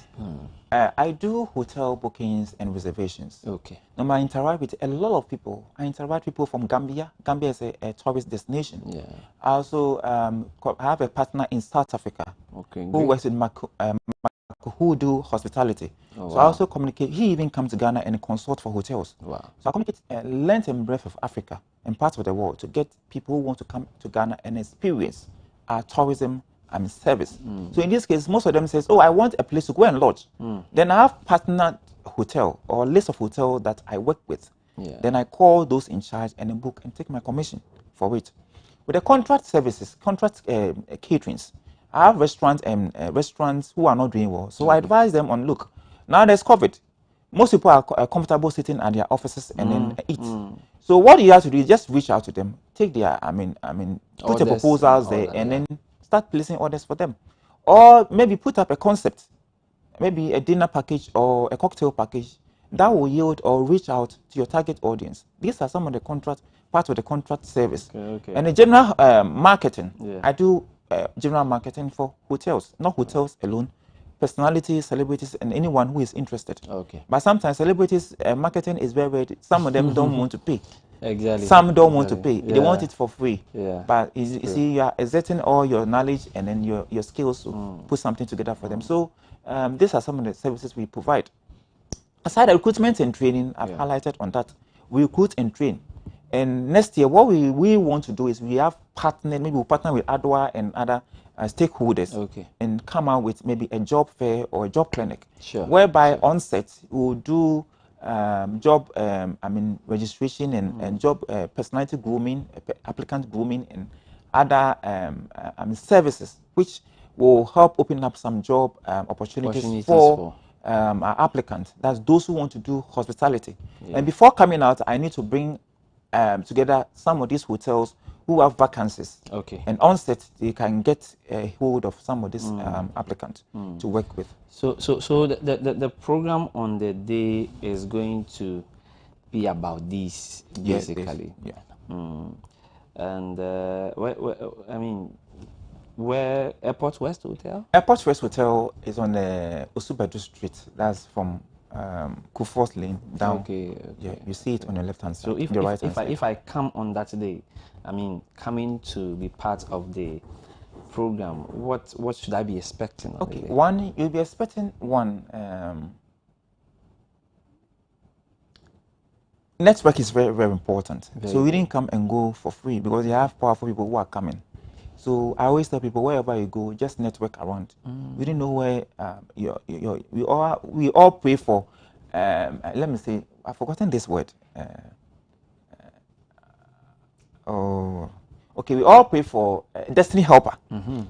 I do hotel bookings and reservations. Okay. Now I interact with a lot of people. I interact with people from Gambia. Gambia is a tourist destination. Yeah. I also have a partner in South Africa. Okay. Who works with who do hospitality. Oh, so wow. I also communicate. He even comes to Ghana and consult for hotels. Wow. So I communicate length and breadth of Africa and parts of the world to get people who want to come to Ghana and experience our tourism service. So in this case, most of them says, "Oh, I want a place to go and lodge." Then I have partner hotel or list of hotels that I work with. Yeah. Then I call those in charge and then book and take my commission for it. With the contract services, contract caterings, I have restaurants and restaurants who are not doing well. So I advise them on, look, now there's COVID. Most people are comfortable sitting at their offices and then eat. So what you have to do is just reach out to them, take their, put the proposals there and then start placing orders for them. Or maybe put up a concept, maybe a dinner package or a cocktail package that will yield or reach out to your target audience. These are some of the parts of the contract service. Okay. And the general marketing, Yeah. I do general marketing for hotels, not hotels alone, personalities, celebrities, and anyone who is interested. Okay. But sometimes celebrities marketing is very, some of them don't want to pay. Exactly. Some don't want to pay. Yeah. They want it for free. Yeah. But you see, you are exerting all your knowledge and then your skills to put something together for them. So these are some of the services we provide. Aside recruitment and training, I've highlighted on that. We recruit and train. And next year, what we want to do is we have partnered, maybe we'll partner with Adoatv and other stakeholders and come out with maybe a job fair or a job clinic. Sure. Whereby on set, we'll do job registration and job personality grooming, applicant grooming, and other services which will help open up some job opportunities for our applicants. That's those who want to do hospitality. And before coming out, I need to bring together some of these hotels who have vacancies. Okay. And on set, they can get a hold of some of these applicants to work with. So the program on the day is going to be about this, basically. Yeah. And where Airport West Hotel? Airport West Hotel is on the Osubadu Street. That's from Kufuor's Lane down. Okay. Yeah, you see it on the left hand side. So if I come on that day, coming to be part of the program, what should I be expecting? Okay, one, you'll be expecting Network is very, very important. Very so we didn't come and go for free because you have powerful people who are coming. So I always tell people, wherever you go, just network around. We didn't know where we all pray for. Let me say, I've forgotten this word. We all pray for destiny helper.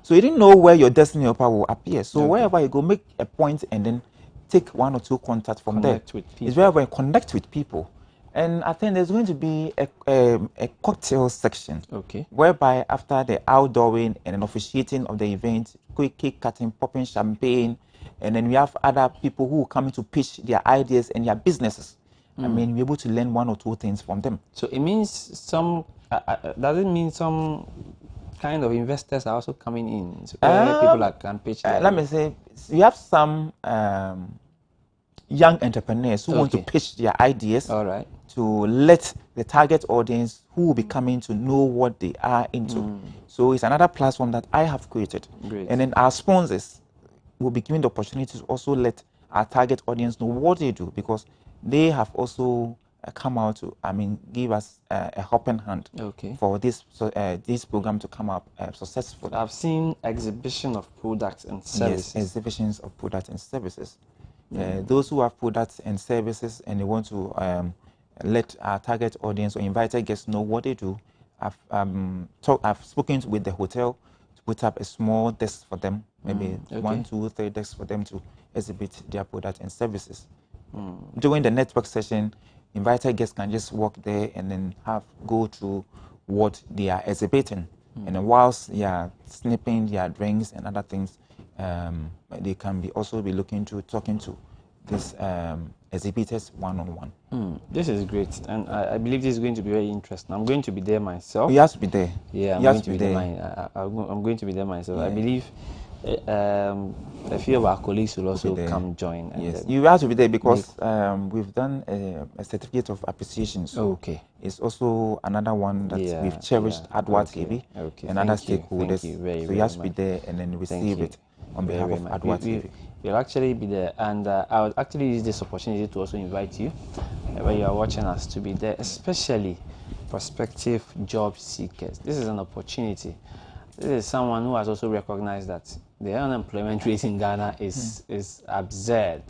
So you didn't know where your destiny helper will appear. So wherever you go, make a point and then take 1 or 2 contacts from Connect there. with people. It's very, very connect with people. And I think there's going to be a cocktail section. Okay. Whereby after the outdooring and an officiating of the event, quick cake cutting, popping champagne, and then we have other people who come in to pitch their ideas and their businesses. I mean, we're able to learn 1 or 2 things from them. So it means some, does it mean some kind of investors are also coming in? So people that can pitch let me say, you have some young entrepreneurs who want to pitch their ideas. All right. To let the target audience who will be coming to know what they are into. So it's another platform that I have created. Great. And then our sponsors will be given the opportunity to also let our target audience know what they do, because they have also come out to, give us a helping hand for this program to come up successful. I've seen exhibition of products and services. Yes, exhibitions of products and services. Those who have products and services and they want to let our target audience or invited guests know what they do. I've spoken with the hotel to put up a small desk for them, maybe 1, 2, 3 desks for them to exhibit their products and services. During the network session, invited guests can just walk there and then go through what they are exhibiting. And then whilst they are snipping their drinks and other things, they can also be talking to this exhibitors one-on-one. This is great, and I believe this is going to be very interesting. I'm going to be there myself. You have to be there. Yeah, I'm going to be there. I'm going to be there myself. I believe a few of our colleagues will also come join. Yes, you have to be there because we've done a certificate of appreciation. So it's also another one that we've cherished Adoatv and other stakeholders. So you have to be there and then receive it on behalf of Adoatv. You'll actually be there, and I would actually use this opportunity to also invite you, where you are watching us, to be there, especially prospective job seekers. This is an opportunity. This is someone who has also recognized that the unemployment rate in Ghana is absurd,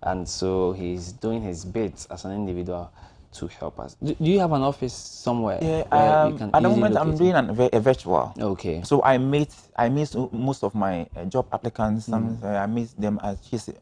and so he's doing his bit as an individual to help us. Do you have an office somewhere? Yeah, at the moment I'm doing a virtual. Okay. So I meet most of my job applicants. I meet them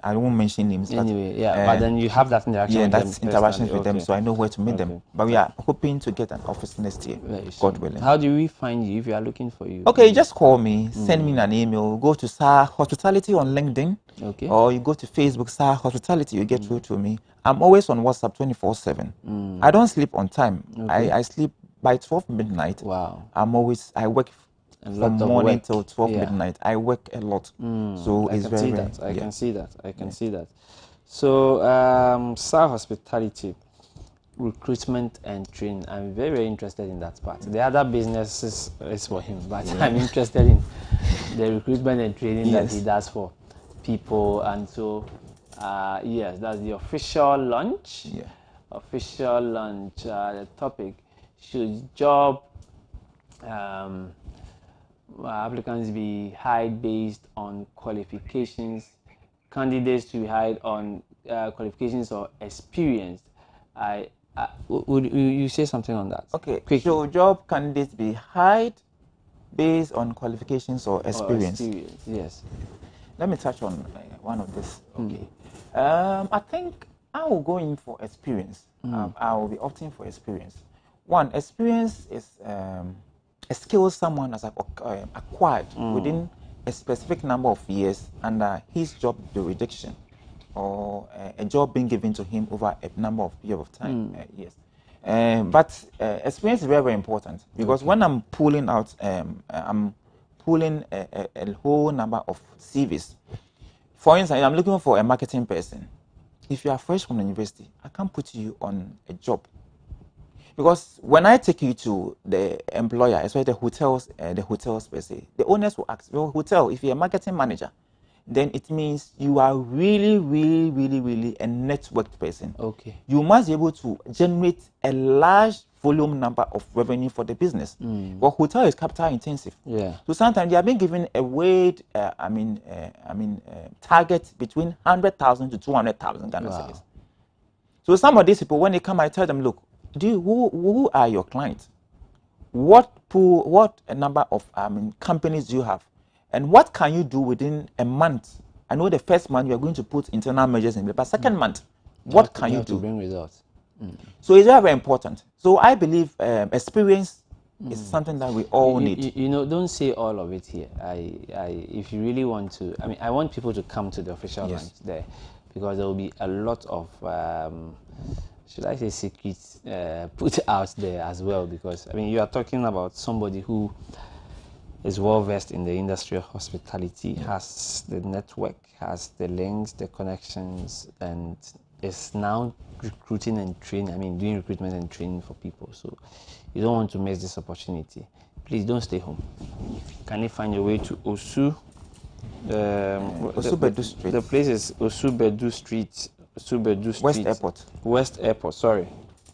I won't mention names. Anyway, but then you have that interaction with them. Yeah, that's interactions with them, so I know where to meet them. But we are hoping to get an office next year, God willing. How do we find you if we are looking for you? Okay, just call me, send me an email, go to SAR Hospitality on LinkedIn. Okay. Or you go to Facebook, SAR Hospitality, you get through to me. I'm always on WhatsApp 24/7. I don't sleep on time. I sleep by 12 midnight. Wow. I work from morning till 12 midnight. I work a lot. So it's very I can see that. I can see that. So SAR Hospitality, recruitment and training. I'm very, very interested in that part. The other businesses is for him, but I'm interested in the recruitment and training that he does for people. And so yes, that's the official launch. Official launch. The topic: should job applicants be hired based on qualifications? Candidates to be hired on qualifications or experience? Would you say something on that? Okay. Quickly. Should job candidates be hired based on qualifications or experience? Yes. Let me touch on one of this. Okay. I think I will go in for experience. I will be opting for experience. One, experience is a skill someone has acquired within a specific number of years under his job jurisdiction, or a job being given to him over a number of years of time. Yes. But experience is very, very important, because when I'm pulling out, I'm pulling a whole number of CVs. For instance, I'm looking for a marketing person. If you are fresh from the university, I can't put you on a job. Because when I take you to the employer, especially the hotels per se, the owners will ask, well, hotel, if you're a marketing manager, then it means you are really a networked person. Okay. You must be able to generate a large volume number of revenue for the business. Well, hotel is capital intensive. Yeah. So sometimes they are being given a weight, target between 100,000 to 200,000 Ghana cedis. So some of these people, when they come, I tell them, look, who are your clients? What number of companies do you have? And what can you do within a month? I know the first month you are going to put internal measures in place, but second month, what can you do? To bring results. So it's very, very important. So I believe experience is something that we all need. You know, don't say all of it here. If you really want to, I want people to come to the official launch there, because there will be a lot of, should I say, secrets put out there as well. Because you are talking about somebody who is well versed in the industry of hospitality, has the network, has the links, the connections, and is now recruiting and training. Doing recruitment and training for people. So you don't want to miss this opportunity. Please don't stay home. Can you find your way to Osu? Osubedu Street. The place is Osubedu Street. Osubedu Street. West Airport. West Airport. Sorry.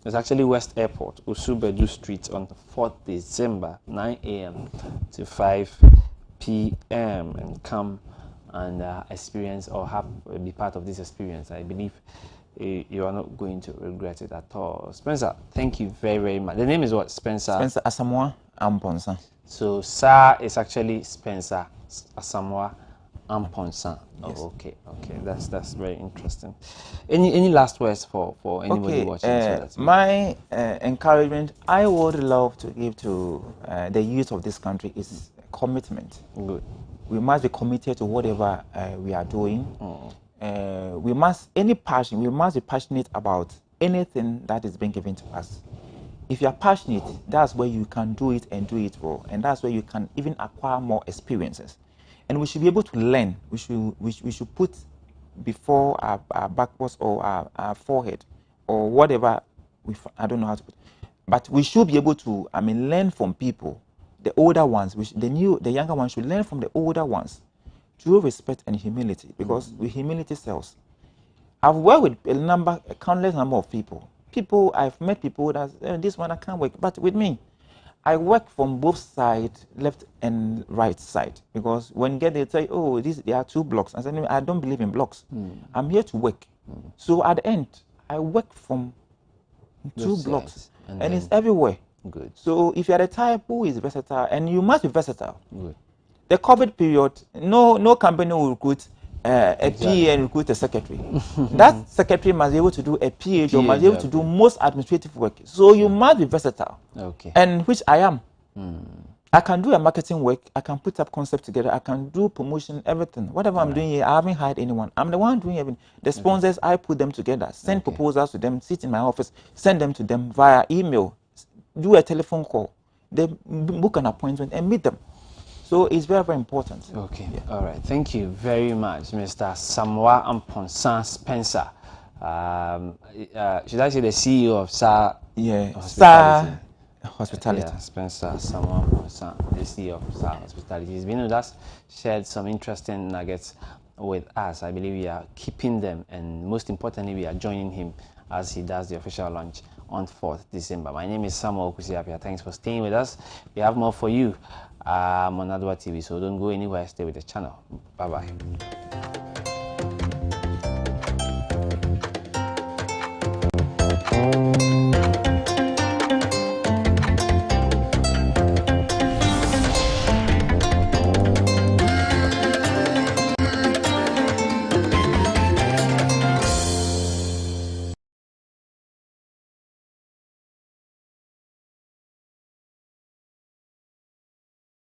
It's actually West Airport, Osubedu Street, on 4th December, 9 a.m. to 5 p.m. and come and experience or be part of this experience. I believe you are not going to regret it at all. Spencer, thank you very, very much. The name is what? Spencer? Spencer Asamoah Amponsa. So Sa is actually Spencer Asamoah Amponsa. Yes. Oh, okay. That's very interesting. Any last words for anybody watching? My encouragement I would love to give to the youth of this country is commitment. Good. We must be committed to whatever we are doing. We must be passionate about anything that is being given to us. If you are passionate, that's where you can do it and do it well, and that's where you can even acquire more experiences. And we should be able to learn. We should put before our backwards or our forehead or whatever. I don't know how to put it. But we should be able to learn from people, the older ones. The younger ones should learn from the older ones through respect and humility, because with humility sells. I've worked with a countless number of people. I've met people that this one I can't work, but with me, I work from both sides, left and right side, because when they say, oh, there are 2 blocks, I said, I don't believe in blocks. I'm here to work. So at the end, I work from 2 blocks, and it's everywhere. Good. So if you are the type who is versatile, and you must be versatile. Good. The COVID period, no company will recruit a PA and recruit a secretary. That secretary must be able to do a PA job, must be able to do most administrative work. So you must be versatile. Okay. And which I am. I can do a marketing work, I can put up concept together, I can do promotion, everything. Whatever I'm doing here, I haven't hired anyone. I'm the one doing everything. The sponsors, I put them together, send proposals to them, sit in my office, send them to them via email, do a telephone call, they book an appointment and meet them. So it's very, very important. Okay. Yeah. All right. Thank you very much, Mr. Asamoah Amponsa Spencer. Should I say the CEO of SAR? Yeah. Hospitality. Hospitality. Yeah, Spencer Asamoah Amponsa, the CEO of SAR Hospitality. He's been with us, shared some interesting nuggets with us. I believe we are keeping them, and most importantly, we are joining him as he does the official launch on 4th December. My name is Samuel Okusiapia. Thanks for staying with us. We have more for you on Adoatv, so don't go anywhere. Stay with the channel. Bye-bye.